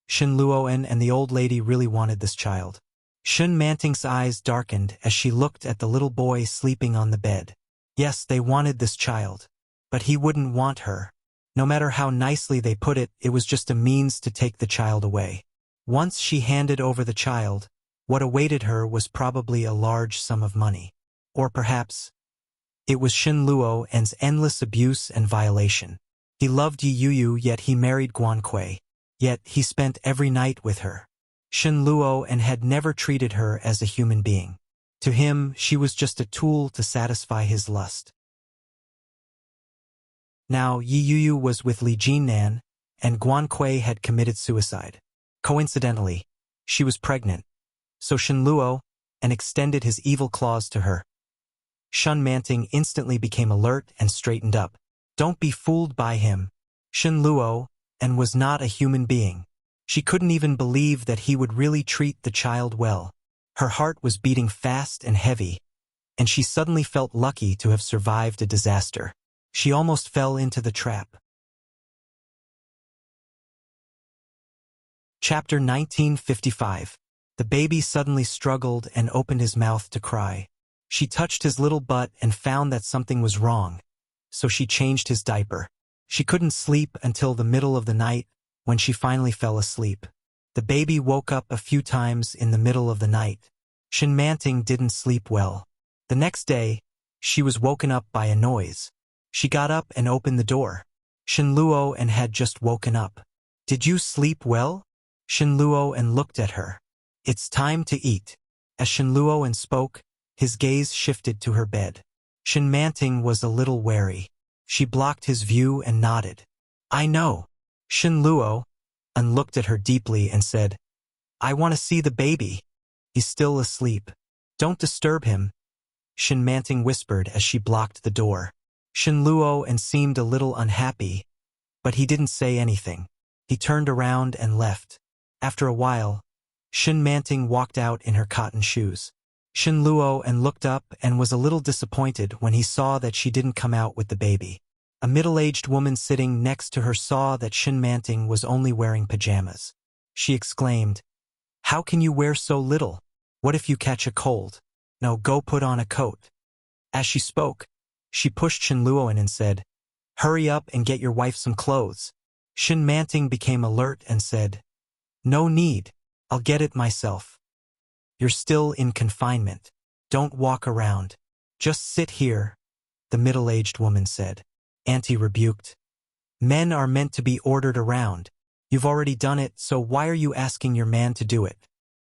Shin Luo and the old lady really wanted this child. Shin Manting's eyes darkened as she looked at the little boy sleeping on the bed. Yes, they wanted this child. But he wouldn't want her. No matter how nicely they put it, it was just a means to take the child away. Once she handed over the child, what awaited her was probably a large sum of money. Or perhaps, it was Shin Luo's endless abuse and violation. He loved Yi Yuyu, yet he married Guan Kui. Yet he spent every night with her. Shin Luo had never treated her as a human being. To him, she was just a tool to satisfy his lust. Now Yi Yuyu was with Li Jinnan, and Guan Kui had committed suicide. Coincidentally, she was pregnant. So Shin Luo extended his evil claws to her. Shen Manting instantly became alert and straightened up. Don't be fooled by him. Shin Luo was not a human being. She couldn't even believe that he would really treat the child well. Her heart was beating fast and heavy, and she suddenly felt lucky to have survived a disaster. She almost fell into the trap. Chapter 1955. The baby suddenly struggled and opened his mouth to cry. She touched his little butt and found that something was wrong, so she changed his diaper. She couldn't sleep until the middle of the night, when she finally fell asleep. The baby woke up a few times in the middle of the night. Shin Manting didn't sleep well. The next day, she was woken up by a noise. She got up and opened the door. Shin Luo had just woken up. Did you sleep well? Shin Luo looked at her. It's time to eat. As Shin Luo spoke, his gaze shifted to her bed. Shin Manting was a little wary. She blocked his view and nodded. I know. Shin Luo looked at her deeply and said, I want to see the baby. He's still asleep. Don't disturb him. Shin Manting whispered as she blocked the door. Shin Luo seemed a little unhappy, but he didn't say anything. He turned around and left. After a while, Shin Manting walked out in her cotton shoes. Shin Luo looked up and was a little disappointed when he saw that she didn't come out with the baby. A middle-aged woman sitting next to her saw that Shin Manting was only wearing pajamas. She exclaimed, How can you wear so little? What if you catch a cold? No, go put on a coat. As she spoke, she pushed Shin Luo and said, Hurry up and get your wife some clothes. Shin Manting became alert and said, No need. I'll get it myself. You're still in confinement. Don't walk around. Just sit here, the middle-aged woman said. Auntie rebuked. Men are meant to be ordered around. You've already done it, so why are you asking your man to do it?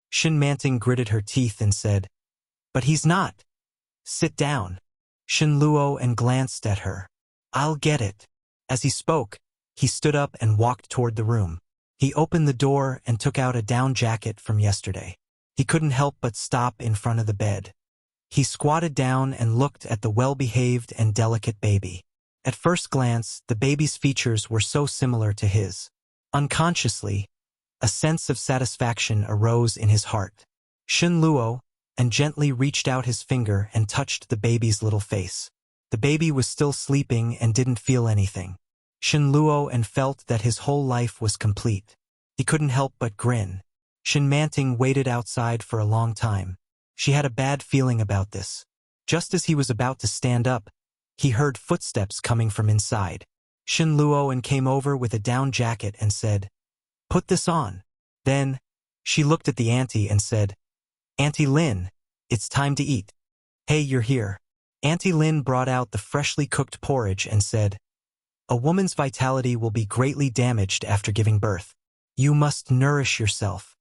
Shin Manting gritted her teeth and said, But he's not. Sit down. Shin Luo glanced at her. I'll get it. As he spoke, he stood up and walked toward the room. He opened the door and took out a down jacket from yesterday. He couldn't help but stop in front of the bed. He squatted down and looked at the well-behaved and delicate baby. At first glance, the baby's features were so similar to his. Unconsciously, a sense of satisfaction arose in his heart. Shin Luo gently reached out his finger and touched the baby's little face. The baby was still sleeping and didn't feel anything. Shin Luo felt that his whole life was complete. He couldn't help but grin. Shin Manting waited outside for a long time. She had a bad feeling about this. Just as he was about to stand up, he heard footsteps coming from inside. Shin Luo came over with a down jacket and said, Put this on. Then, she looked at the auntie and said, Auntie Lin, it's time to eat. Hey, you're here. Auntie Lin brought out the freshly cooked porridge and said, A woman's vitality will be greatly damaged after giving birth. You must nourish yourself.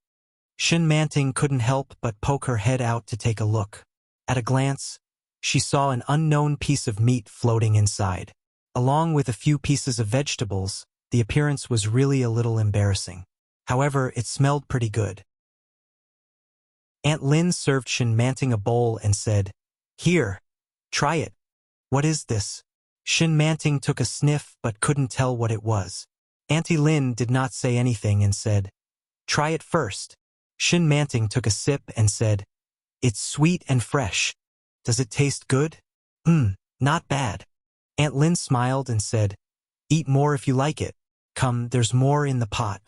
Shin Manting couldn't help but poke her head out to take a look. At a glance, she saw an unknown piece of meat floating inside. Along with a few pieces of vegetables, the appearance was really a little embarrassing. However, it smelled pretty good. Aunt Lin served Shin Manting a bowl and said, Here, try it. What is this? Shin Manting took a sniff but couldn't tell what it was. Auntie Lin did not say anything and said, Try it first. Shin Manting took a sip and said, It's sweet and fresh. Does it taste good? Not bad. Aunt Lin smiled and said, Eat more if you like it. Come, there's more in the pot.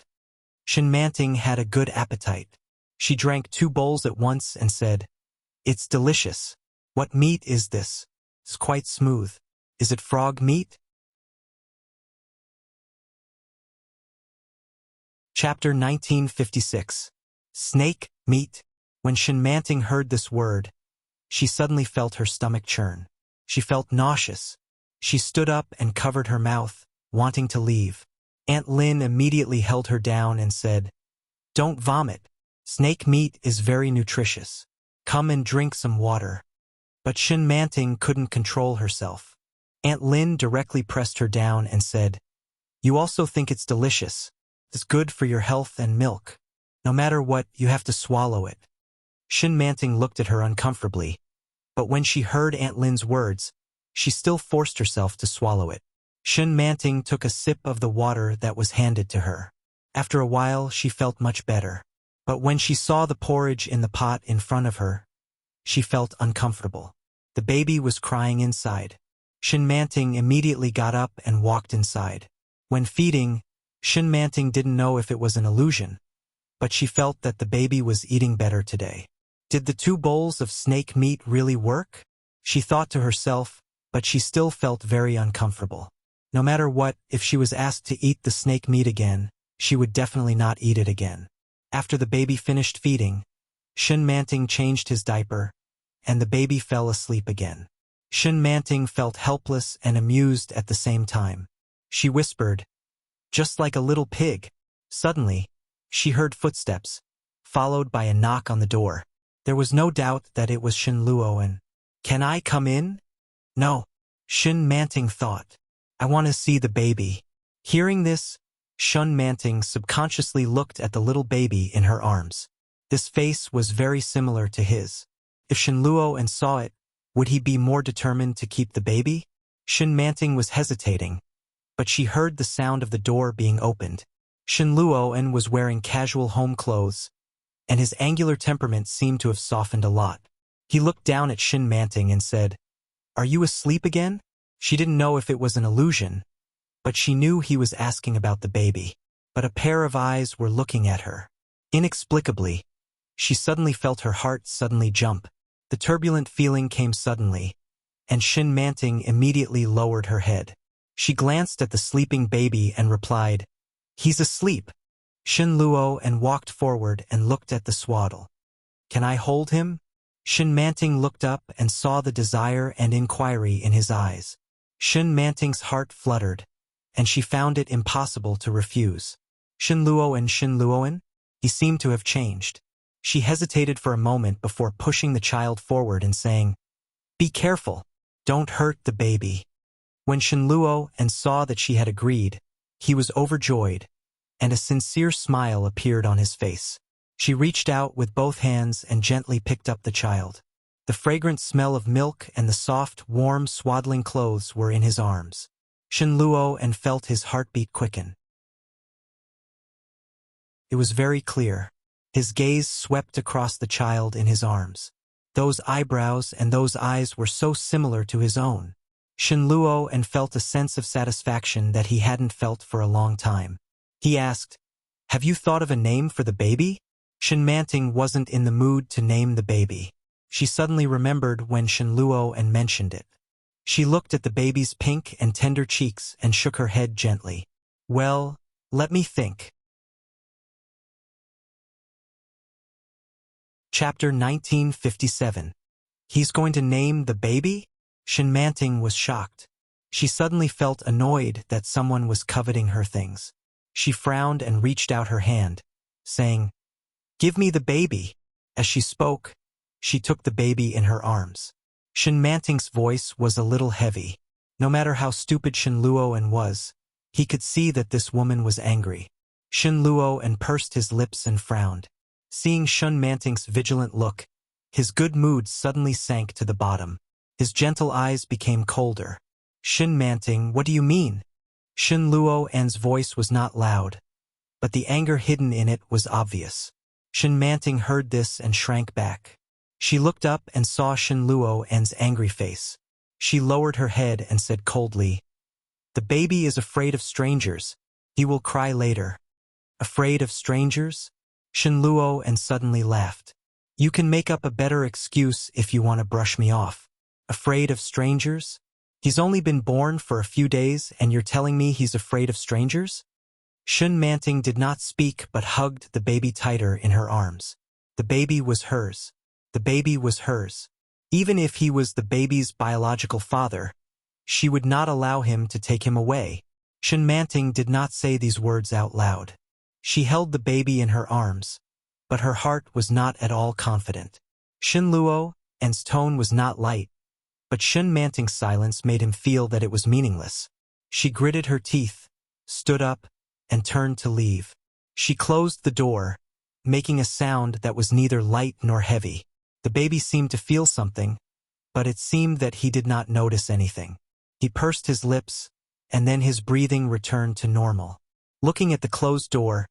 Shin Manting had a good appetite. She drank 2 bowls at once and said, It's delicious. What meat is this? It's quite smooth. Is it frog meat? Chapter 1956. Snake meat. When Shinmanting heard this word, she suddenly felt her stomach churn. She felt nauseous. She stood up and covered her mouth, wanting to leave. Aunt Lin immediately held her down and said, "Don't vomit. Snake meat is very nutritious. Come and drink some water." But Shinmanting couldn't control herself. Aunt Lin directly pressed her down and said, "You also think it's delicious. It's good for your health and milk. No matter what, you have to swallow it." Shinmanting looked at her uncomfortably, but when she heard Aunt Lin's words, she still forced herself to swallow it. Shinmanting took a sip of the water that was handed to her. After a while, she felt much better. But when she saw the porridge in the pot in front of her, she felt uncomfortable. The baby was crying inside. Shinmanting immediately got up and walked inside. When feeding, Shinmanting didn't know if it was an illusion, but she felt that the baby was eating better today. Did the 2 bowls of snake meat really work? She thought to herself, but she still felt very uncomfortable. No matter what, if she was asked to eat the snake meat again, she would definitely not eat it again. After the baby finished feeding, Shinmanting changed his diaper, and the baby fell asleep again. Shinmanting felt helpless and amused at the same time. She whispered, "Just like a little pig." Suddenly, she heard footsteps, followed by a knock on the door. There was no doubt that it was Shinluo. "Can I come in?" "No," Shinmanting thought. "I want to see the baby." Hearing this, Shinmanting subconsciously looked at the little baby in her arms. This face was very similar to his. If Shinluo saw it, would he be more determined to keep the baby? Shinmanting was hesitating, but she heard the sound of the door being opened. Shinluo was wearing casual home clothes, and his angular temperament seemed to have softened a lot. He looked down at Shinmanting and said, "Are you asleep again?" She didn't know if it was an illusion, but she knew he was asking about the baby. But a pair of eyes were looking at her. Inexplicably, she suddenly felt her heart suddenly jump. The turbulent feeling came suddenly, and Shinmanting immediately lowered her head. She glanced at the sleeping baby and replied, "He's asleep." Shinluo walked forward and looked at the swaddle. "Can I hold him?" Shinmanting looked up and saw the desire and inquiry in his eyes. Shinmanting's heart fluttered, and she found it impossible to refuse. Shinluo. He seemed to have changed. She hesitated for a moment before pushing the child forward and saying, "Be careful. Don't hurt the baby." When Shinluo saw that she had agreed, he was overjoyed, and a sincere smile appeared on his face. She reached out with both hands and gently picked up the child. The fragrant smell of milk and the soft, warm, swaddling clothes were in his arms. Shinluo felt his heartbeat quicken. It was very clear. His gaze swept across the child in his arms. Those eyebrows and those eyes were so similar to his own. Shinluo felt a sense of satisfaction that he hadn't felt for a long time. He asked, "Have you thought of a name for the baby?" Shinmanting wasn't in the mood to name the baby. She suddenly remembered when Shinluo mentioned it. She looked at the baby's pink and tender cheeks and shook her head gently. "Well, let me think." Chapter 1957. He's going to name the baby? Shinmanting was shocked. She suddenly felt annoyed that someone was coveting her things. She frowned and reached out her hand, saying, "Give me the baby." As she spoke, she took the baby in her arms. Shinmanting's voice was a little heavy. No matter how stupid Shinluo was, he could see that this woman was angry. Shinluo pursed his lips and frowned. Seeing Shinmanting's vigilant look, his good mood suddenly sank to the bottom. His gentle eyes became colder. "Shinmanting, what do you mean?" Shinluo's voice was not loud, but the anger hidden in it was obvious. Shinmanting heard this and shrank back. She looked up and saw Shinluo's angry face. She lowered her head and said coldly, "The baby is afraid of strangers. He will cry later." "Afraid of strangers?" Shinluo suddenly laughed. "You can make up a better excuse if you want to brush me off." Afraid of strangers? He's only been born for a few days and you're telling me he's afraid of strangers? Enchanting did not speak but hugged the baby tighter in her arms. The baby was hers. The baby was hers. Even if he was the baby's biological father, she would not allow him to take him away. Enchanting did not say these words out loud. She held the baby in her arms, but her heart was not at all confident. En's tone was not light, but Enchanting's silence made him feel that it was meaningless. She gritted her teeth, stood up, and turned to leave. She closed the door, making a sound that was neither light nor heavy. The baby seemed to feel something, but it seemed that he did not notice anything. He pursed his lips, and then his breathing returned to normal. Looking at the closed door,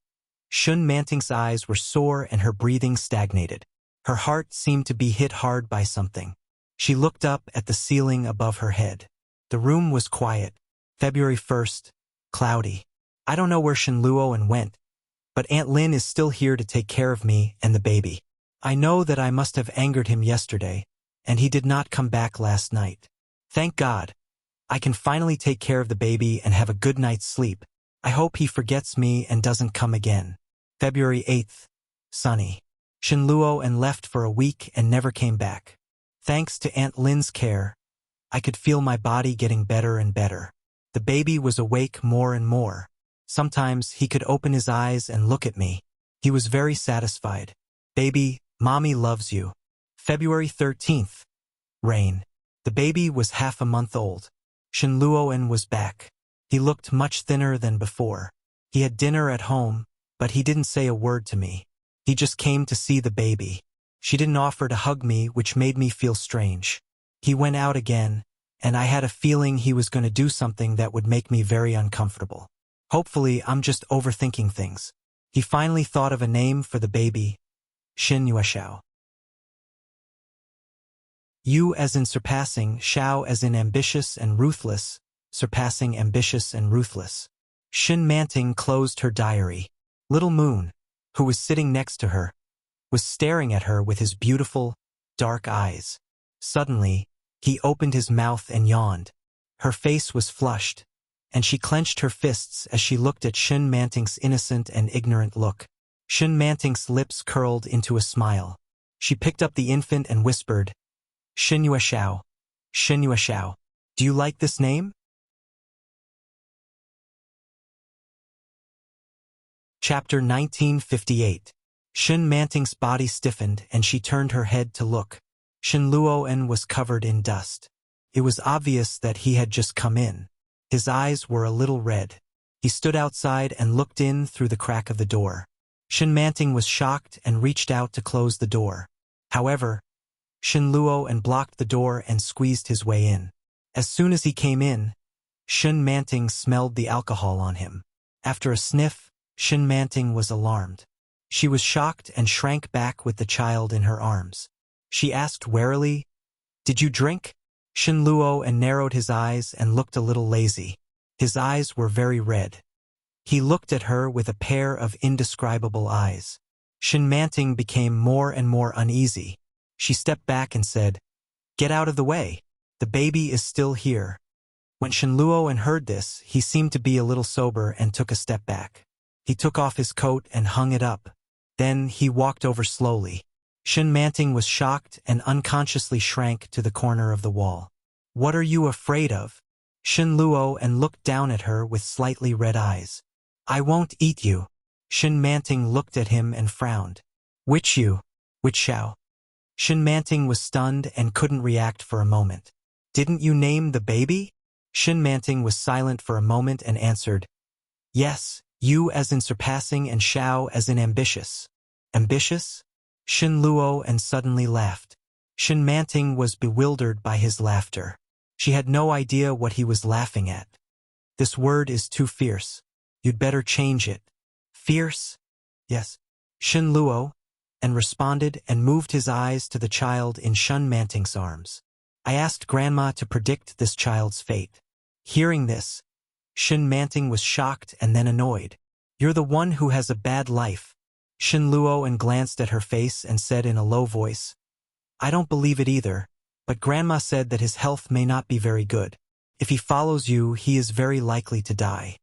Enchanting's eyes were sore and her breathing stagnated. Her heart seemed to be hit hard by something. She looked up at the ceiling above her head. The room was quiet. February 1st, cloudy. I don't know where Shenluo went, but Aunt Lin is still here to take care of me and the baby. I know that I must have angered him yesterday, and he did not come back last night. Thank God. I can finally take care of the baby and have a good night's sleep. I hope he forgets me and doesn't come again. February 8th, sunny. Shenluo left for a week and never came back. Thanks to Aunt Lin's care, I could feel my body getting better and better. The baby was awake more and more. Sometimes he could open his eyes and look at me. He was very satisfied. Baby, Mommy loves you. February 13th, rain. The baby was half a month old. Shenluo was back. He looked much thinner than before. He had dinner at home, but he didn't say a word to me. He just came to see the baby. She didn't offer to hug me, which made me feel strange. He went out again, and I had a feeling he was going to do something that would make me very uncomfortable. Hopefully, I'm just overthinking things. He finally thought of a name for the baby. Xinyueshao. Yu as in surpassing, Shao as in ambitious and ruthless, surpassing ambitious and ruthless. Enchanting closed her diary. Little Moon, who was sitting next to her, was staring at her with his beautiful, dark eyes. Suddenly, he opened his mouth and yawned. Her face was flushed, and she clenched her fists as she looked at Enchanting's innocent and ignorant look. Enchanting's lips curled into a smile. She picked up the infant and whispered, Xinyueshao, Xinyueshao, do you like this name? Chapter 1958. Enchanting's body stiffened and she turned her head to look. Shenluo was covered in dust. It was obvious that he had just come in. His eyes were a little red. He stood outside and looked in through the crack of the door. Enchanting was shocked and reached out to close the door. However, Shenluo blocked the door and squeezed his way in. As soon as he came in, Enchanting smelled the alcohol on him. After a sniff, Enchanting was alarmed. She was shocked and shrank back with the child in her arms. She asked warily, Did you drink? Shenluo narrowed his eyes and looked a little lazy. His eyes were very red. He looked at her with a pair of indescribable eyes. Enchanting became more and more uneasy. She stepped back and said, Get out of the way. The baby is still here. When Shenluo heard this, he seemed to be a little sober and took a step back. He took off his coat and hung it up. Then he walked over slowly. Enchanting was shocked and unconsciously shrank to the corner of the wall. What are you afraid of? Shenluo looked down at her with slightly red eyes. I won't eat you. Enchanting looked at him and frowned. Which you? Which Shao? Enchanting was stunned and couldn't react for a moment. Didn't you name the baby? Enchanting was silent for a moment and answered, Yes, you as in surpassing and Shao as in ambitious. Ambitious? Shenluo suddenly laughed. Enchanting was bewildered by his laughter. She had no idea what he was laughing at. This word is too fierce. You'd better change it. Fierce? Yes. Shenluo responded and moved his eyes to the child in Enchanting's arms. I asked Grandma to predict this child's fate. Hearing this, Enchanting was shocked and then annoyed. You're the one who has a bad life. Shenluo glanced at her face and said in a low voice, I don't believe it either. but Grandma said that his health may not be very good. If he follows you, he is very likely to die.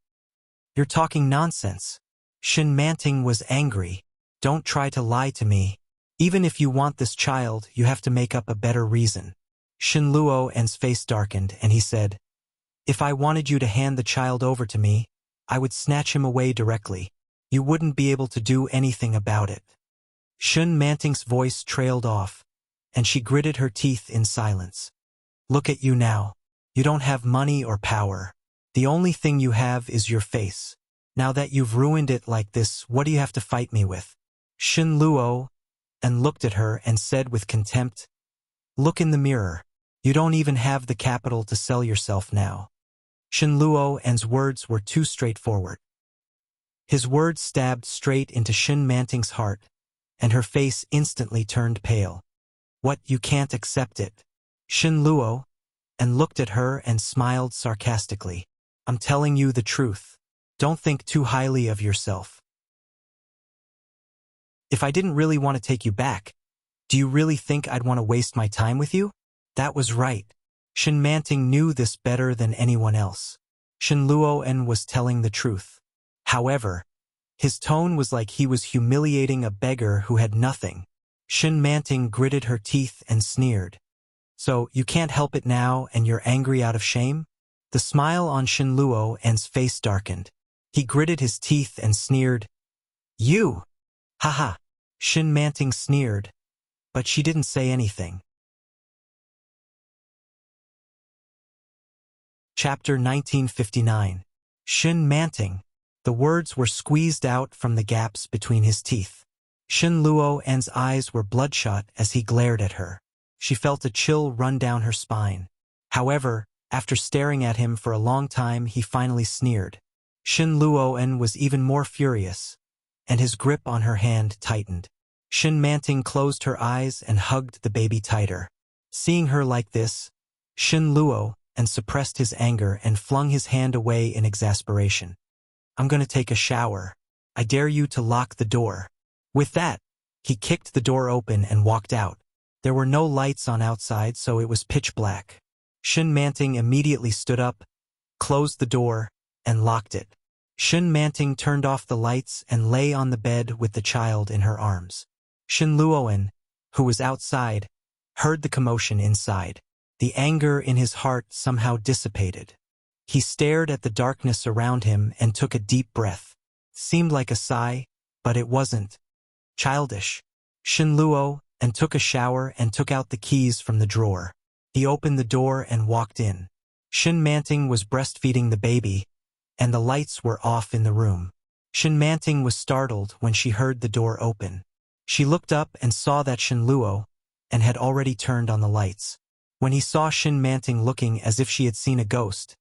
You're talking nonsense. Shin Manting was angry. Don't try to lie to me. Even if you want this child, you have to make up a better reason. Shin Luo's face darkened, and he said, if I wanted you to hand the child over to me, I would snatch him away directly. You wouldn't be able to do anything about it. Shin Manting's voice trailed off, and she gritted her teeth in silence. Look at you now. You don't have money or power. The only thing you have is your face. Now that you've ruined it like this, what do you have to fight me with? Shin Luo looked at her and said with contempt, look in the mirror. You don't even have the capital to sell yourself now. Shin Luo's words were too straightforward. His words stabbed straight into Shin Manting's heart, and her face instantly turned pale. What, you can't accept it? Shin Luo looked at her and smiled sarcastically. I'm telling you the truth. Don't think too highly of yourself. If I didn't really want to take you back, do you really think I'd want to waste my time with you? That was right. Shin Manting knew this better than anyone else. Shin Luo was telling the truth. However, his tone was like he was humiliating a beggar who had nothing. Shin Manting gritted her teeth and sneered. So, you can't help it now and you're angry out of shame? The smile on Shin Luo's face darkened. He gritted his teeth and sneered. You! Haha! Shin Manting sneered, but she didn't say anything. Chapter 1959. Shin Manting. The words were squeezed out from the gaps between his teeth. Shin Luo's eyes were bloodshot as he glared at her. She felt a chill run down her spine. However, after staring at him for a long time, he finally sneered. Shin Luo was even more furious, and his grip on her hand tightened. Shin Manting closed her eyes and hugged the baby tighter. Seeing her like this, Shin Luo suppressed his anger and flung his hand away in exasperation. I'm going to take a shower. I dare you to lock the door. With that, he kicked the door open and walked out. There were no lights on outside, so it was pitch black. Shin Manting immediately stood up, closed the door, and locked it. Shin Manting turned off the lights and lay on the bed with the child in her arms. Shin Luo, who was outside, heard the commotion inside. The anger in his heart somehow dissipated. He stared at the darkness around him and took a deep breath. Seemed like a sigh, but it wasn't. Childish. Shin Luo took a shower and took out the keys from the drawer. He opened the door and walked in. Shin Manting was breastfeeding the baby, and the lights were off in the room. Shin Manting was startled when she heard the door open. She looked up and saw that Shin Luo had already turned on the lights. When he saw Shin Manting looking as if she had seen a ghost,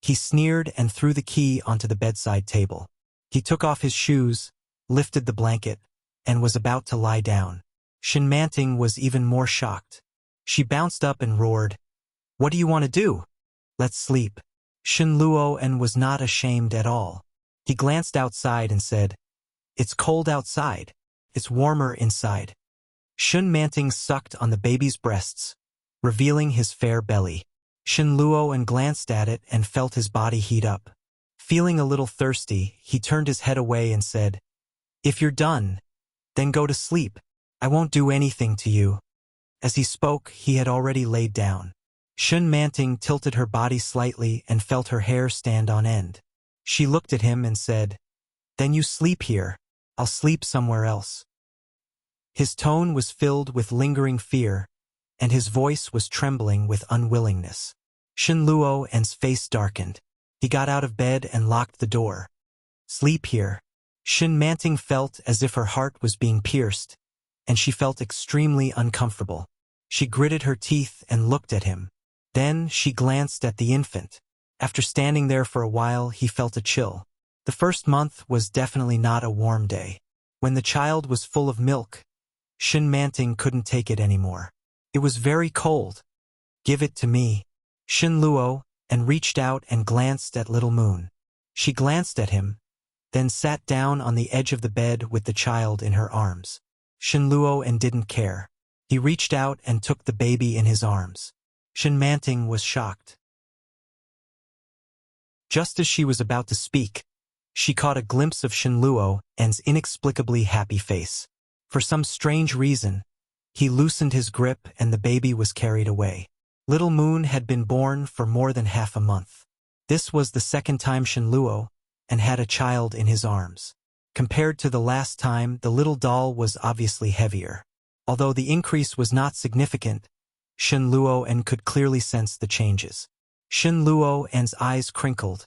he sneered and threw the key onto the bedside table. He took off his shoes, lifted the blanket, and was about to lie down. Shin Manting was even more shocked. She bounced up and roared, "What do you want to do? Let's sleep." Shin Luo was not ashamed at all. He glanced outside and said, "It's cold outside. It's warmer inside." Shin Manting sucked on the baby's breasts, revealing his fair belly. Shin Luo glanced at it and felt his body heat up. Feeling a little thirsty, he turned his head away and said, "If you're done, then go to sleep. I won't do anything to you." As he spoke, he had already laid down. Shin Manting tilted her body slightly and felt her hair stand on end. She looked at him and said, "Then you sleep here. I'll sleep somewhere else." His tone was filled with lingering fear, and his voice was trembling with unwillingness. Shin Luo's face darkened. He got out of bed and locked the door. "Sleep here." Shin Manting felt as if her heart was being pierced, and she felt extremely uncomfortable. She gritted her teeth and looked at him. Then she glanced at the infant. After standing there for a while, he felt a chill. The first month was definitely not a warm day. When the child was full of milk, Shin Manting couldn't take it anymore. It was very cold. "Give it to me." Shin Luo reached out and glanced at Little Moon. She glanced at him, then sat down on the edge of the bed with the child in her arms. Shin Luo didn't care. He reached out and took the baby in his arms. Enchanting was shocked. Just as she was about to speak, she caught a glimpse of En's inexplicably happy face. For some strange reason, he loosened his grip and the baby was carried away. Little Moon had been born for more than half a month. This was the second time Shenluo and had a child in his arms. Compared to the last time, the little doll was obviously heavier. Although the increase was not significant, Shenluo could clearly sense the changes. Shenluo's eyes crinkled,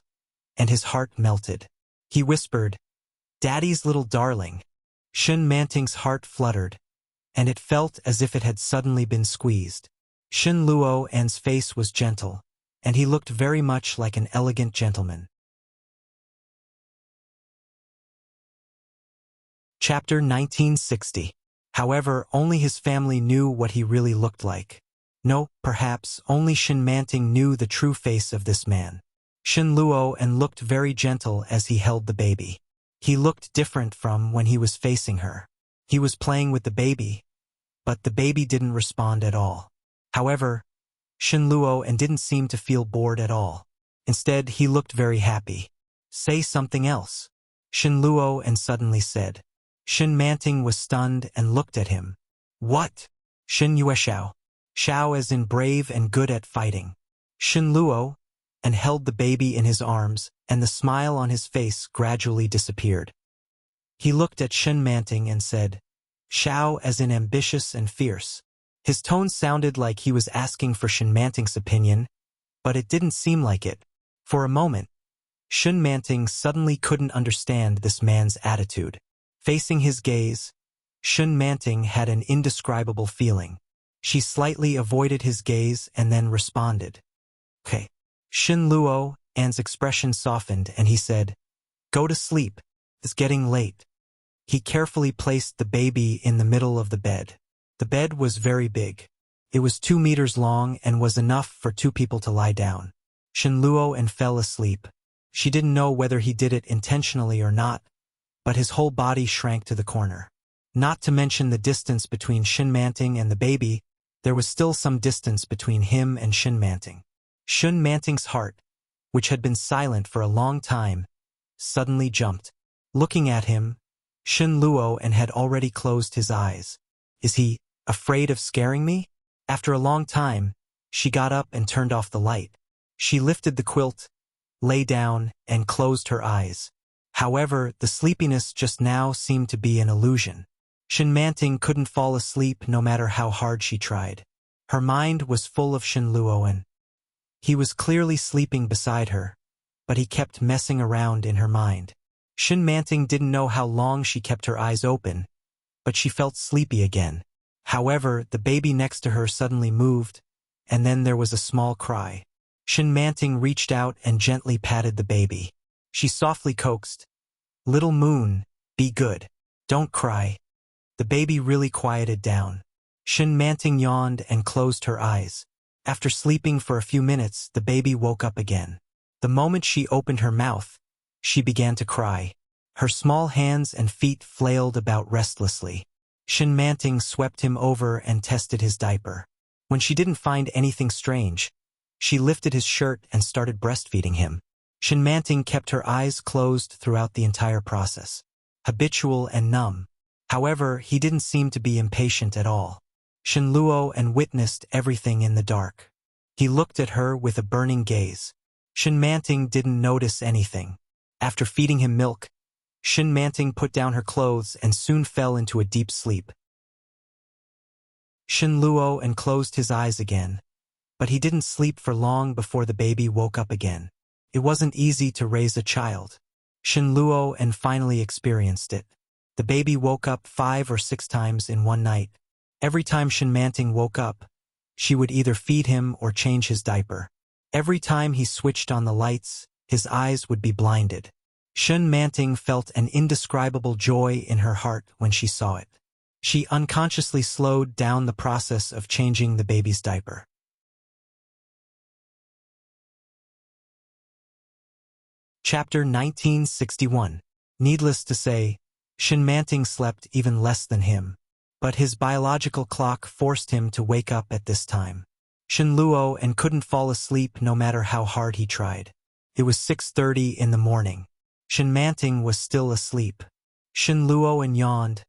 and his heart melted. He whispered, "Daddy's little darling." Enchanting's heart fluttered, and it felt as if it had suddenly been squeezed. Shenluo's face was gentle, and he looked very much like an elegant gentleman. Chapter 1960. However, only his family knew what he really looked like. No, perhaps, only Enchanting knew the true face of this man. Shenluo looked very gentle as he held the baby. He looked different from when he was facing her. He was playing with the baby, but the baby didn't respond at all. However, Shenluo didn't seem to feel bored at all. Instead, he looked very happy. "Say something else," Shenluo suddenly said. Enchanting was stunned and looked at him. "What?" "Shen Shao. Shao as in brave and good at fighting." Shenluo held the baby in his arms, and the smile on his face gradually disappeared. He looked at Enchanting and said, "Shao as in ambitious and fierce." His tone sounded like he was asking for Enchanting's opinion, but it didn't seem like it. For a moment, Enchanting suddenly couldn't understand this man's attitude. Facing his gaze, Enchanting had an indescribable feeling. She slightly avoided his gaze and then responded, "Okay." Shenluo's expression softened and he said, "Go to sleep. It's getting late." He carefully placed the baby in the middle of the bed. The bed was very big. It was 2 meters long and was enough for 2 people to lie down. Shenluo fell asleep. She didn't know whether he did it intentionally or not, but his whole body shrank to the corner. Not to mention the distance between Enchanting and the baby, there was still some distance between him and Enchanting. Enchanting's heart, which had been silent for a long time, suddenly jumped. Looking at him, Shenluo had already closed his eyes. "Is he afraid of scaring me?" After a long time, she got up and turned off the light. She lifted the quilt, lay down, and closed her eyes. However, the sleepiness just now seemed to be an illusion. Enchanting couldn't fall asleep no matter how hard she tried. Her mind was full of Shenluo. He was clearly sleeping beside her, but he kept messing around in her mind. Enchanting didn't know how long she kept her eyes open, but she felt sleepy again. However, the baby next to her suddenly moved, and then there was a small cry. Enchanting reached out and gently patted the baby. She softly coaxed, "Little Moon, be good. Don't cry." The baby really quieted down. Enchanting yawned and closed her eyes. After sleeping for a few minutes, the baby woke up again. The moment she opened her mouth, she began to cry. Her small hands and feet flailed about restlessly. Enchanting swept him over and tested his diaper. When she didn't find anything strange, she lifted his shirt and started breastfeeding him. Enchanting kept her eyes closed throughout the entire process, habitual and numb. However, he didn't seem to be impatient at all. Shenluo witnessed everything in the dark. He looked at her with a burning gaze. Enchanting didn't notice anything. After feeding him milk, Enchanting put down her clothes and soon fell into a deep sleep. Shenluo closed his eyes again, but he didn't sleep for long before the baby woke up again. It wasn't easy to raise a child. Shenluo finally experienced it. The baby woke up 5 or 6 times in one night. Every time Enchanting woke up, she would either feed him or change his diaper. Every time he switched on the lights, his eyes would be blinded. Enchanting felt an indescribable joy in her heart when she saw it. She unconsciously slowed down the process of changing the baby's diaper. Chapter 1961. Needless to say, Enchanting slept even less than him. but his biological clock forced him to wake up at this time. Shin Luo and couldn't fall asleep no matter how hard he tried. It was 6:30 in the morning. Shin Manting was still asleep. Shin Luo and yawned,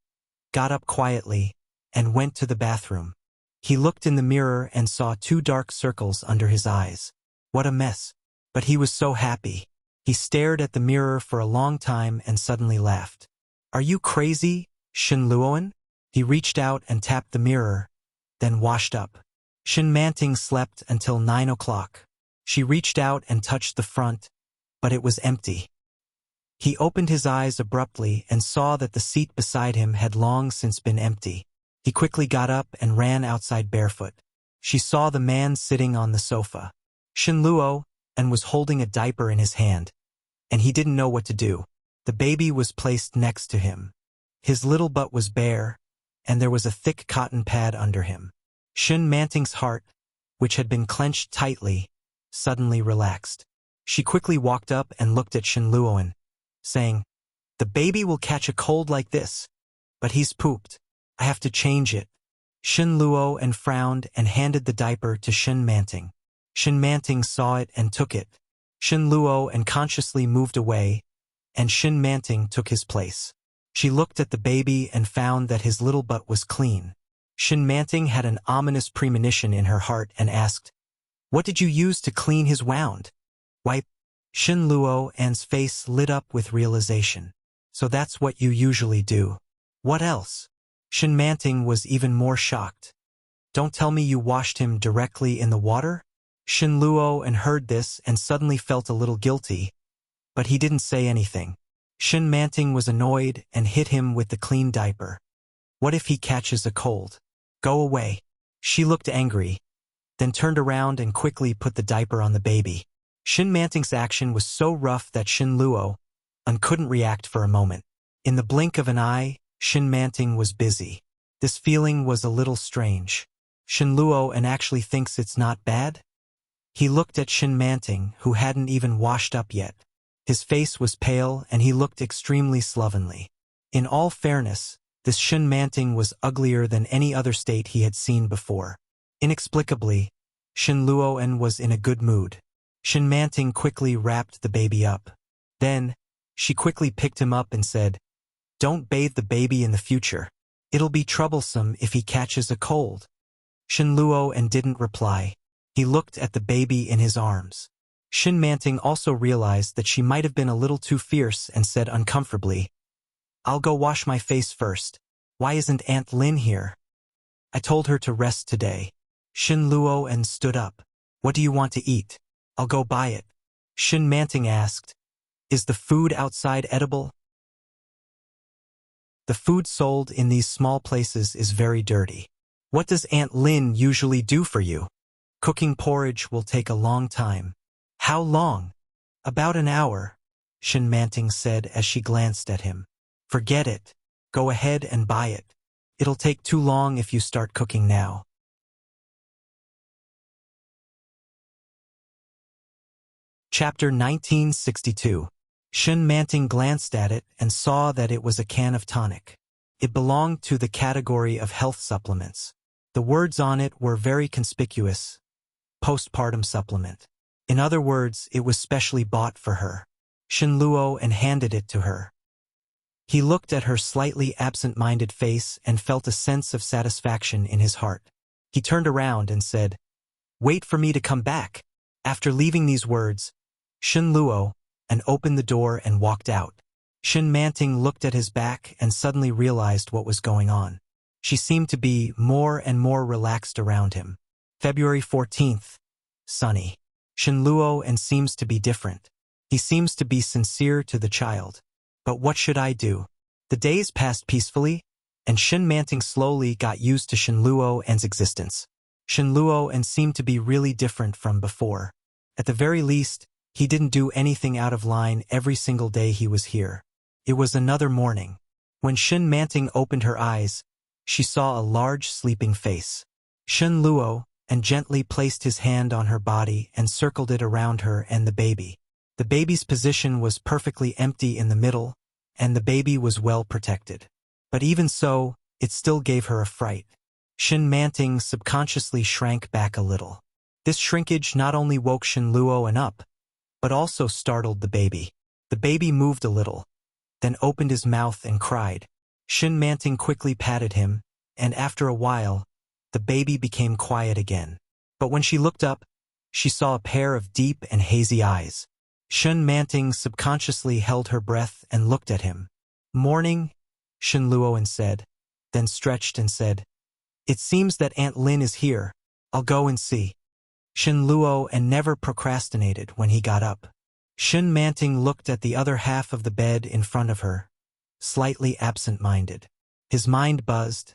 got up quietly, and went to the bathroom. He looked in the mirror and saw 2 dark circles under his eyes. What a mess. But he was so happy. He stared at the mirror for a long time and suddenly laughed. Are you crazy, Shin Luoan? He reached out and tapped the mirror, then washed up. Shin Manting slept until 9 o'clock. She reached out and touched the front, but it was empty. He opened his eyes abruptly and saw that the seat beside him had long since been empty. He quickly got up and ran outside barefoot. She saw the man sitting on the sofa. Shin Luo and was holding a diaper in his hand, and he didn't know what to do. The baby was placed next to him. His little butt was bare, and there was a thick cotton pad under him. Shin Manting's heart, which had been clenched tightly, suddenly relaxed. She quickly walked up and looked at Shin Luoan, saying, "The baby will catch a cold like this, but he's pooped. I have to change it." Shin Luo and frowned and handed the diaper to Shin Manting. Shin Manting saw it and took it. Shin Luo unconsciously moved away, and Shin Manting took his place. She looked at the baby and found that his little butt was clean. Shin Manting had an ominous premonition in her heart and asked, "What did you use to clean his wound?" "Wipe." Shin Luo An's face lit up with realization. "So that's what you usually do. What else?" Shin Manting was even more shocked. "Don't tell me you washed him directly in the water?" Shin Luo An heard this and suddenly felt a little guilty, but he didn't say anything. Shin Manting was annoyed and hit him with the clean diaper. "What if he catches a cold? Go away." She looked angry, then turned around and quickly put the diaper on the baby. Shin Manting's action was so rough that Shin Luo An couldn't react for a moment. In the blink of an eye, Shin Manting was busy. This feeling was a little strange. Shin Luo An actually thinks it's not bad? He looked at Shin Manting, who hadn't even washed up yet. His face was pale and he looked extremely slovenly. In all fairness, this Shin Manting was uglier than any other state he had seen before. Inexplicably, Shin Luo An was in a good mood. Shin Manting quickly wrapped the baby up. Then, she quickly picked him up and said, "Don't bathe the baby in the future. It'll be troublesome if he catches a cold." Shin Luo An didn't reply. He looked at the baby in his arms. Shin Manting also realized that she might have been a little too fierce and said uncomfortably, "I'll go wash my face first. Why isn't Aunt Lin here? I told her to rest today." Shin Luo An stood up. "What do you want to eat? I'll go buy it." Shin Manting asked, "Is the food outside edible?" "The food sold in these small places is very dirty." "What does Aunt Lin usually do for you?" "Cooking porridge will take a long time." "How long?" "About an hour," Shin Manting said as she glanced at him. "Forget it. Go ahead and buy it. It'll take too long if you start cooking now." Chapter 1962. Shin Manting glanced at it and saw that it was a can of tonic. It belonged to the category of health supplements. The words on it were very conspicuous. Postpartum supplement. In other words, it was specially bought for her. Shin Luo An handed it to her. He looked at her slightly absent-minded face and felt a sense of satisfaction in his heart. He turned around and said, "Wait for me to come back." After leaving these words, Shin Luo An opened the door and walked out. Shin Manting looked at his back and suddenly realized what was going on. She seemed to be more and more relaxed around him. February 14th. Sunny. Shin Luo An seems to be different. He seems to be sincere to the child. But what should I do? The days passed peacefully, and Shin Manting slowly got used to Shin Luo An's existence. Shin Luo An seemed to be really different from before. At the very least, he didn't do anything out of line every single day he was here. It was another morning. When Shin Manting opened her eyes, she saw a large sleeping face. Shin Luo An gently placed his hand on her body and circled it around her and the baby. The baby's position was perfectly empty in the middle, and the baby was well protected. But even so, it still gave her a fright. Shenmanting subconsciously shrank back a little. This shrinkage not only woke Shenluo up, but also startled the baby. The baby moved a little, then opened his mouth and cried. Shenmanting quickly patted him, and after a while, the baby became quiet again. But when she looked up, she saw a pair of deep and hazy eyes. Shenmanting subconsciously held her breath and looked at him. "Morning," Shenluo said, then stretched and said, "It seems that Aunt Lin is here. I'll go and see." Shenluo never procrastinated when he got up. Shenmanting looked at the other half of the bed in front of her, slightly absent-minded. His mind buzzed,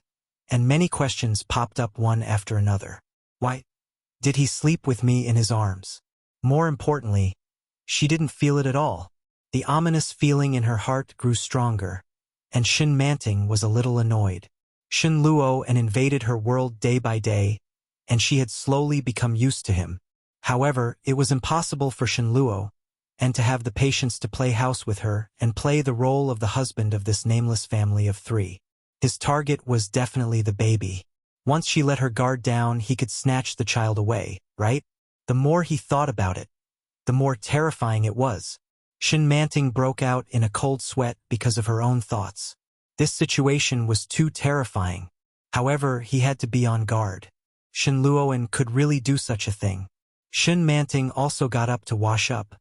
and many questions popped up one after another. Why did he sleep with me in his arms? More importantly, she didn't feel it at all. The ominous feeling in her heart grew stronger, and Shenmanting was a little annoyed. Shenluo invaded her world day by day, and she had slowly become used to him. However, it was impossible for Shenluo to have the patience to play house with her and play the role of the husband of this nameless family of 3. His target was definitely the baby. Once she let her guard down, he could snatch the child away, right? The more he thought about it, the more terrifying it was. Shenmanting broke out in a cold sweat because of her own thoughts. This situation was too terrifying. However, he had to be on guard. Shenluo could really do such a thing. Shenmanting also got up to wash up,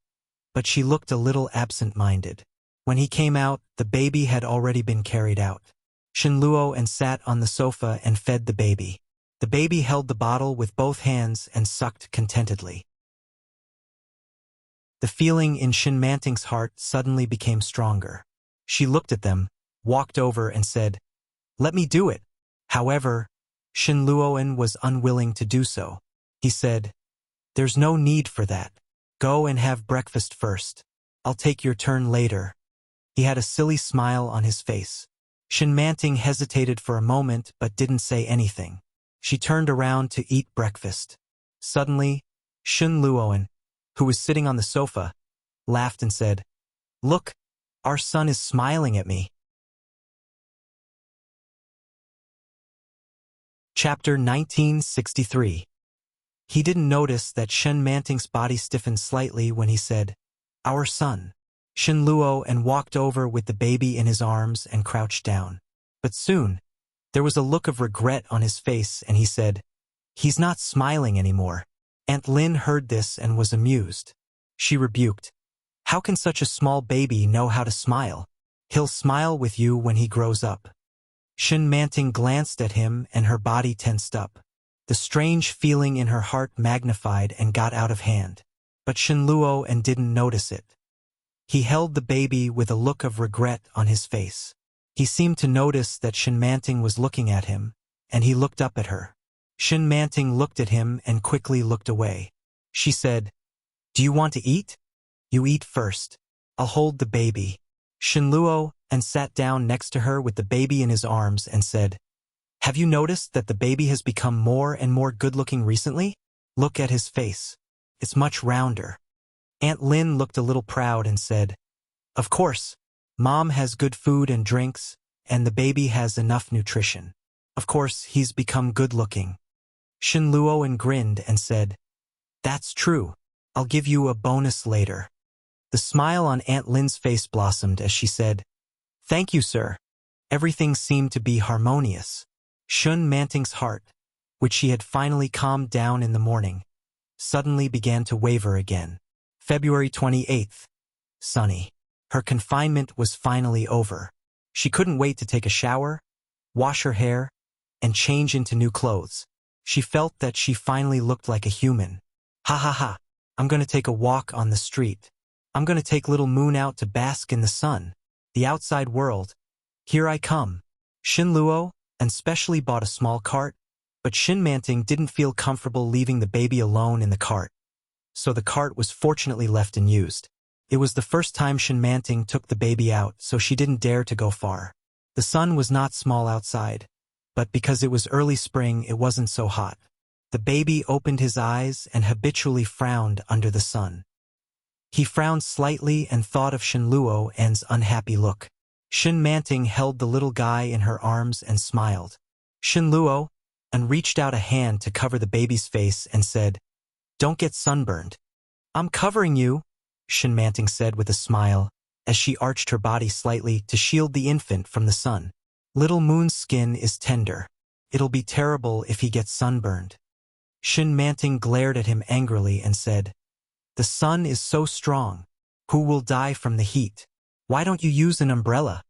but she looked a little absent-minded. When he came out, the baby had already been carried out. Shenluo sat on the sofa and fed the baby. The baby held the bottle with both hands and sucked contentedly. The feeling in Shenmanting's heart suddenly became stronger. She looked at them, walked over and said, "Let me do it." However, Shenluo was unwilling to do so. He said, "There's no need for that. Go and have breakfast first. I'll take your turn later." He had a silly smile on his face. Shenmanting hesitated for a moment but didn't say anything. She turned around to eat breakfast. Suddenly, Shenluo, who was sitting on the sofa, laughed and said, "Look, our son is smiling at me." Chapter 1963. He didn't notice that Shenmanting's body stiffened slightly when he said, "Our son." Shenluo walked over with the baby in his arms and crouched down. But soon, there was a look of regret on his face and he said, "He's not smiling anymore." Aunt Lin heard this and was amused. She rebuked, "How can such a small baby know how to smile? He'll smile with you when he grows up." Shenmanting glanced at him and her body tensed up. The strange feeling in her heart magnified and got out of hand. But Shenluo didn't notice it. He held the baby with a look of regret on his face. He seemed to notice that Shenmanting was looking at him, and he looked up at her. Shenmanting looked at him and quickly looked away. She said, "Do you want to eat? You eat first. I'll hold the baby." Shenluo sat down next to her with the baby in his arms and said, "Have you noticed that the baby has become more and more good-looking recently? Look at his face. It's much rounder." Aunt Lin looked a little proud and said, "Of course, Mom has good food and drinks, and the baby has enough nutrition. Of course, he's become good-looking." Shenluo grinned and said, "That's true. I'll give you a bonus later." The smile on Aunt Lin's face blossomed as she said, "Thank you, sir." Everything seemed to be harmonious. Shenmanting's heart, which she had finally calmed down in the morning, suddenly began to waver again. February 28th. Sunny. Her confinement was finally over. She couldn't wait to take a shower, wash her hair, and change into new clothes. She felt that she finally looked like a human. Ha ha ha. I'm going to take a walk on the street. I'm going to take little Moon out to bask in the sun. The outside world. Here I come. Shenluo specially bought a small cart, but Shenmanting didn't feel comfortable leaving the baby alone in the cart. So the cart was fortunately left unused. It was the first time Shenmanting took the baby out, so she didn't dare to go far. The sun was not small outside, but because it was early spring, it wasn't so hot. The baby opened his eyes and habitually frowned under the sun. He frowned slightly and thought of Shenluo's unhappy look. Shin Manting held the little guy in her arms and smiled. Shin Luo and reached out a hand to cover the baby's face and said, "Don't get sunburned." "I'm covering you," Shin Manting said with a smile, as she arched her body slightly to shield the infant from the sun. "Little Moon's skin is tender. It'll be terrible if he gets sunburned." Shin Manting glared at him angrily and said, "The sun is so strong. Who will die from the heat? Why don't you use an umbrella?"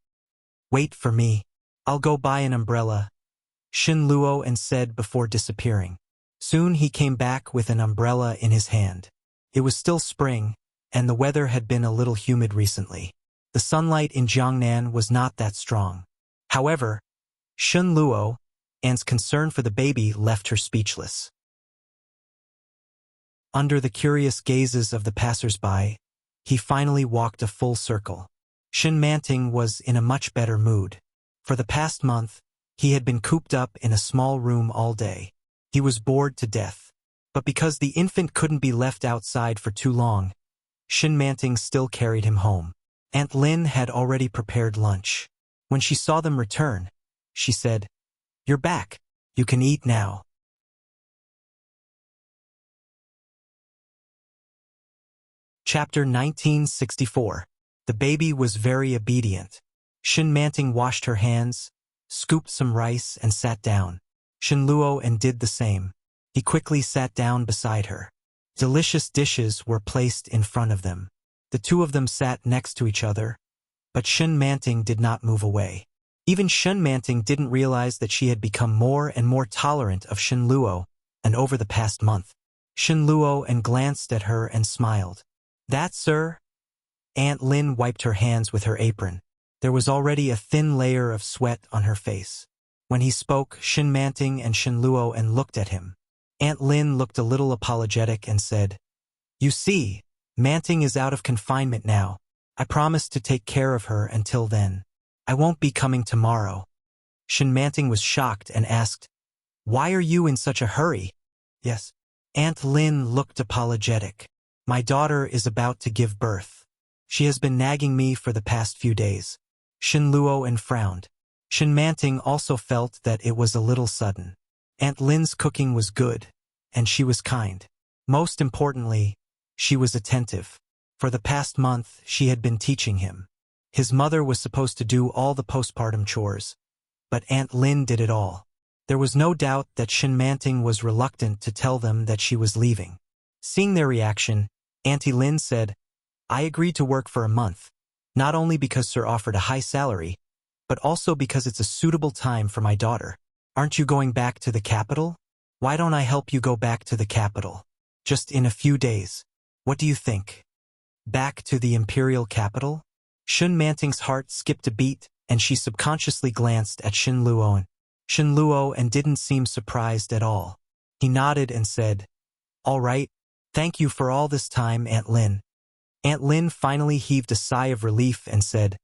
"Wait for me. I'll go buy an umbrella," Shin Luo and said before disappearing. Soon he came back with an umbrella in his hand. It was still spring, and the weather had been a little humid recently. The sunlight in Jiangnan was not that strong. However, Shin Luo and's concern for the baby left her speechless. Under the curious gazes of the passers-by, he finally walked a full circle. Shin Manting was in a much better mood. For the past month, he had been cooped up in a small room all day. He was bored to death. But because the infant couldn't be left outside for too long, Shin Manting still carried him home. Aunt Lin had already prepared lunch. When she saw them return, she said, "You're back. You can eat now." Chapter 1964. The baby was very obedient. Shin Manting washed her hands, scooped some rice and sat down. Shin Luo and did the same. He quickly sat down beside her. Delicious dishes were placed in front of them. The two of them sat next to each other, but Shin Manting did not move away. Even Shin Manting didn't realize that she had become more and more tolerant of Shin Luo, and over the past month. Shin Luo and glanced at her and smiled. "That, sir?" Aunt Lin wiped her hands with her apron. There was already a thin layer of sweat on her face. When he spoke, Shin Manting and Shin Luo and looked at him. Aunt Lin looked a little apologetic and said, "You see, Manting is out of confinement now. I promised to take care of her until then. I won't be coming tomorrow." Shin Manting was shocked and asked, "Why are you in such a hurry?" "Yes." Aunt Lin looked apologetic. "My daughter is about to give birth. She has been nagging me for the past few days." Shin Luo and frowned. Shin Manting also felt that it was a little sudden. Aunt Lin's cooking was good, and she was kind. Most importantly, she was attentive. For the past month, she had been teaching him. His mother was supposed to do all the postpartum chores, but Aunt Lin did it all. There was no doubt that Shin Manting was reluctant to tell them that she was leaving. Seeing their reaction, Auntie Lin said, "I agreed to work for a month, not only because Sir offered a high salary, but also because it's a suitable time for my daughter. Aren't you going back to the capital? Why don't I help you go back to the capital? Just in a few days. What do you think? Back to the imperial capital?" Shin Manting's heart skipped a beat, and she subconsciously glanced at Shin Luo. Shin Luo and didn't seem surprised at all. He nodded and said, "All right, thank you for all this time, Aunt Lin." Aunt Lin finally heaved a sigh of relief and said,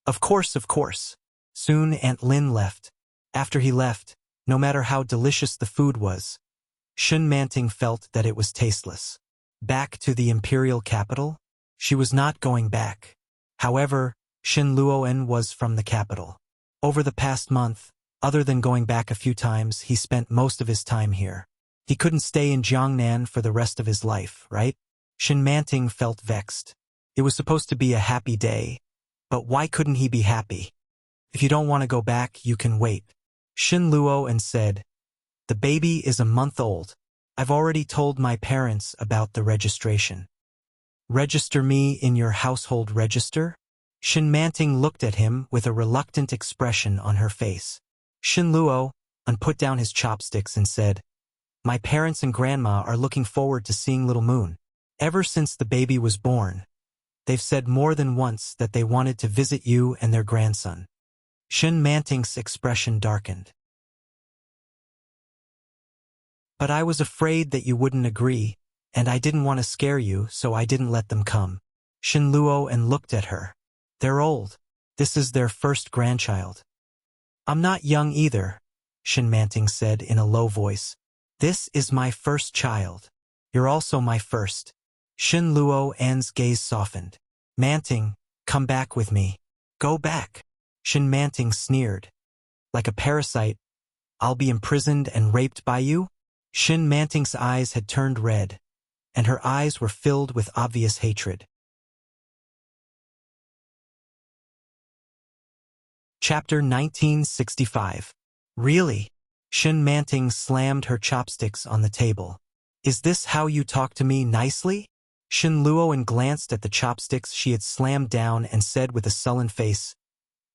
Of course, of course." Soon Aunt Lin left. After he left, no matter how delicious the food was, Shin Manting felt that it was tasteless. Back to the imperial capital? She was not going back. However, Shin Luoen was from the capital. Over the past month, other than going back a few times, he spent most of his time here. He couldn't stay in Jiangnan for the rest of his life, right? Shin Manting felt vexed. It was supposed to be a happy day, but why couldn't he be happy? "If you don't want to go back, you can wait." Shin Luoen said, "The baby is a month old. I've already told my parents about the registration." "Register me in your household register?" Shin Manting looked at him with a reluctant expression on her face. Shin Luo put down his chopsticks and said, "My parents and grandma are looking forward to seeing little Moon. Ever since the baby was born, they've said more than once that they wanted to visit you and their grandson." Shin Manting's expression darkened. "But I was afraid that you wouldn't agree, and I didn't want to scare you, so I didn't let them come." Shin Luo looked at her. "They're old. This is their first grandchild." "I'm not young either," Shin Manting said in a low voice. "This is my first child. You're also my first." Shin Luo's gaze softened. "Manting, come back with me." "Go back." Shenmanting sneered. Like a parasite, I'll be imprisoned and raped by you? Shenmanting's eyes had turned red, and her eyes were filled with obvious hatred. Chapter 1965. Really? Shenmanting slammed her chopsticks on the table. Is this how you talk to me nicely? Shenluoan glanced at the chopsticks she had slammed down and said with a sullen face,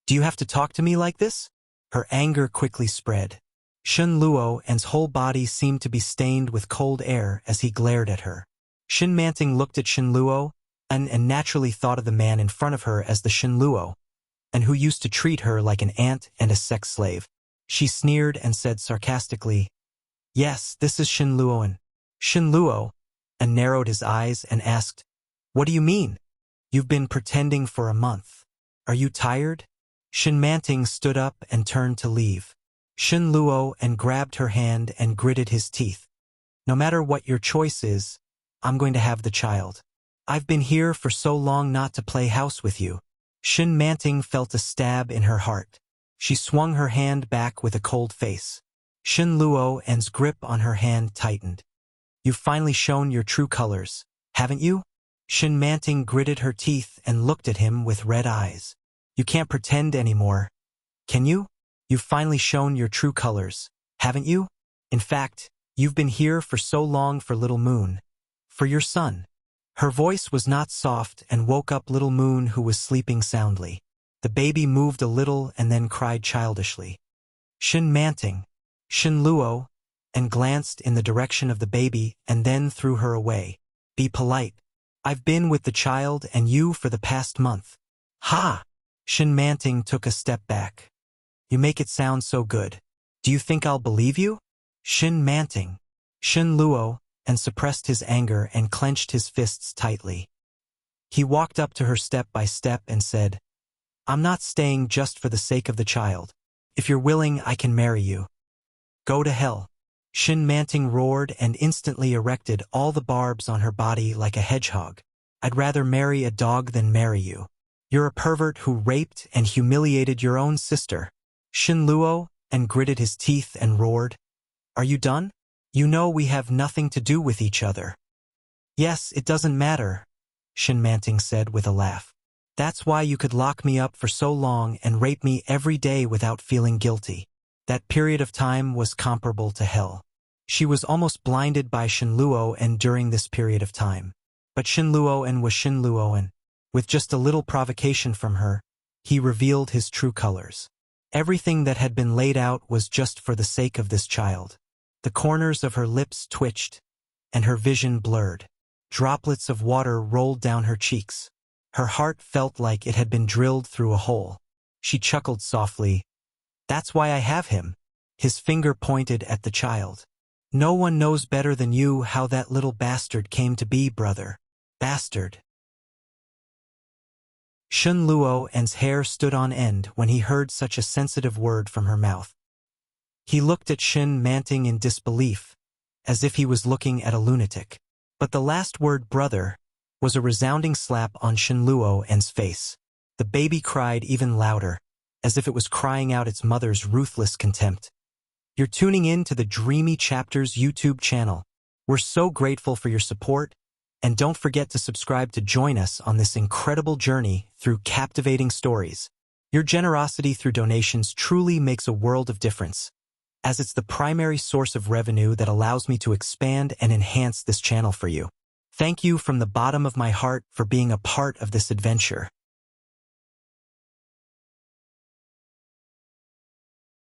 Do you have to talk to me like this? Her anger quickly spread. Shenluoan's whole body seemed to be stained with cold air as he glared at her. Shenmanting looked at Shenluo and naturally thought of the man in front of her as the Shenluo, and who used to treat her like an ant and a sex slave. She sneered and said sarcastically, Yes, this is Shenluoan. Shenluo narrowed his eyes and asked, What do you mean? You've been pretending for a month. Are you tired? Shenmanting stood up and turned to leave. Shenluo grabbed her hand and gritted his teeth. No matter what your choice is, I'm going to have the child. I've been here for so long not to play house with you. Shenmanting felt a stab in her heart. She swung her hand back with a cold face. Shenluoan's grip on her hand tightened. You've finally shown your true colors, haven't you? Shenmanting gritted her teeth and looked at him with red eyes. You can't pretend anymore, can you? You've finally shown your true colors, haven't you? In fact, you've been here for so long for Little Moon. For your son. Her voice was not soft and woke up Little Moon, who was sleeping soundly. The baby moved a little and then cried childishly. Shenmanting, Shenluo, glanced in the direction of the baby and then threw her away. Be polite. I've been with the child and you for the past month. Ha! Shenmanting took a step back. You make it sound so good. Do you think I'll believe you? Shenmanting, Shenluo, suppressed his anger and clenched his fists tightly. He walked up to her step by step and said, I'm not staying just for the sake of the child. If you're willing, I can marry you. Go to hell. Shenmanting roared and instantly erected all the barbs on her body like a hedgehog. I'd rather marry a dog than marry you. You're a pervert who raped and humiliated your own sister. Shenluo gritted his teeth and roared, Are you done? You know we have nothing to do with each other. Yes, it doesn't matter, Shenmanting said with a laugh. That's why you could lock me up for so long and rape me every day without feeling guilty. That period of time was comparable to hell. She was almost blinded by Shenluo during this period of time. But Shenluo was Shenluo. With just a little provocation from her, he revealed his true colors. Everything that had been laid out was just for the sake of this child. The corners of her lips twitched, and her vision blurred. Droplets of water rolled down her cheeks. Her heart felt like it had been drilled through a hole. She chuckled softly. That's why I have him. His finger pointed at the child. No one knows better than you how that little bastard came to be, brother. Bastard. Shenluo's hair stood on end when he heard such a sensitive word from her mouth. He looked at Shenmanting in disbelief, as if he was looking at a lunatic. But the last word, brother, was a resounding slap on Shenluo's face. The baby cried even louder, as if it was crying out its mother's ruthless contempt. You're tuning in to the Dreamy Chapters YouTube channel. We're so grateful for your support, and don't forget to subscribe to join us on this incredible journey through captivating stories. Your generosity through donations truly makes a world of difference, as it's the primary source of revenue that allows me to expand and enhance this channel for you. Thank you from the bottom of my heart for being a part of this adventure.